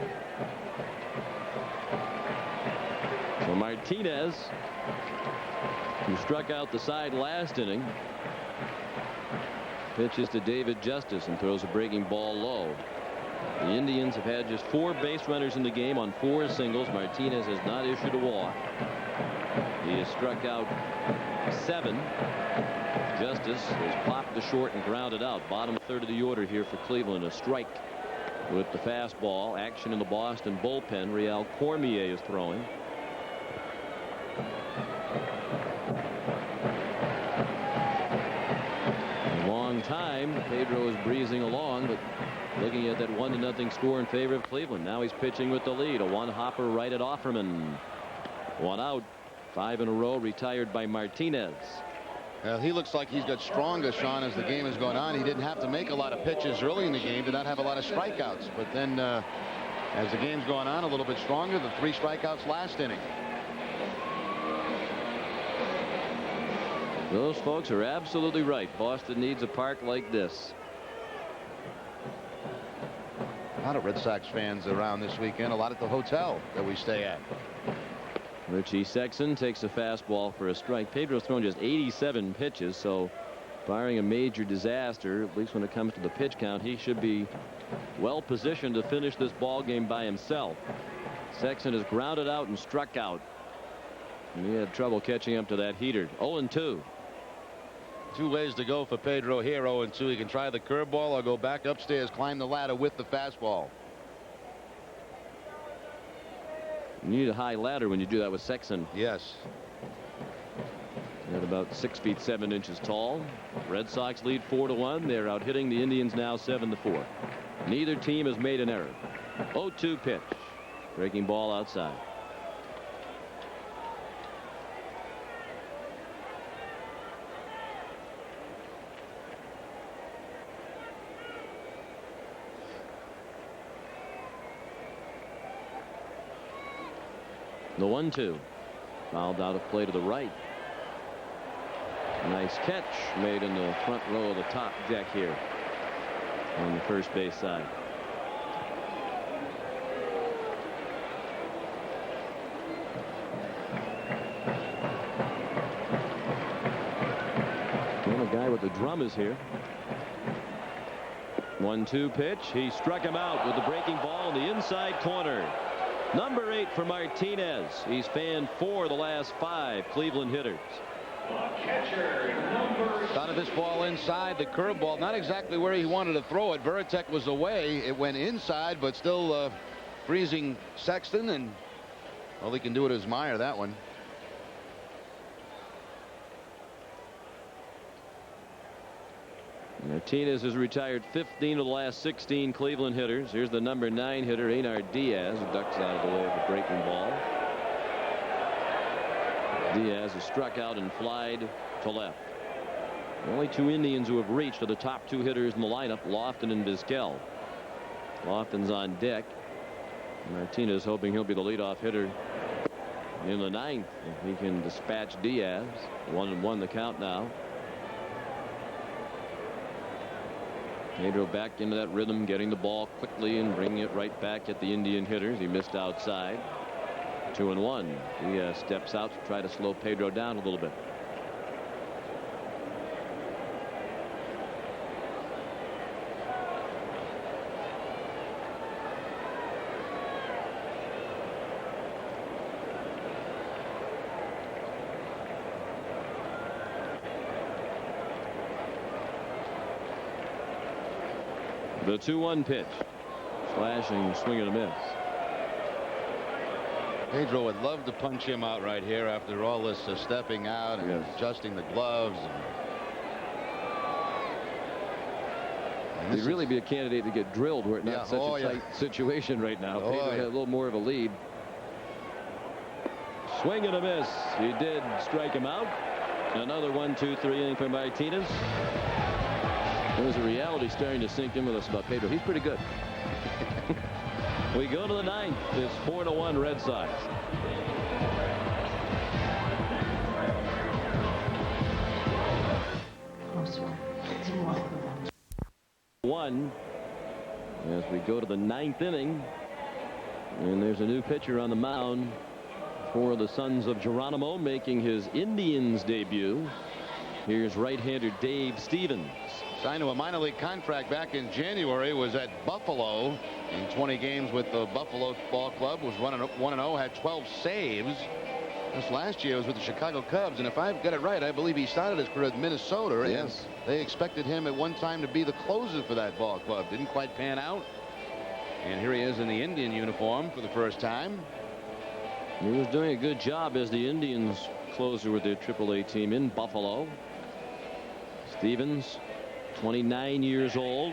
So Martinez, who struck out the side last inning, pitches to David Justice and throws a breaking ball low. The Indians have had just 4 base runners in the game on 4 singles. Martinez has not issued a walk. He has struck out 7. Justice has popped to short and grounded out. Bottom 3rd of the order here for Cleveland. A strike with the fastball. Action in the Boston bullpen. Real Cormier is throwing. A long time. Pedro is breezing along, but looking at that 1-0 score in favor of Cleveland. Now he's pitching with the lead. A 1-hopper right at Offerman. 1 out. 5 in a row retired by Martinez. Well, he looks like he's got stronger, Sean, as the game has gone on. He didn't have to make a lot of pitches early in the game, did not have a lot of strikeouts. But then as the game's gone on, a little bit stronger. The 3 strikeouts last inning. Those folks are absolutely right. Boston needs a park like this. A lot of Red Sox fans around this weekend. A lot at the hotel that we stay at. Richie Sexson takes a fastball for a strike. Pedro's thrown just 87 pitches, so barring a major disaster, at least when it comes to the pitch count, he should be well positioned to finish this ball game by himself. Sexson has grounded out and struck out. And he had trouble catching up to that heater. 0-2. 2 ways to go for Pedro here. 0-2. He can try the curveball or go back upstairs, climb the ladder with the fastball. You need a high ladder when you do that with Sexson. Yes. At about 6 feet 7 inches tall. Red Sox lead 4-1. They're out hitting the Indians now 7-4. Neither team has made an error. 0-2 pitch. Breaking ball outside. The 1-2. Fouled out of play to the right. Nice catch made in the front row of the top deck here on the first base side. And the guy with the drum is here. 1-2 pitch. He struck him out with the breaking ball in the inside corner. Number 8 for Martinez. He's fanned 4 of the last 5 Cleveland hitters. Thought of this ball inside. The curveball, not exactly where he wanted to throw it. Veritek was away. It went inside, but still freezing Sexton, and all he can do it is admire that one. Martinez has retired 15 of the last 16 Cleveland hitters. Here's the number 9 hitter, Einar Diaz, who ducks out of the way of the breaking ball. Diaz has struck out and flied to left. The only 2 Indians who have reached are the top 2 hitters in the lineup, Lofton and Vizquel. Lofton's on deck. Martinez hoping he'll be the leadoff hitter in the 9th if he can dispatch Diaz. 1-1 the count now. Pedro back into that rhythm, getting the ball quickly and bringing it right back at the Indian hitters. He missed outside. 2-1. He steps out to try to slow Pedro down a little bit. The 2-1 pitch. Slashing swing and a miss. Pedro would love to punch him out right here after all this stepping out and adjusting the gloves. He'd really be a candidate to get drilled were it not such a tight situation right now. Pedro had a little more of a lead. Swing and a miss. He did strike him out. Another 1-2-3 inning for Martinez. There's a reality starting to sink in with us about Pedro. He's pretty good. We go to the 9th. It's 4-1 Red Sox. One as we go to the 9th inning, and there's a new pitcher on the mound for the Sons of Geronimo making his Indians debut. Here's right-hander Dave Stevens. Signed to a minor league contract back in January, was at Buffalo in 20 games with the Buffalo Ball Club, was 1-0, had 12 saves. This last year was with the Chicago Cubs, and if I've got it right, I believe he started his career at Minnesota. Yes. And they expected him at one time to be the closer for that ball club. Didn't quite pan out. And here he is in the Indian uniform for the first time. He was doing a good job as the Indians closer with their AAA team in Buffalo. Stevens, 29 years old.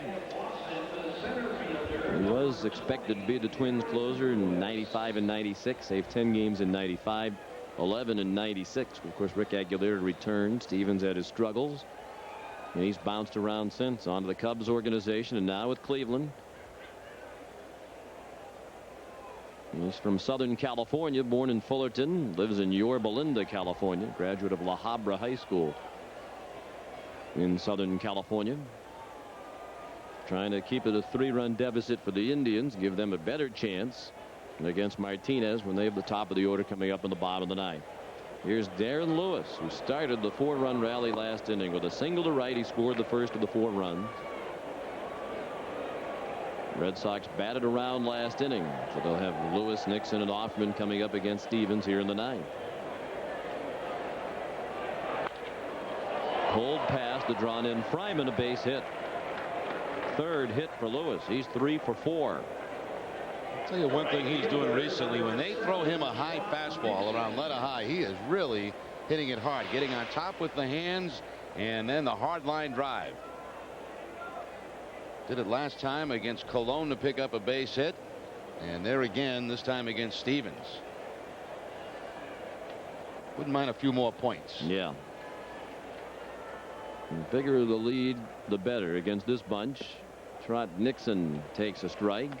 He was expected to be the Twins closer in 95 and 96. Saved 10 games in 95, 11 in 96. Of course, Rick Aguilera returned. Stevens had his struggles, and he's bounced around since. On to the Cubs organization, and now with Cleveland. He's from Southern California, born in Fullerton, lives in Yorba Linda, California, graduate of La Habra High School in Southern California. Trying to keep it a 3-run deficit for the Indians, give them a better chance against Martinez when they have the top of the order coming up in the bottom of the 9th. Here's Darren Lewis, who started the 4-run rally last inning with a single to right. He scored the first of the 4 runs. Red Sox batted around last inning, so they'll have Lewis, Nixon, and Hoffman coming up against Stevens here in the 9th. Pulled past the drawn in Fryman, a base hit. 3rd hit for Lewis. He's 3 for 4. I'll tell you one thing he's doing recently. When they throw him a high fastball around letter high, he is really hitting it hard, getting on top with the hands, and then the hard line drive. Did it last time against Colon to pick up a base hit, and there again this time against Stevens. Wouldn't mind a few more points. Yeah. The bigger the lead, the better against this bunch. Trot Nixon takes a strike.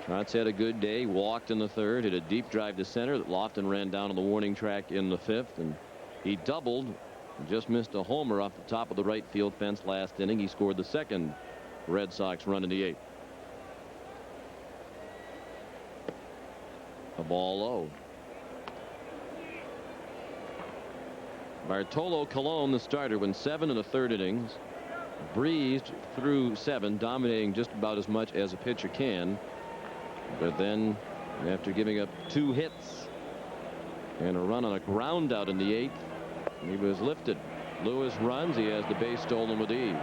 Trot's had a good day, walked in the 3rd, hit a deep drive to center that Lofton ran down on the warning track in the 5th, and he doubled. Just missed a homer off the top of the right field fence last inning. He scored the 2nd Red Sox run in the 8th. A ball low. Bartolo Colon, the starter, went 7 1/3 innings, breezed through 7, dominating just about as much as a pitcher can. But then, after giving up 2 hits and a run on a ground out in the 8th, he was lifted. Lewis runs. He has the base stolen with ease.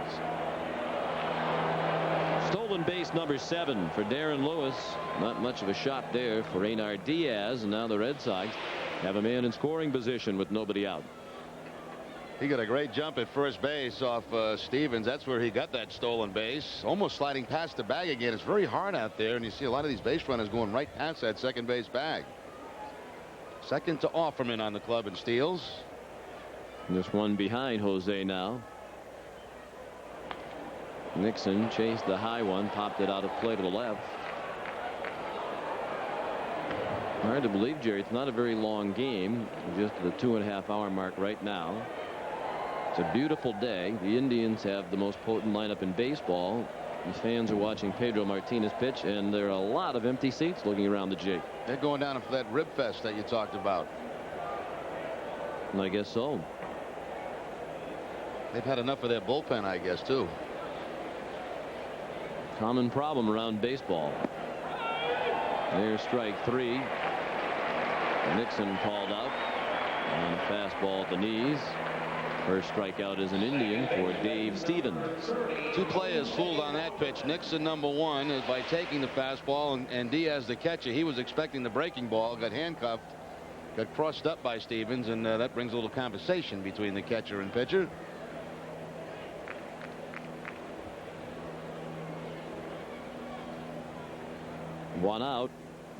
Stolen base number 7 for Darren Lewis. Not much of a shot there for Reynard Diaz, and now the Red Sox have a man in scoring position with nobody out. He got a great jump at first base off Stevens. That's where he got that stolen base. Almost sliding past the bag again. It's very hard out there, and you see a lot of these base runners going right past that second base bag. 2nd to Offerman on the club in steals. Just one behind Jose now. Nixon chased the high one, popped it out of play to the left. Hard to believe, Jerry. It's not a very long game. Just the 2.5-hour mark right now. It's a beautiful day. The Indians have the most potent lineup in baseball. These fans are watching Pedro Martinez pitch, and there are a lot of empty seats looking around the Jake. They're going down for that rib fest that you talked about. I guess so. They've had enough of their bullpen, I guess, too. Common problem around baseball. There's strike 3. Nixon called out on a fastball at the knees. First strikeout is an Indian for Dave Stevens. 2 players fooled on that pitch. Nixon, number 1, is by taking the fastball, and Diaz, the catcher, he was expecting the breaking ball, got handcuffed, got crossed up by Stevens, and that brings a little conversation between the catcher and pitcher. One out.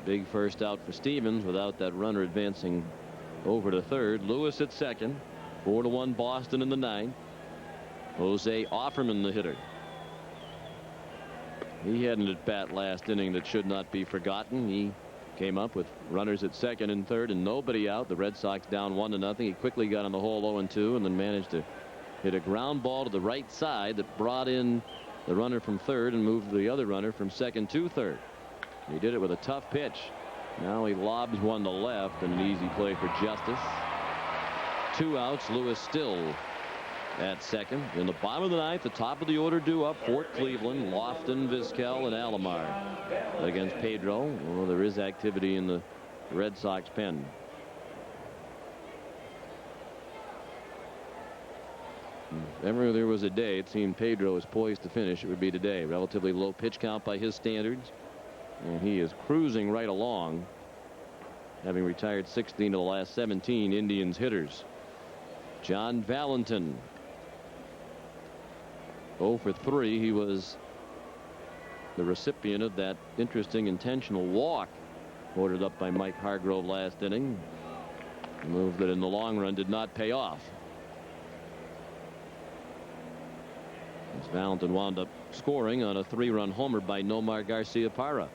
Big first out for Stevens without that runner advancing over to third. Lewis at second. 4-1 Boston in the 9th. Jose Offerman, the hitter. He had an at bat last inning that should not be forgotten. He came up with runners at second and third and nobody out. The Red Sox down 1-0. He quickly got on the hole 0-2 and then managed to hit a ground ball to the right side that brought in the runner from third and moved the other runner from second to third. He did it with a tough pitch. Now he lobs one to left, and an easy play for Justice. 2 outs. Lewis still at second. In the bottom of the 9th, the top of the order due up. Fort Cleveland, Lofton, Vizquel, and Alomar against Pedro. Well, there is activity in the Red Sox pen. If ever there was a day it seemed Pedro is poised to finish, it would be today. Relatively low pitch count by his standards. And he is cruising right along, having retired 16 of the last 17 Indians hitters. John Valentin 0 for 3. He was the recipient of that interesting intentional walk ordered up by Mike Hargrove last inning. A move that in the long run did not pay off. As Valentin wound up scoring on a 3-run homer by Nomar Garcia-Parra.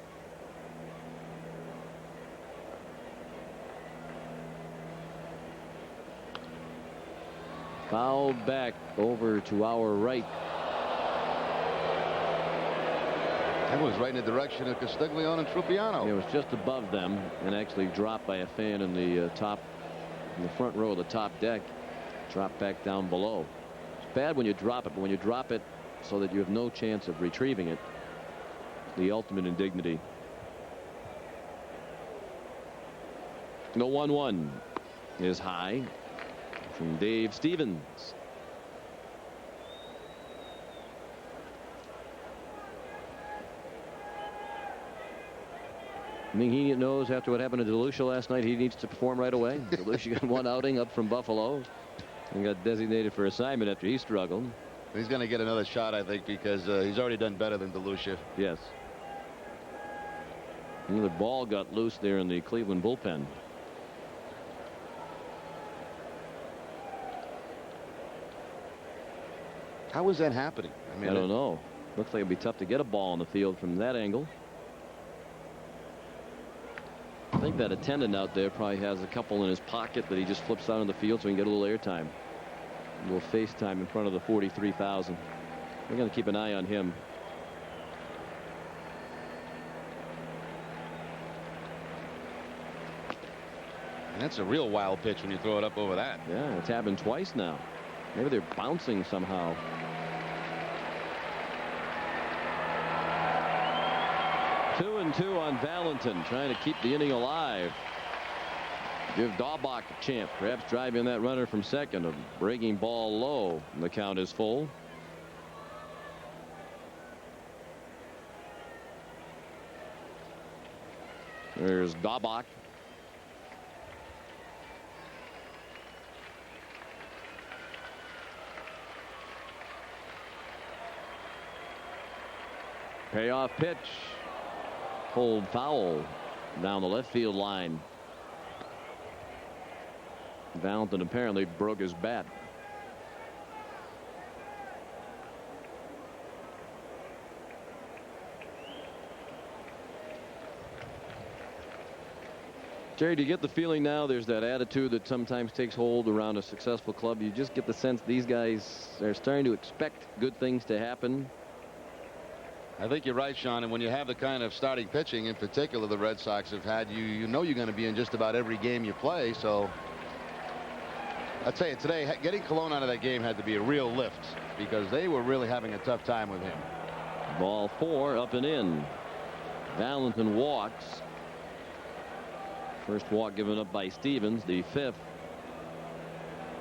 Fouled back over to our right. That was right in the direction of Castiglione and Trupiano. It was just above them and actually dropped by a fan in the front row of the top deck. Dropped back down below. It's bad when you drop it, but when you drop it so that you have no chance of retrieving it, the ultimate indignity. The 1-1 is high from Dave Stevens. I mean, he knows after what happened to DeLucia last night, he needs to perform right away. DeLucia got 1 outing up from Buffalo and got designated for assignment after he struggled. He's going to get another shot, I think, because he's already done better than DeLucia. Yes. And the ball got loose there in the Cleveland bullpen. How is that happening? I mean, I don't know. Looks like it'd be tough to get a ball in the field from that angle. I think that attendant out there probably has a couple in his pocket that he just flips out on the field so he can get a little airtime. A little FaceTime in front of the 43,000. We're going to keep an eye on him. And that's a real wild pitch when you throw it up over that. Yeah, it's happened twice now. Maybe they're bouncing somehow. Two and 2 on Valentin, trying to keep the inning alive. Give Daubach a chance, perhaps driving that runner from second. A breaking ball low, and the count is full. There's Daubach. Payoff pitch. Pulled foul down the left field line. Valentin apparently broke his bat. Jerry, do you get the feeling now there's that attitude that sometimes takes hold around a successful club? You just get the sense these guys are starting to expect good things to happen. I think you're right, Sean, and when you have the kind of starting pitching in particular the Red Sox have had, you know you're going to be in just about every game you play. So I'll tell you, today getting Colon out of that game had to be a real lift because they were really having a tough time with him. Ball 4 up and in. Valentin walks. First walk given up by Stevens, the 5th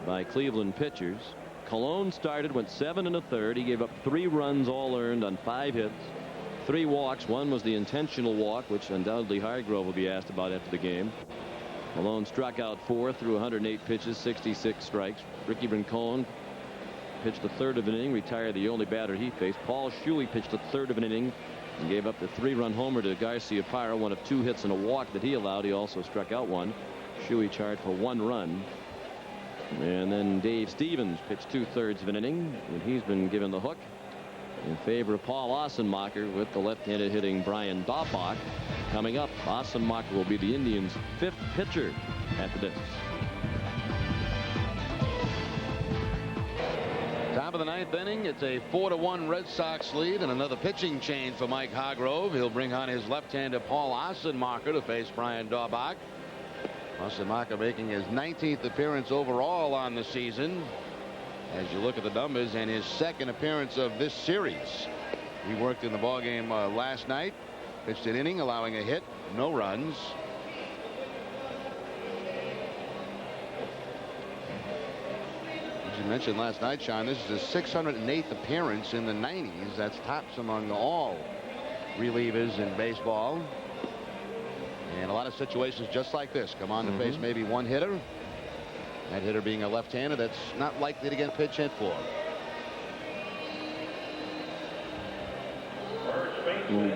by Cleveland pitchers. Cologne started, went 7 1/3. He gave up 3 runs, all earned on 5 hits, 3 walks. One was the intentional walk, which undoubtedly Hargrove will be asked about after the game. Cologne struck out 4 through 108 pitches, 66 strikes. Ricky Rincon pitched the 3rd of an inning, retired the only batter he faced. Paul Shuey pitched the 3rd of an inning and gave up the 3-run homer to Garcia Parra, one of 2 hits and a walk that he allowed. He also struck out 1. Shuey charged for 1 run. And then Dave Stevens pitched 2/3 of an inning, and he's been given the hook in favor of Paul Ossenmacher with the left-handed hitting Brian Daubach. Coming up, Ossenmacher will be the Indians' 5th pitcher after this. Top of the 9th inning. It's a 4-1 Red Sox lead, and another pitching change for Mike Hargrove. He'll bring on his left-hander Paul Ossenmacher to face Brian Daubach. Ossenmacher making his 19th appearance overall on the season, as you look at the numbers, and his 2nd appearance of this series. He worked in the ballgame last night, pitched an inning, allowing a hit, no runs. As you mentioned last night, Sean, this is his 608th appearance in the 90s. That's tops among all relievers in baseball. And a lot of situations just like this come on to face maybe one hitter. That hitter being a left-hander that's not likely to get pitch hit for.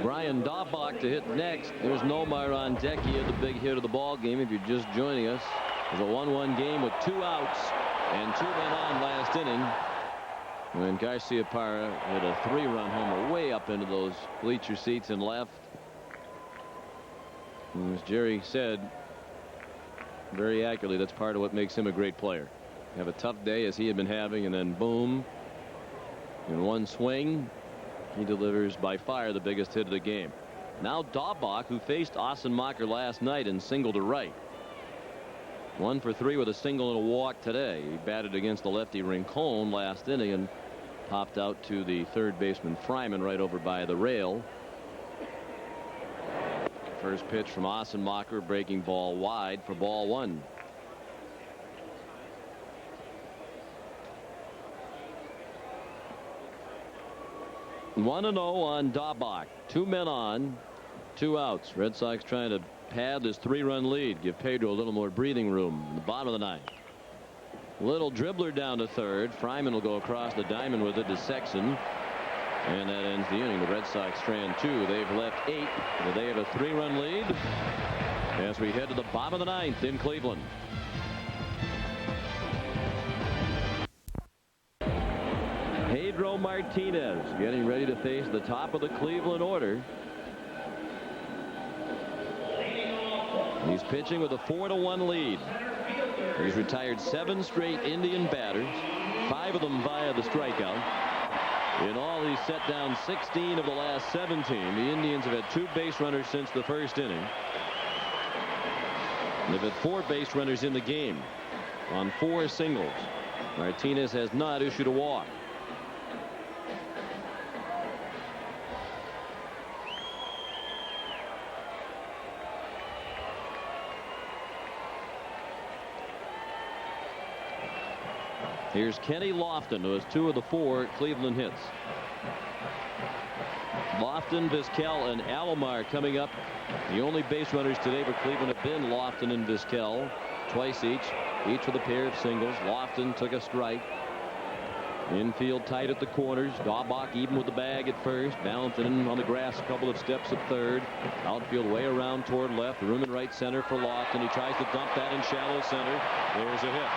Brian Daubach to hit next. There's Nomar on deck. He had the big hit of the ball game. If you're just joining us, it was a 1-1 game with 2 outs and 2 men on last inning when Garcia Parra hit a 3-run homer way up into those bleacher seats and left. And as Jerry said very accurately, that's part of what makes him a great player. Have a tough day as he had been having, and then boom, in one swing he delivers by far the biggest hit of the game. Now Daubach, who faced Ossenmacher last night and singled to right. 1 for 3 with a single and a walk today. He batted against the lefty Rincon last inning and popped out to the 3rd baseman Fryman right over by the rail. First pitch from Ossenmacher, breaking ball wide for ball 1. One and 0 on Daubach. 2 men on, 2 outs. Red Sox trying to pad this 3-run lead, give Pedro a little more breathing room in the bottom of the 9th. Little dribbler down to 3rd. Fryman will go across the diamond with it to Sexton. And that ends the inning. The Red Sox strand 2. They've left 8. They have a 3-run lead as we head to the bottom of the 9th in Cleveland. Pedro Martinez getting ready to face the top of the Cleveland order. He's pitching with a 4-1 lead. He's retired 7 straight Indian batters, 5 of them via the strikeout. In all, he's set down 16 of the last 17. The Indians have had 2 base runners since the 1st inning. They've had 4 base runners in the game on 4 singles. Martinez has not issued a walk. Here's Kenny Lofton, who has 2 of the 4 Cleveland hits. Lofton, Vizquel, and Alomar coming up. The only base runners today for Cleveland have been Lofton and Vizquel, twice each with a pair of singles. Lofton took a strike. Infield tight at the corners. Daubach even with the bag at first. Valentin on the grass a couple of steps at 3rd. Outfield way around toward left. Room in right center for Lofton. He tries to dump that in shallow center. There's a hit.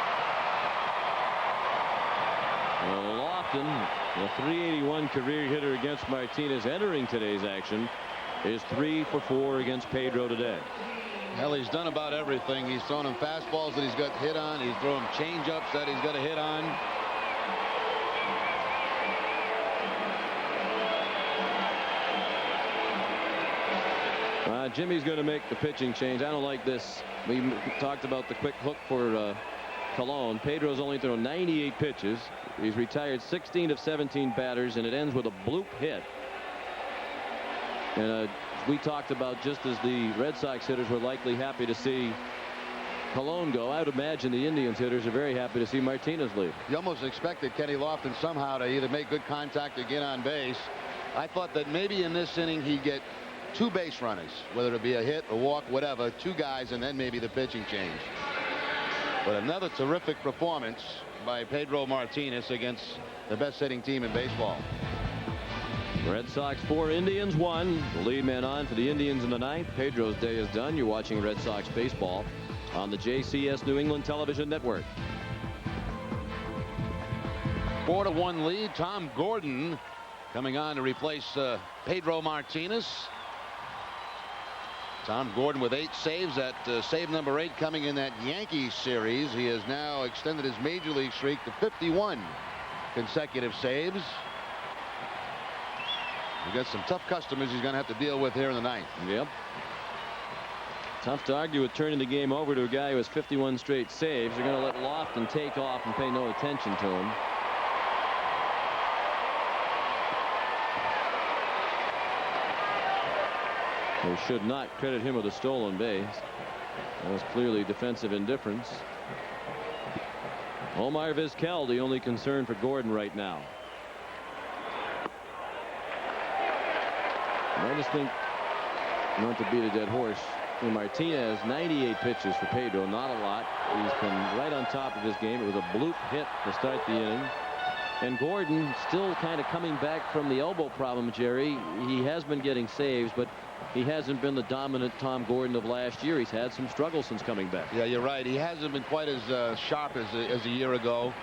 Lofton, the .381 career hitter against Martinez entering today's action, is 3 for 4 against Pedro today. Hell, he's done about everything. He's thrown him fastballs that he's got hit on. He's thrown change-ups that he's got a hit on. Jimmy's going to make the pitching change. I don't like this. We talked about the quick hook for Cologne. Pedro's only thrown 98 pitches. He's retired 16 of 17 batters, and it ends with a bloop hit. And we talked about, just as the Red Sox hitters were likely happy to see Colon go, I would imagine the Indians hitters are very happy to see Martinez leave. You almost expected Kenny Lofton somehow to either make good contact or get on base. I thought that maybe in this inning he'd get 2 base runners, whether it be a hit, a walk, whatever, 2 guys, and then maybe the pitching change. But another terrific performance by Pedro Martinez against the best hitting team in baseball. Red Sox 4, Indians 1. The lead man on for the Indians in the 9th. Pedro's day is done. You're watching Red Sox baseball on the JCS New England Television Network. 4-1 lead. Tom Gordon coming on to replace Pedro Martinez. Tom Gordon with 8 saves. That save number 8 coming in that Yankees series. He has now extended his major league streak to 51 consecutive saves. We've got some tough customers he's going to have to deal with here in the 9th. Yep. Tough to argue with turning the game over to a guy who has 51 straight saves. They're going to let Lofton take off and pay no attention to him. They should not credit him with a stolen base. That was clearly defensive indifference. Omar Vizquel, the only concern for Gordon right now. I just think, not to beat a dead horse, Martinez, 98 pitches for Pedro, not a lot. He's been right on top of his game. It was a bloop hit to start the inning. And Gordon still kind of coming back from the elbow problem, Jerry. He has been getting saves, but he hasn't been the dominant Tom Gordon of last year. He's had some struggles since coming back. Yeah, you're right. He hasn't been quite as sharp as a year ago.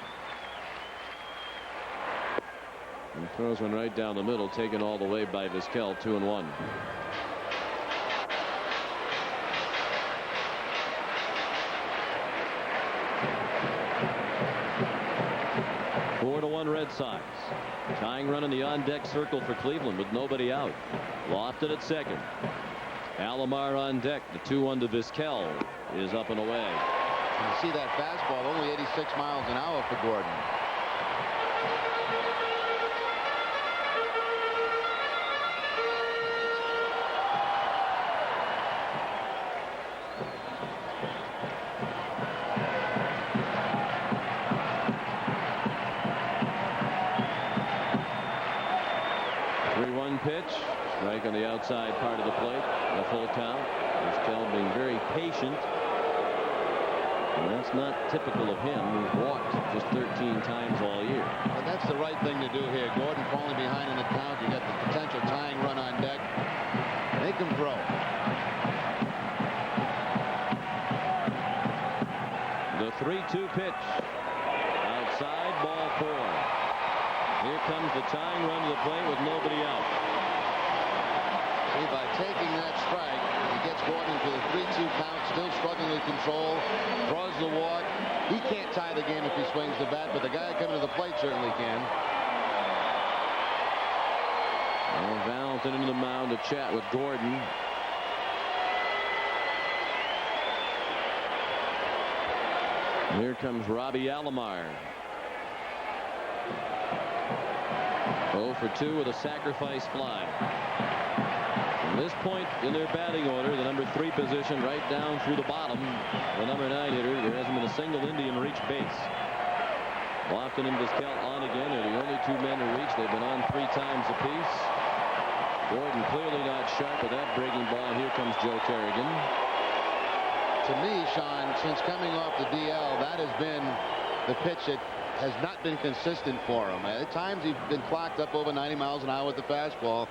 And throws one right down the middle, taken all the way by Vizquel. 2-1. Red Sox. Tying run in the on-deck circle for Cleveland with nobody out. Lofted at second. Alomar on deck. The 2-1 to Vizquel is up and away. You see that fastball, only 86 miles an hour for Gordon. Pitch. Strike on the outside part of the plate. A full count. Vizquel being very patient. And that's not typical of him. He's walked just 13 times all year. But that's the right thing to do here. Gordon falling behind in the count. You got the potential tying run on deck. Make him throw. The 3-2 pitch. Outside, ball 4. Here comes the tying run to the plate with nobody out. See, by taking that strike, he gets Gordon to the 3-2 count, still struggling with control, draws the walk. He can't tie the game if he swings the bat, but the guy coming to the plate certainly can. And Valentin into the mound to chat with Gordon. And here comes Robbie Alomar. 0 for 2 with a sacrifice fly. From this point in their batting order, the number 3 position right down through the bottom, the number 9 hitter, there hasn't been a single Indian reach base. Lofton and Vizquel on again. They're the only 2 men to reach. They've been on 3 times apiece. Gordon clearly not sharp with that breaking ball. Here comes Joe Kerrigan. To me, Sean, since coming off the DL, that has been the pitch that has not been consistent for him. At times he's been clocked up over 90 miles an hour with the fastball,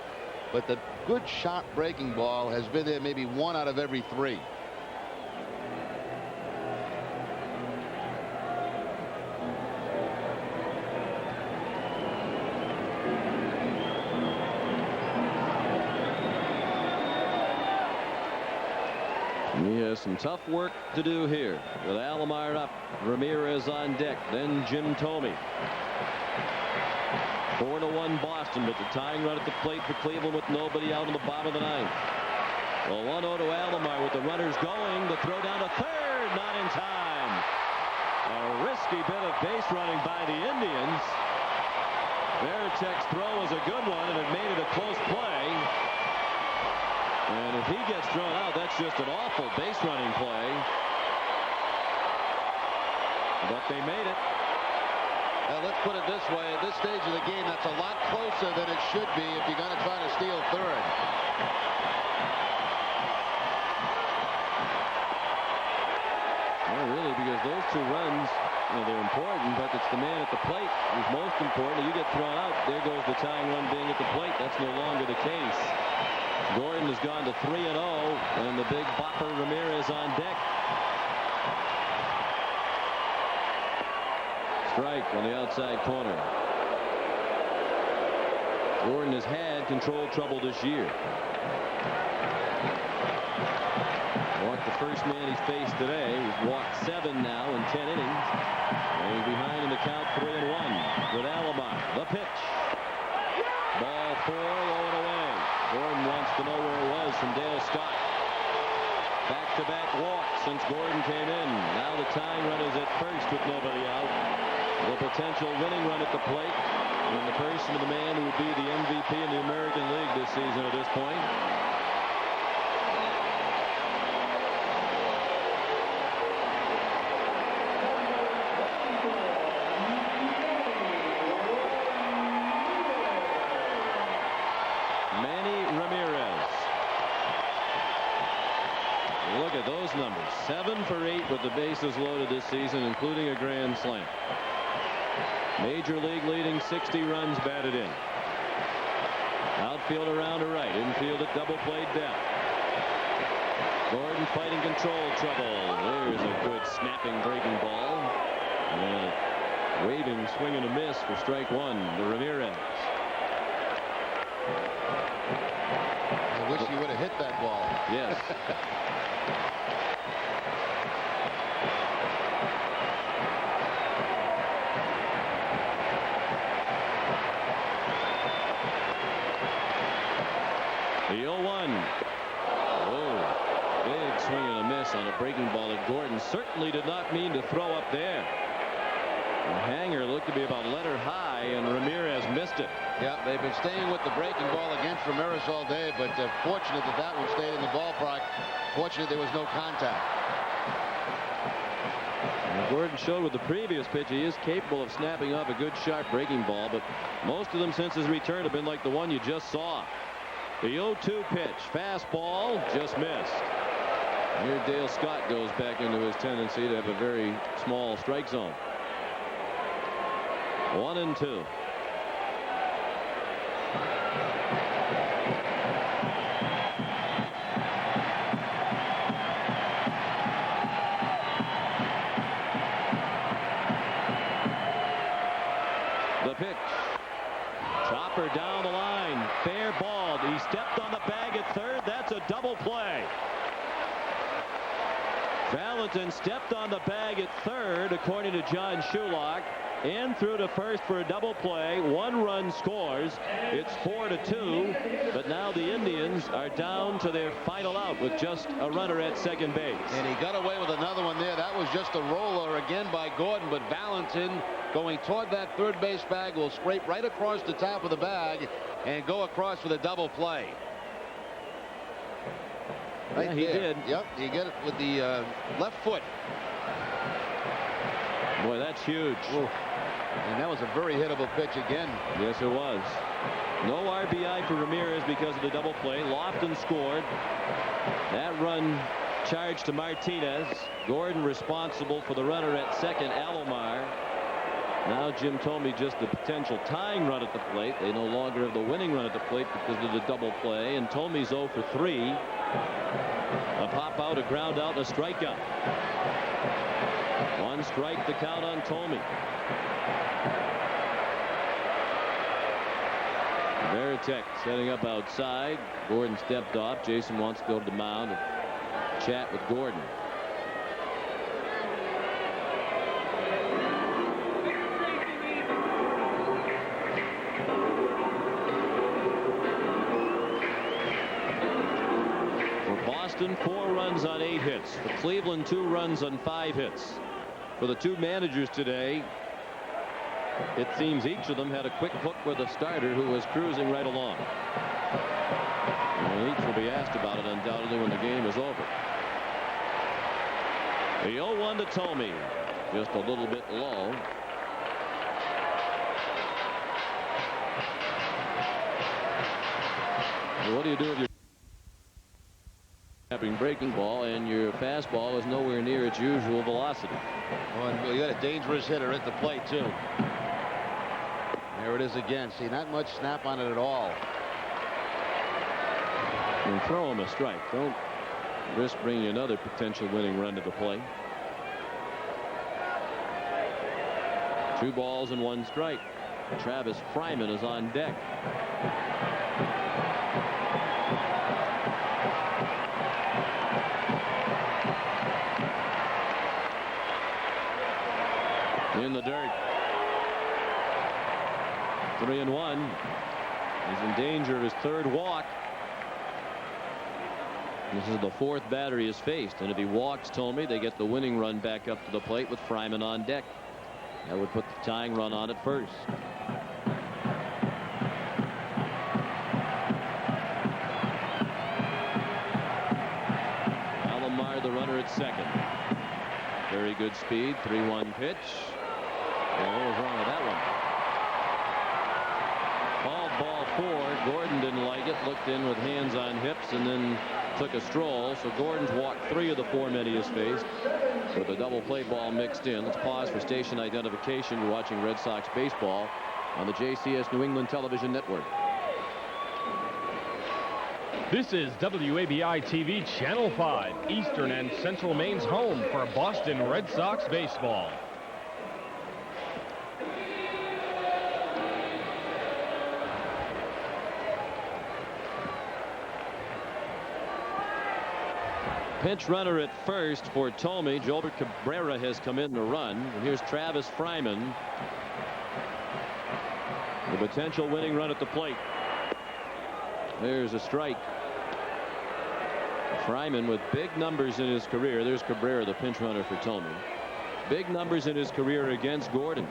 but the good sharp breaking ball has been there maybe 1 out of every 3. He has some tough work to do here with Alomar up, Ramirez on deck, then Jim Thome. 4-1 Boston, but the tying run at the plate for Cleveland with nobody out in the bottom of the 9th. Well, 1-0 to Alomar with the runners going. The throw down to third, not in time. A risky bit of base running by the Indians. Veritek's throw was a good one, and it made it a close play. And if he gets thrown out, that's just an awful base running play. But they made it. Let's put it this way. At this stage of the game, that's a lot closer than it should be if you're going to try to steal third. Well, really, because those 2 runs, they're important, but it's the man at the plate who's most important. If you get thrown out, there goes the tying run being at the plate. That's no longer the case. Gordon has gone to 3-0, and the big bopper Ramirez on deck. Strike on the outside corner. Gordon has had control trouble this year. Walked the first man he's faced today. He's walked 7 now in 10 innings. And he's behind in the count 3-1 with Alomar. The pitch. Ball 4, low and away. Gordon wants to know where it was from Dale Scott. Back-to-back walks since Gordon came in. Now the tying run is at first with nobody out. The potential winning run at the plate. And the person of the man who would be the MVP in the American League this season at this point. Look at those numbers. 7 for 8 with the bases loaded this season, including a grand slam. Major league leading 60 runs batted in. Outfield around to right. Infield at double play depth. Gordon fighting control trouble. There's a good snapping breaking ball. And a waving swing and a miss for strike 1 to Ramirez. I wish you would have hit that ball. Yes. The 0-1. Oh, big swing and a miss on a breaking ball that Gordon certainly did not mean to throw up there. The hanger looked to be about letter high, and Ramirez missed it. Yeah, they've been staying with the breaking ball against Ramirez all day, but fortunate that that one stayed in the ballpark. Fortunate there was no contact. And Gordon showed with the previous pitch he is capable of snapping off a good sharp breaking ball, but most of them since his return have been like the one you just saw. The 0-2 pitch, fastball, just missed. Here Dale Scott goes back into his tendency to have a very small strike zone. 1-2. The pitch. Chopper down the line. Fair ball. He stepped on the bag at third. That's a double play. Valentin stepped on the bag at third, according to John Shulock, and through to first for a double play. 1 run scores. It's 4-2, but now the Indians are down to their final out with just a runner at second base. And he got away with another one there. That was just a roller again by Gordon, but Valentin going toward that third base bag will scrape right across the top of the bag and go across with a double play. Right yeah, he there. did. Yep, he got it with the left foot. Boy, that's huge. Ooh. And that was a very hittable pitch again. Yes, it was. No RBI for Ramirez because of the double play. Lofton scored. That run charged to Martinez. Gordon responsible for the runner at second, Alomar. Now Jim Thome just the potential tying run at the plate. They no longer have the winning run at the plate because of the double play. And Thome's 0 for 3. A pop out, a ground out, and a strikeout. 1 strike to count on Thome. Veritek setting up outside. Gordon stepped off. Jason wants to go to the mound and chat with Gordon. For Boston, 4 runs on 8 hits. For Cleveland, 2 runs on 5 hits. For the 2 managers today, it seems each of them had a quick hook with a starter who was cruising right along. And each will be asked about it undoubtedly when the game is over. The 0-1 to Thome. just a little bit low. What do you do if you're having breaking ball and your fastball is nowhere near its usual velocity? Well, you got a dangerous hitter at the plate too. There it is again. See, not much snap on it at all. And throw him a strike. Don't risk bringing another potential winning run to the plate. 2 balls and 1 strike. Travis Fryman is on deck. In the dirt. 3-1. He's in danger of his 3rd walk. This is the 4th batter he has faced, and if he walks Tomey, they get the winning run back up to the plate with Fryman on deck. That would put the tying run on at first. Nomar, the runner at second. Very good speed. 3-1 pitch. And what was wrong with that one? Called ball 4. Gordon didn't like it. Looked in with hands on hips and then took a stroll. So Gordon's walked 3 of the 4 men he has faced with a double play ball mixed in. Let's pause for station identification. You're watching Red Sox baseball on the JCS New England Television Network. This is WABI TV Channel 5, Eastern and Central Maine's home for Boston Red Sox baseball. Pinch runner at first for Tomey. Jolbert Cabrera has come in to run. And here's Travis Fryman. The potential winning run at the plate. There's a strike. Fryman with big numbers in his career. There's Cabrera, the pinch runner for Tomey. Big numbers in his career against Gordon.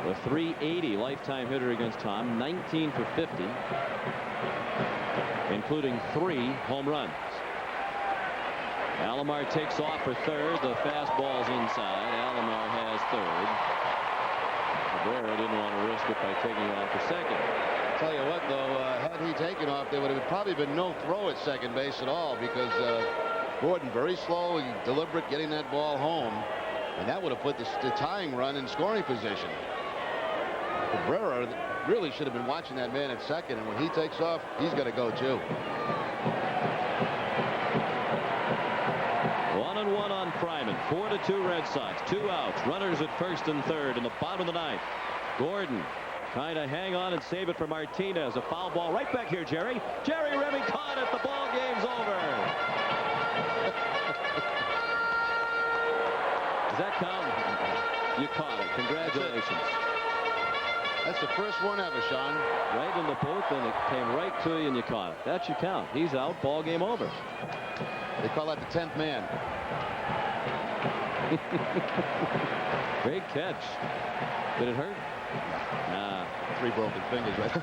A .380 lifetime hitter against Tom. 19 for 50, including 3 home runs. Alomar takes off for third. The fastball's inside. Alomar has third. Cabrera didn't want to risk it by taking off for second. Tell you what, though, had he taken off, there would have probably been no throw at second base at all, because Gordon very slow and deliberate getting that ball home, and that would have put the tying run in scoring position. Cabrera really should have been watching that man at second, and when he takes off, he's got to go too. 1-1 on Fryman. 4-2 Red Sox. 2 outs. Runners at first and third in the bottom of the 9th. Gordon trying to hang on and save it for Martinez. A foul ball right back here, Jerry. Jerry Remy caught it. The ball game's over. Does that count? You caught it. Congratulations. That's the first one ever, Sean. Right in the booth, and it came right to you, and you caught it. That should count. He's out. Ball game over. They call that the 10th man. Great catch. Did it hurt? Nah. 3 broken fingers, right?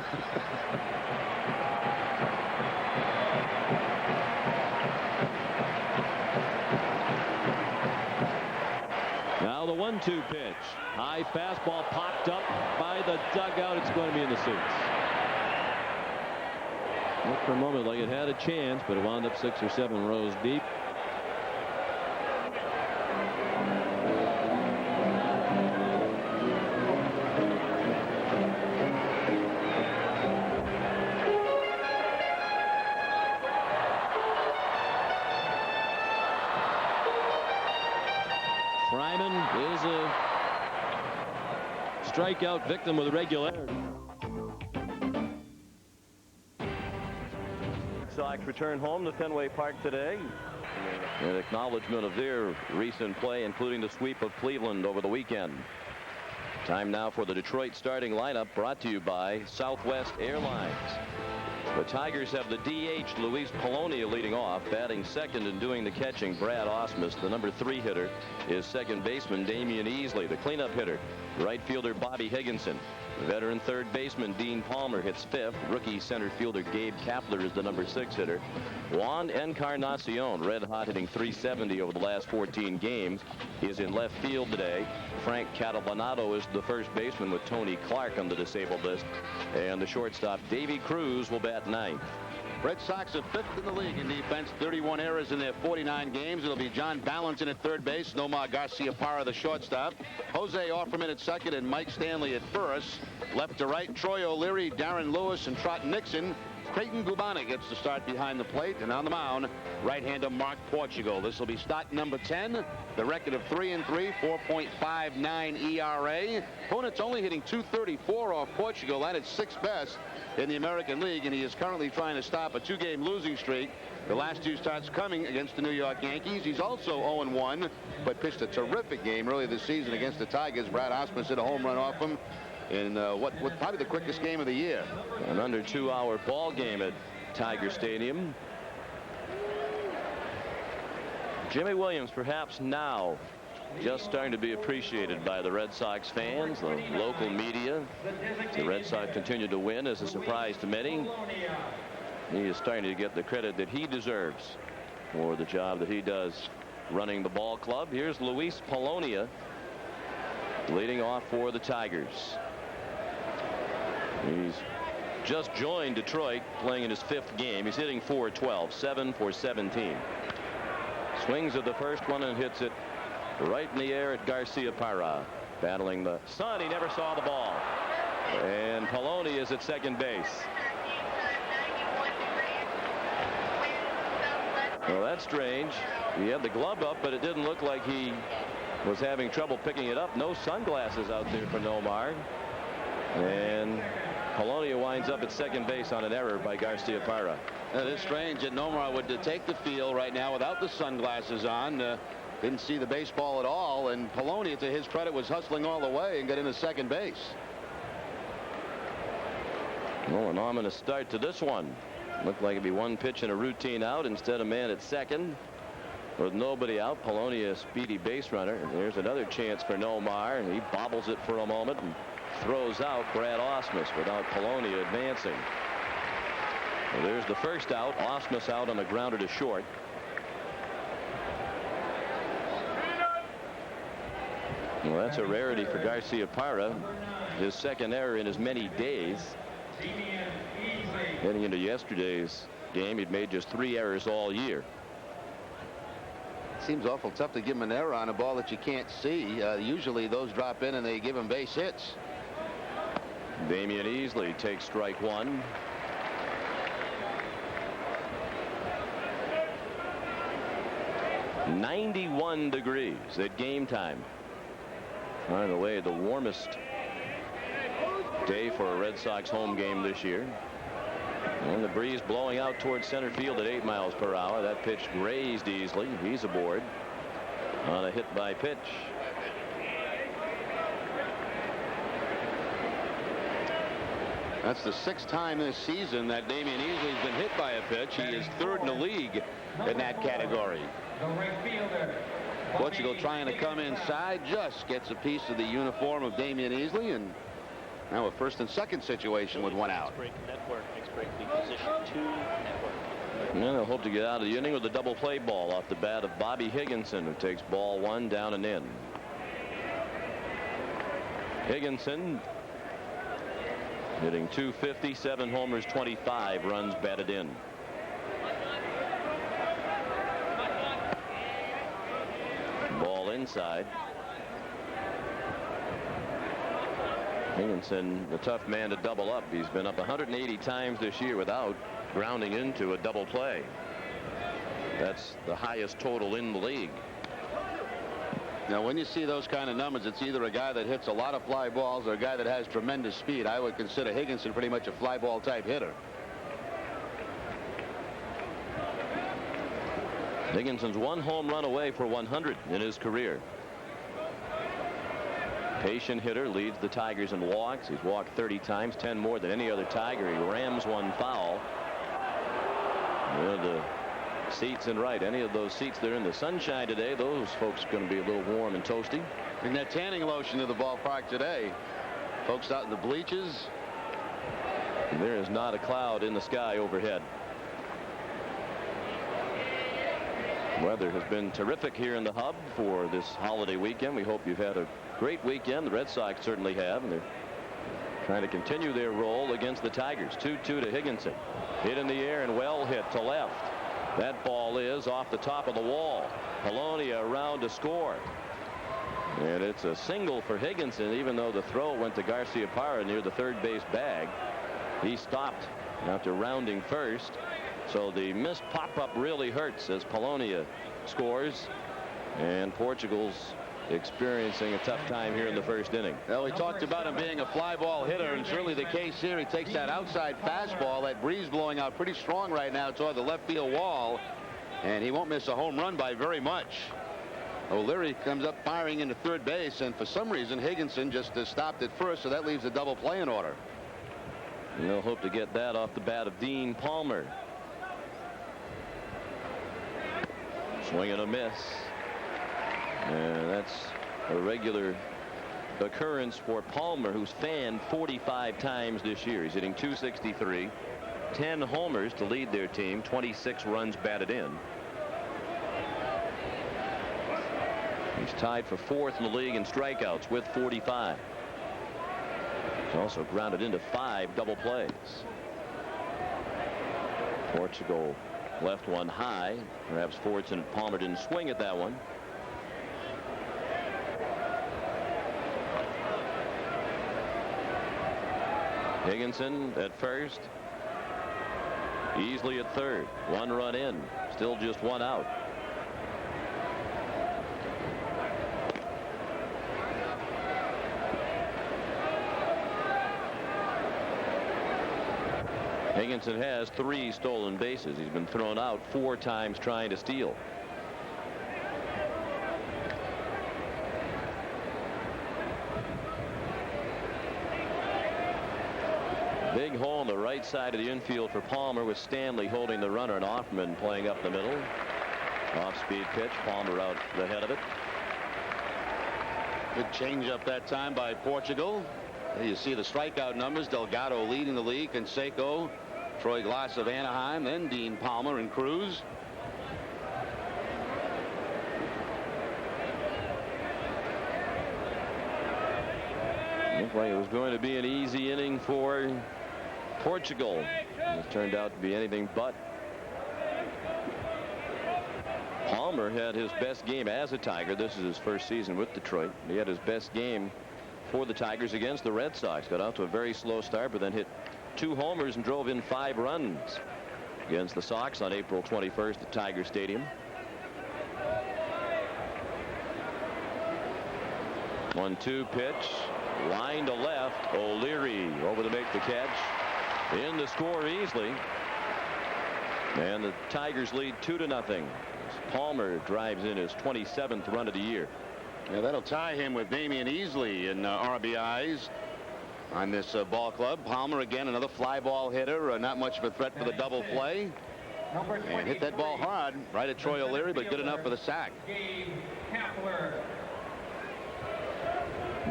Now the 1-2 pitch. High fastball popped up by the dugout. It's going to be in the seats. Looked for a moment like it had a chance, but it wound up 6 or 7 rows deep. Fryman is a strikeout victim with regularity. Sox return home to Fenway Park today. An acknowledgement of their recent play, including the sweep of Cleveland over the weekend. Time now for the Detroit starting lineup, brought to you by Southwest Airlines. The Tigers have the DH Luis Polonia leading off. Batting second and doing the catching, Brad Ausmus. The number 3 hitter is second baseman Damian Easley. The cleanup hitter, right fielder Bobby Higginson. Veteran third baseman Dean Palmer hits 5th. Rookie center fielder Gabe Kapler is the number 6 hitter. Juan Encarnacion, red hot, hitting .370 over the last 14 games, is in left field today. Frank Catalanato is the first baseman with Tony Clark on the disabled list. And the shortstop Davy Cruz will bat 9th. Red Sox are 5th in the league in defense, 31 errors in their 49 games. It'll be John Ballantyne at third base, Nomar Garcia-Parra the shortstop, Jose Offerman at second, and Mike Stanley at first. Left to right, Troy O'Leary, Darren Lewis, and Trot Nixon. Creighton Gubana gets the start behind the plate, and on the mound, right-hander Mark Portugal. This will be stock number 10. The record of 3-3, 4.59 ERA. Opponent's only hitting .234 off Portugal. That is 6th best in the American League, and he is currently trying to stop a 2-game losing streak. The last 2 starts coming against the New York Yankees. He's also 0-1, but pitched a terrific game earlier this season against the Tigers. Brad Ausmus hit a home run off him in what probably the quickest game of the year. An under 2-hour ball game at Tiger Stadium. Jimmy Williams perhaps now just starting to be appreciated by the Red Sox fans, the local media. The Red Sox continue to win as a surprise to many. He is starting to get the credit that he deserves for the job that he does running the ball club. Here's Luis Polonia leading off for the Tigers. He's just joined Detroit, playing in his 5th game. He's hitting .412, 7 for 17. Swings at the first one and hits it right in the air at Garcia-Parra. Battling the sun, he never saw the ball. And Polonia is at second base. Well, that's strange. He had the glove up, but it didn't look like he was having trouble picking it up. No sunglasses out there for Nomar. And Polonia winds up at second base on an error by Garcia-Parra. It is strange that Nomar would take the field right now without the sunglasses on. Didn't see the baseball at all, and Polonia, to his credit, was hustling all the way and got into second base. Well, an ominous start to this one. Looked like it'd be one pitch and a routine out instead of man at second. With nobody out, Polonia, a speedy base runner. And there's another chance for Nomar, and he bobbles it for a moment and throws out Brad Ausmus without Polonia advancing. Well, there's the first out. Ausmus out on a grounder to short. Well, that's a rarity for Garcia-Parra. His second error in as many days. Heading into yesterday's game, he'd made just 3 errors all year. Seems awful tough to give him an error on a ball that you can't see. Usually those drop in and they give him base hits. Damian Easley takes strike 1. "91 degrees at game time. By the way, the warmest day for a Red Sox home game this year. And the breeze blowing out towards center field at 8 miles per hour. That pitch grazed Easley. He's aboard on a hit by pitch. That's the 6th time this season that Damian Easley's been hit by a pitch. He is 3rd in the league in that category. Portugal trying to come inside, just gets a piece of the uniform of Damian Easley, and now a 1st and 2nd situation with 1 out. And they'll hope to get out of the inning with a double play ball off the bat of Bobby Higginson, who takes ball 1 down and in. Higginson hitting .250, 7 homers, 25 runs batted in. Ball inside. Higginson, the tough man to double up. He's been up 180 times this year without grounding into a double play. That's the highest total in the league. Now, when you see those kind of numbers, it's either a guy that hits a lot of fly balls or a guy that has tremendous speed. I would consider Higginson pretty much a fly ball type hitter. Higginson's 1 home run away for 100 in his career. Patient hitter, leads the Tigers in walks. He's walked 30 times, 10 more than any other Tiger. He rams 1 foul. The seats in right, any of those seats that are in the sunshine today, those folks are going to be a little warm and toasty. And that tanning lotion to the ballpark today. Folks out in the bleachers. There is not a cloud in the sky overhead. Weather has been terrific here in the hub for this holiday weekend. We hope you've had a great weekend. The Red Sox certainly have, and they're trying to continue their role against the Tigers. 2-2 to Higginson. Hit in the air and well hit to left. That ball is off the top of the wall. Polonia around to score. And it's a single for Higginson, even though the throw went to Garciaparra near the third base bag. He stopped after rounding first. So the missed pop-up really hurts as Polonia scores. And Portugal's experiencing a tough time here in the first inning. Well, we talked about him being a fly ball hitter, and certainly the case here. He takes that outside fastball, that breeze blowing out pretty strong right now toward the left field wall, and he won't miss a home run by very much. O'Leary comes up firing into third base, and for some reason Higginson just stopped at first, so that leaves a double play in order. And they'll hope to get that off the bat of Dean Palmer. Swing and a miss. And that's a regular occurrence for Palmer, who's fanned 45 times this year. He's hitting .263, 10 homers to lead their team, 26 runs batted in. He's tied for fourth in the league in strikeouts with 45. He's also grounded into 5 double plays. Portugal left one high. Perhaps fortunate Palmer didn't swing at that one. Higginson at first. Easily at third. 1 run in. Still just 1 out. Higginson has 3 stolen bases. He's been thrown out 4 times trying to steal. Big hole on the right side of the infield for Palmer, with Stanley holding the runner and Hoffman playing up the middle. Off-speed pitch. Palmer out the head of it. Good change up that time by Portugal. There you see the strikeout numbers. Delgado leading the league. Canseco, Troy Glass of Anaheim, then Dean Palmer and Cruz. Looked like it was going to be an easy inning for Portugal. It turned out to be anything but. Palmer had his best game as a Tiger. This is his first season with Detroit. He had his best game for the Tigers against the Red Sox. Got out to a very slow start, but then hit 2 homers and drove in 5 runs against the Sox on April 21st at Tiger Stadium. 1-2 pitch. Line to left. O'Leary over to make the catch. In to score easily. And the Tigers lead 2-0. Palmer drives in his 27th run of the year. Yeah, that'll tie him with Damian Easley in RBIs on this ball club. Palmer again, another fly ball hitter. Not much of a threat for the double play. And hit that ball hard right at Troy O'Leary, but good enough for the sack.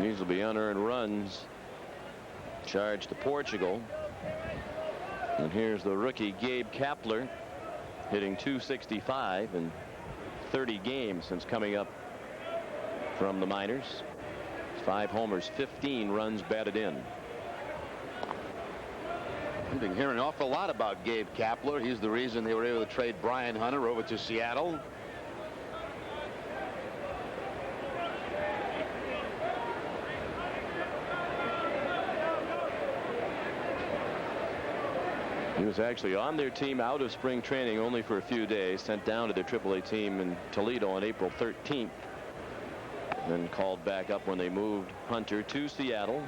These will be unearned runs charged to Portugal. And here's the rookie Gabe Kapler, hitting .265 in 30 games since coming up from the minors. 5 homers, 15 runs batted in. We've been hearing an awful lot about Gabe Kapler. He's the reason they were able to trade Brian Hunter over to Seattle. He was actually on their team out of spring training only for a few days, sent down to their AAA team in Toledo on April 13th. Then called back up when they moved Hunter to Seattle.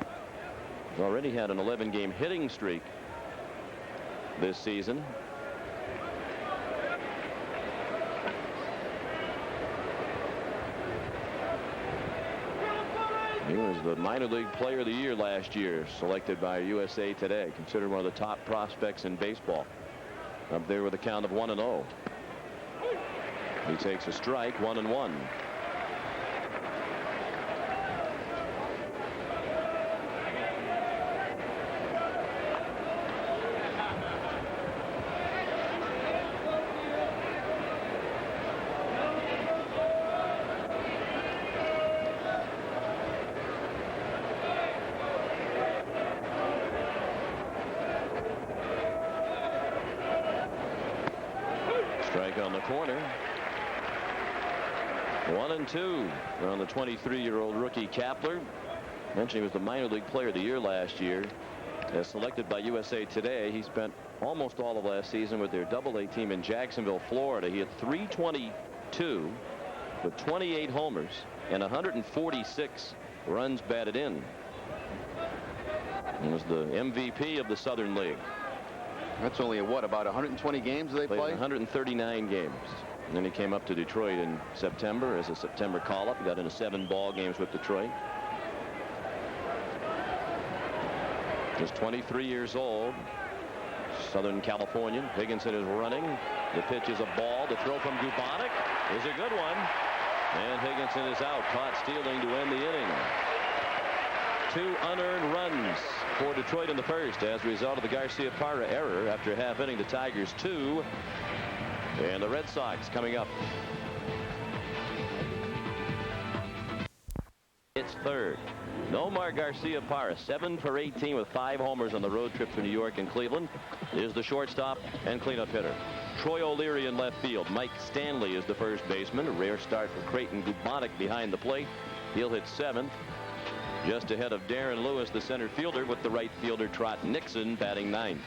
He's already had an 11-game hitting streak this season. He was the minor league player of the year last year, selected by USA Today, considered one of the top prospects in baseball. Up there with a count of 1-0. He takes a strike, 1-1. on the corner. 1-2 on the 23-year-old rookie Kapler. Mentioned he was the minor league player of the year last year. As selected by USA Today, he spent almost all of last season with their Double-A team in Jacksonville, Florida. He had 322 with 28 homers and 146 runs batted in. He was the MVP of the Southern League. That's only about 120 games they play? 139 games. And then he came up to Detroit in September as a September call-up. He got into 7 ball games with Detroit. He's 23 years old. Southern Californian. Higginson is running. The pitch is a ball. The throw from Gubanek is a good one. And Higginson is out. Caught stealing to end the inning. 2 unearned runs for Detroit in the first as a result of the Garcia-Parra error. After half inning, the Tigers 2. And the Red Sox coming up. It's third. Nomar Garcia-Parra, 7 for 18 with 5 homers on the road trip to New York and Cleveland, is the shortstop and cleanup hitter. Troy O'Leary in left field. Mike Stanley is the first baseman. A rare start for Creighton Gubanek behind the plate. He'll hit 7th. Just ahead of Darren Lewis, the center fielder, with the right fielder Trot Nixon batting 9th.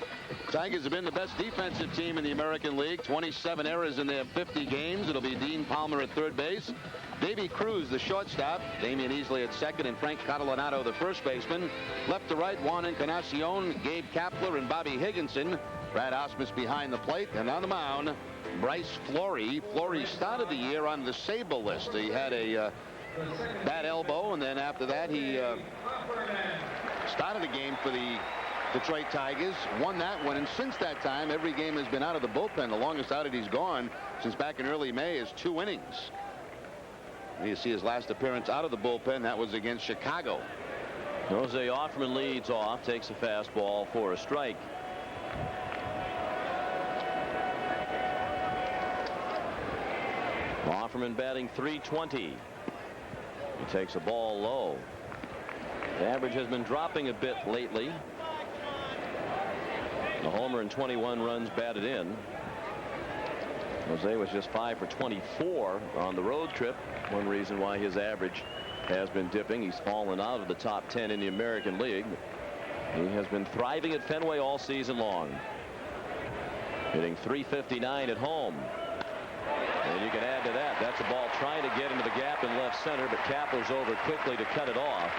Tigers have been the best defensive team in the American League. 27 errors in their 50 games. It'll be Dean Palmer at third base. Davy Cruz, the shortstop. Damian Easley at second, and Frank Catalanato, the first baseman. Left to right, Juan Encarnacion, Gabe Kapler, and Bobby Higginson. Brad Ausmus behind the plate. And on the mound, Bryce Flory. Flory started the year on the Sable list. He had a bad elbow, and then after that he started a game for the Detroit Tigers, won that one, and since that time every game has been out of the bullpen. The longest outed he's gone since back in early May is 2 innings. You see his last appearance out of the bullpen, that was against Chicago. Jose Offerman leads off, takes a fastball for a strike. Offerman batting .320. He takes a ball low. The average has been dropping a bit lately. The homer and 21 runs batted in. Jose was just 5 for 24 on the road trip. One reason why his average has been dipping. He's fallen out of the top 10 in the American League. He has been thriving at Fenway all season long. Hitting .359 at home. And you can add to that, that's a ball trying to get into the gap in left center, but Kapler's over quickly to cut it off.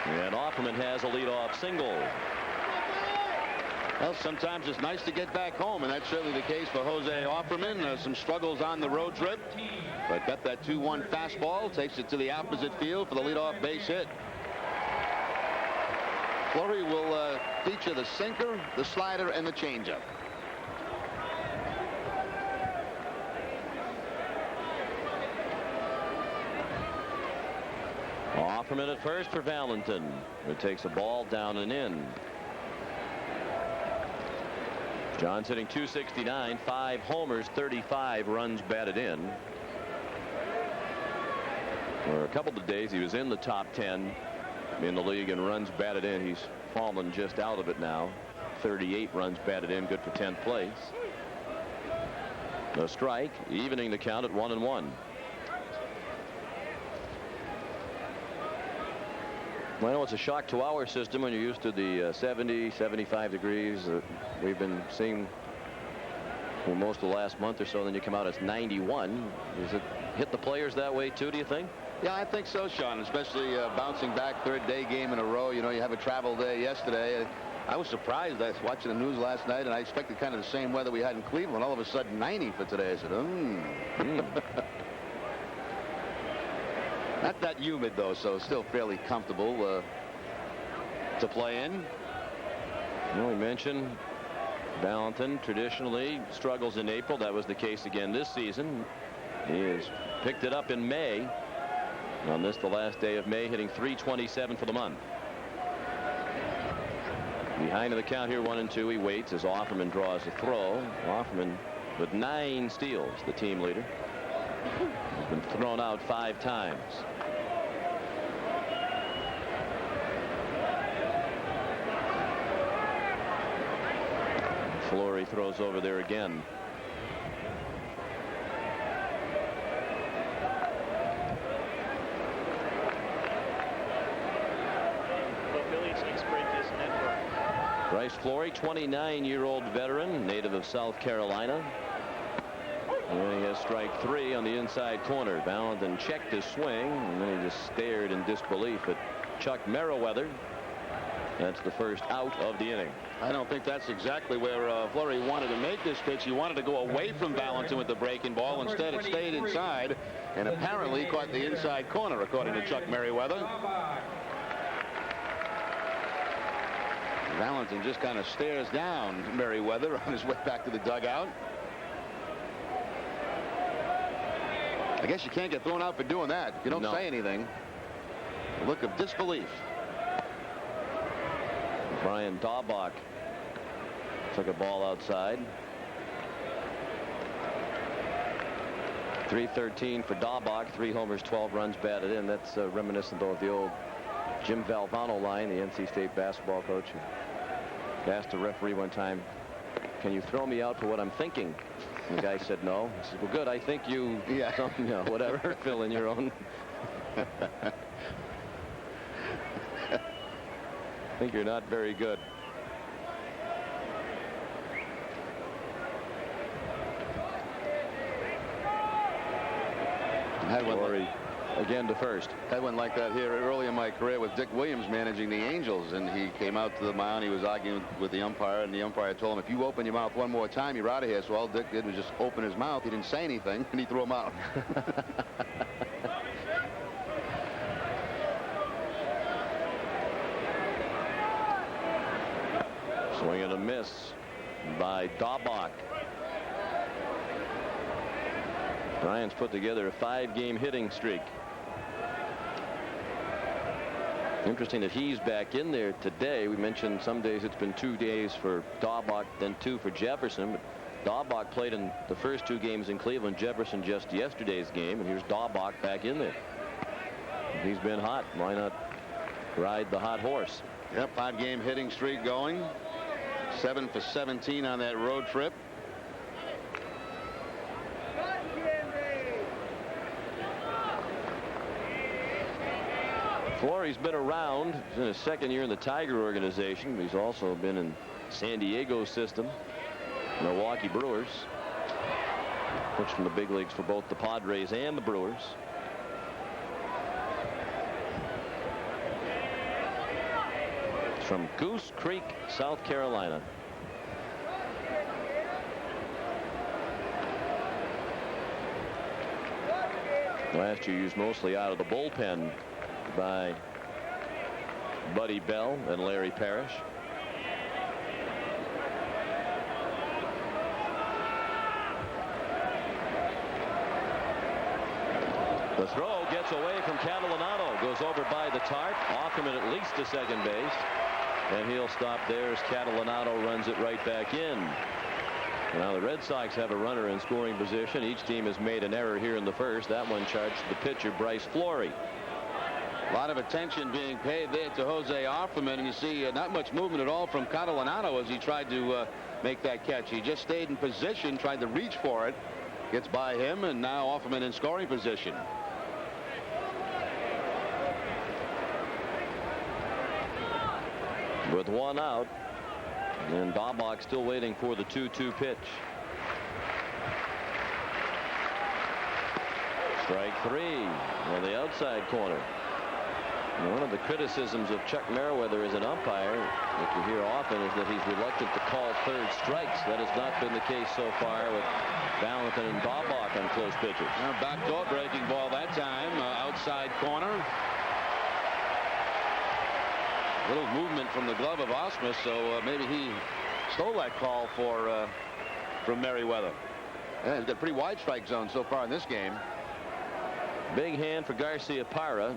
And Offerman has a leadoff single. Well, sometimes it's nice to get back home, and that's certainly the case for Jose Offerman. Some struggles on the road trip, but got that 2-1 fastball, takes it to the opposite field for the leadoff base hit. Flory will feature the sinker, the slider, and the changeup. Offerman at first for Valentin, who takes a ball down and in. John's hitting .269, 5 homers, 35 runs batted in. For a couple of days he was in the top 10 in the league in runs batted in. He's fallen just out of it now. 38 runs batted in, good for 10th place. The strike, evening the count at 1-1. Well, I know it's a shock to our system when you're used to the 70, 75 degrees that we've been seeing for most of the last month or so. Then you come out, it's 91. Does it hit the players that way too, do you think? Yeah, I think so, Sean, especially bouncing back third day game in a row. You know, you have a travel day yesterday. I was surprised. I was watching the news last night, and I expected kind of the same weather we had in Cleveland. All of a sudden, 90 for today. I said, Not that humid, though, so still fairly comfortable to play in. Well, we mentioned Valentin traditionally struggles in April. That was the case again this season. He has picked it up in May. On this, the last day of May, hitting .327 for the month. Behind in the count here, 1-2. He waits as Offerman draws a throw. Offerman with 9 steals, the team leader. He's been thrown out 5 times. Flory throws over there again. Bryce Flory, 29-year-old veteran, native of South Carolina. And he has strike 3 on the inside corner. Valentin checked his swing, and then he just stared in disbelief at Chuck Merriweather. That's the first out of the inning. I don't think that's exactly where Fleury wanted to make this pitch. He wanted to go away from Valentin with the breaking ball. Instead, it stayed inside, and apparently caught the inside corner, according to Chuck Merriweather. Valentin just kind of stares down Merriweather on his way back to the dugout. I guess you can't get thrown out for doing that. You don't say anything. A look of disbelief. Brian Daubach took a ball outside. 313 for Daubach, 3 homers, 12 runs batted in. That's reminiscent though of the old Jim Valvano line, the NC State basketball coach. He asked a referee one time, "Can you throw me out for what I'm thinking?" The guy said no. He said, "Well, good. I think you, whatever, fill in your own." I think you're not very good. Had one Flory again to first. Had one like that here early in my career with Dick Williams managing the Angels, and he came out to the mound. He was arguing with the umpire, and the umpire told him, "If you open your mouth one more time, you're out of here." So all Dick did was just open his mouth. He didn't say anything, and he threw him out. Swing and a miss by Daubach. Bryant's put together a 5-game hitting streak. Interesting that he's back in there today. We mentioned some days it's been 2 days for Daubach, then 2 for Jefferson. But Daubach played in the first 2 games in Cleveland. Jefferson just yesterday's game, and here's Daubach back in there. He's been hot. Why not ride the hot horse? Yep, 5-game hitting streak going. 7 for 17 on that road trip. Flory's been around. He's in his 2nd year in the Tiger organization. He's also been in San Diego system, Milwaukee Brewers. Pitched from the big leagues for both the Padres and the Brewers. From Goose Creek, South Carolina. Last year used mostly out of the bullpen by Buddy Bell and Larry Parrish. The throw gets away from Catalanato, goes over by the tarp, Offerman at least to second base, and he'll stop there as Catalanato runs it right back in. Now the Red Sox have a runner in scoring position. Each team has made an error here in the first. That one charged the pitcher, Bryce Flory. A lot of attention being paid there to Jose Offerman, and you see not much movement at all from Catalanato as he tried to make that catch. He just stayed in position, tried to reach for it, gets by him, and now Offerman in scoring position. With 1 out, and Daubach still waiting for the 2-2 pitch. Strike 3 on the outside corner. And one of the criticisms of Chuck Merriweather as an umpire that you hear often is that he's reluctant to call third strikes. That has not been the case so far with Valentin and Daubach on close pitches. Backdoor breaking ball that time, outside corner. Little movement from the glove of Ausmus, so maybe he stole that call from Merriweather. Yeah, he's got a pretty wide strike zone so far in this game. Big hand for Garcia Parra.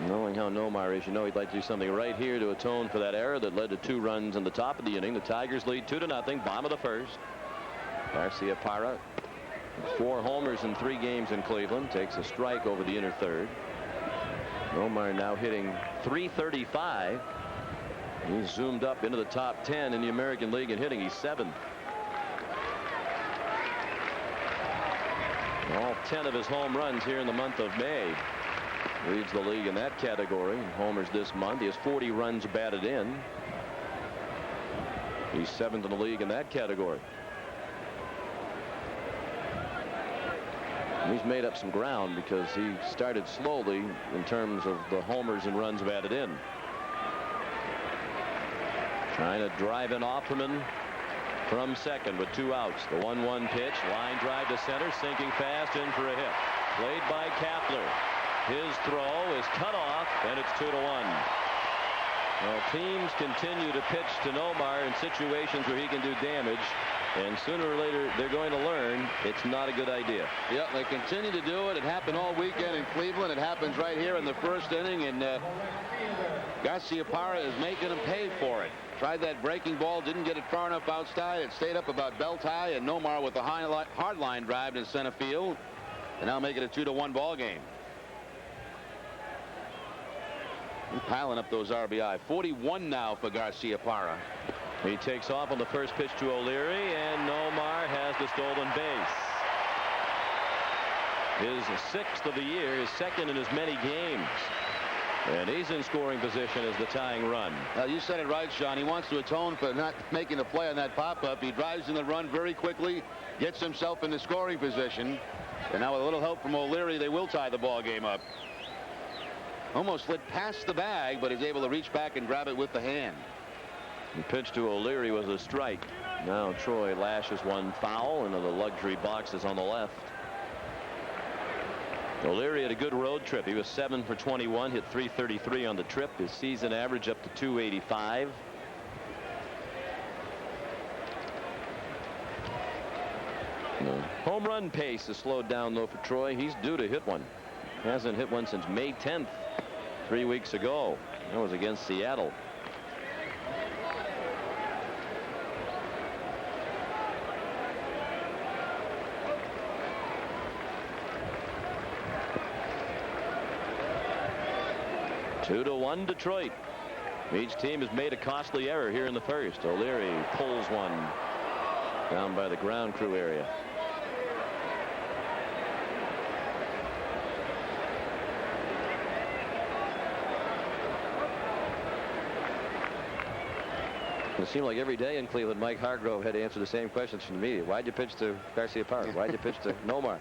Knowing how Nomar is, you know he'd like to do something right here to atone for that error that led to 2 runs in the top of the inning. The Tigers lead 2-0, bottom of the first. Garcia Parra, 4 homers in 3 games in Cleveland, takes a strike over the inner third. Nomar now hitting .335. He's zoomed up into the top 10 in the American League in hitting. He's 7th. All 10 of his home runs here in the month of May. Leads the league in that category. Homers this month. He has 40 runs batted in. He's 7th in the league in that category. He's made up some ground because he started slowly in terms of the homers and runs batted in. Trying to drive in Offerman from second with 2 outs. The 1-1 pitch, line drive to center, sinking fast, in for a hit. Played by Kapler. His throw is cut off, and it's 2-1. Well, teams continue to pitch to Nomar in situations where he can do damage, and sooner or later they're going to learn it's not a good idea. Yeah, they continue to do it. It happened all weekend in Cleveland. It happens right here in the first inning, and Garciaparra is making them pay for it. Tried that breaking ball, didn't get it far enough outside. It stayed up about belt high, and Nomar with a hard line drive in center field, and now make it a 2-1 ball game. Piling up those RBI. 41 now for Garciaparra. He takes off on the first pitch to O'Leary, and Nomar has the stolen base. His 6th of the year, his 2nd in as many games. And he's in scoring position as the tying run. Now, you said it right, Sean. He wants to atone for not making the play on that pop-up. He drives in the run very quickly, gets himself into scoring position. And now with a little help from O'Leary, they will tie the ball game up. Almost slid past the bag, but is able to reach back and grab it with the hand. The pitch to O'Leary was a strike. Now Troy lashes one foul into the luxury boxes on the left. O'Leary had a good road trip. He was 7 for 21, hit .333 on the trip. His season average up to .285. The home run pace has slowed down though for Troy. He's due to hit one. Hasn't hit one since May 10th, 3 weeks ago. That was against Seattle. Two to 1 Detroit. Each team has made a costly error here in the first. O'Leary pulls one down by the ground crew area. It seemed like every day in Cleveland, Mike Hargrove had to answer the same questions from the media. Why'd you pitch to Garciaparra? Why'd you pitch to Nomar?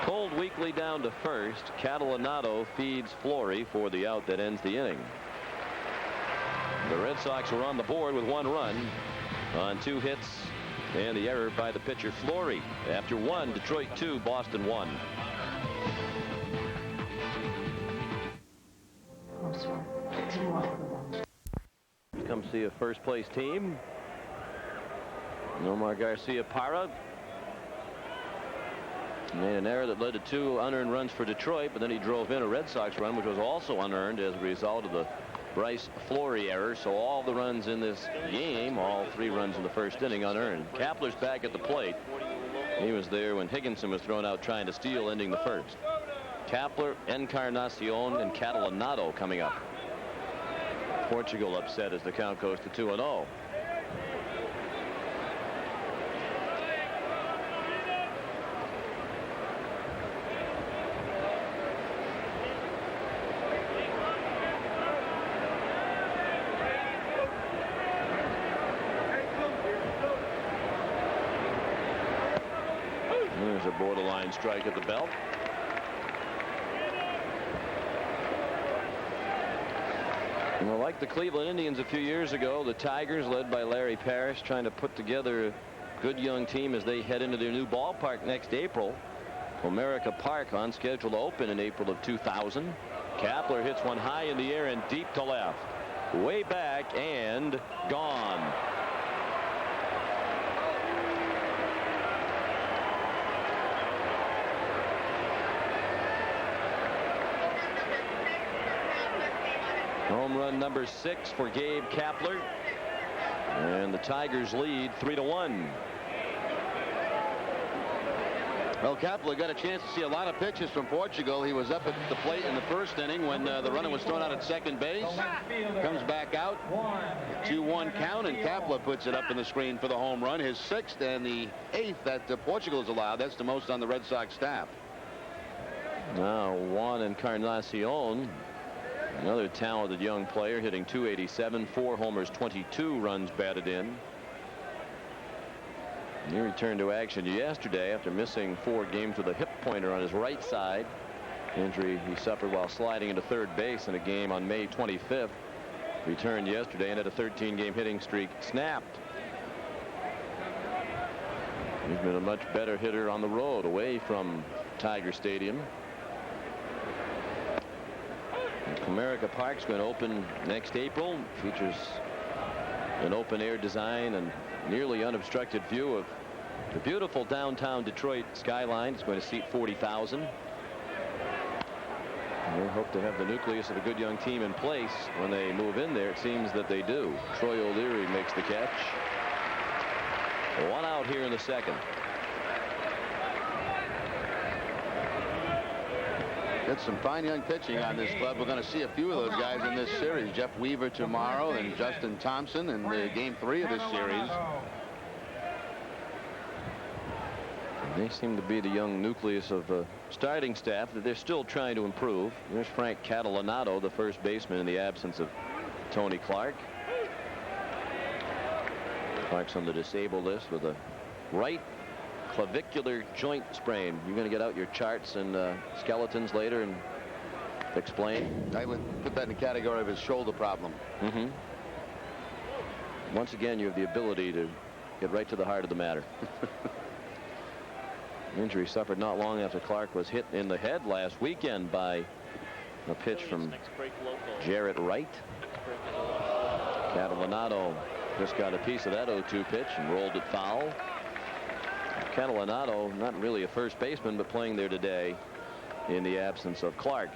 Pulled weakly down to first. Catalanato feeds Flory for the out that ends the inning. The Red Sox are on the board with 1 run on 2 hits and the error by the pitcher Flory. After 1, Detroit 2, Boston 1. Come see a first place team. Nomar Garciaparra made an error that led to 2 unearned runs for Detroit, but then he drove in a Red Sox run, which was also unearned as a result of the Bryce Flory error. So all the runs in this game, all 3 runs in the first inning, unearned. Kapler's back at the plate. He was there when Higginson was thrown out trying to steal, ending the first. Kapler, Encarnacion, and Catalanato coming up. Portugal upset as the count goes to 2-0. There's a borderline strike at the belt. Well, like the Cleveland Indians a few years ago, the Tigers, led by Larry Parrish, trying to put together a good young team as they head into their new ballpark next April. Comerica Park on schedule to open in April of 2000. Kapler hits one high in the air and deep to left. Way back and gone. Home run number 6 for Gabe Kapler. And the Tigers lead 3-1. Well, Kapler got a chance to see a lot of pitches from Portugal. He was up at the plate in the first inning when the runner was thrown out at second base. Comes back out. 2-1 count, and Kapler puts it up in the screen for the home run. His 6th and the 8th that Portugal has allowed. That's the most on the Red Sox staff. Now Juan Encarnacion Another talented young player, hitting .287, 4 homers, 22 runs batted in. He returned to action yesterday after missing 4 games with a hip pointer on his right side. Injury he suffered while sliding into third base in a game on May 25th. Returned yesterday and had a 13-game hitting streak snapped. He's been a much better hitter on the road away from Tiger Stadium. Comerica Park's going to open next April. Features an open-air design and nearly unobstructed view of the beautiful downtown Detroit skyline. It's going to seat 40,000. They hope to have the nucleus of a good young team in place when they move in there. It seems that they do. Troy O'Leary makes the catch. 1 out here in the second. It's some fine young pitching on this club. We're going to see a few of those guys in this series. Jeff Weaver tomorrow and Justin Thompson in the game 3 of this series. They seem to be the young nucleus of the starting staff that they're still trying to improve. There's Frank Catalanato, the first baseman, in the absence of Tony Clark. Clark's on the disabled list with a right clavicular joint sprain. You're going to get out your charts and skeletons later and explain. I would put that in the category of his shoulder problem. Once again, you have the ability to get right to the heart of the matter. Injury suffered not long after Clark was hit in the head last weekend by a pitch from Jarrett Wright. Catalanato just got a piece of that 0-2 pitch and rolled it foul. Catalanato, not really a first baseman, but playing there today in the absence of Clark.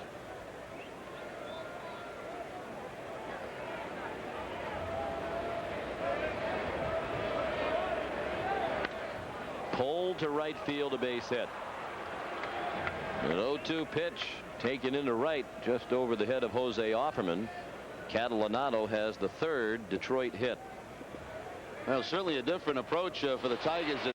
Pulled to right field, a base hit. An 0-2 pitch taken into right just over the head of Jose Offerman. Catalanato has the 3rd Detroit hit. Well, certainly a different approach for the Tigers.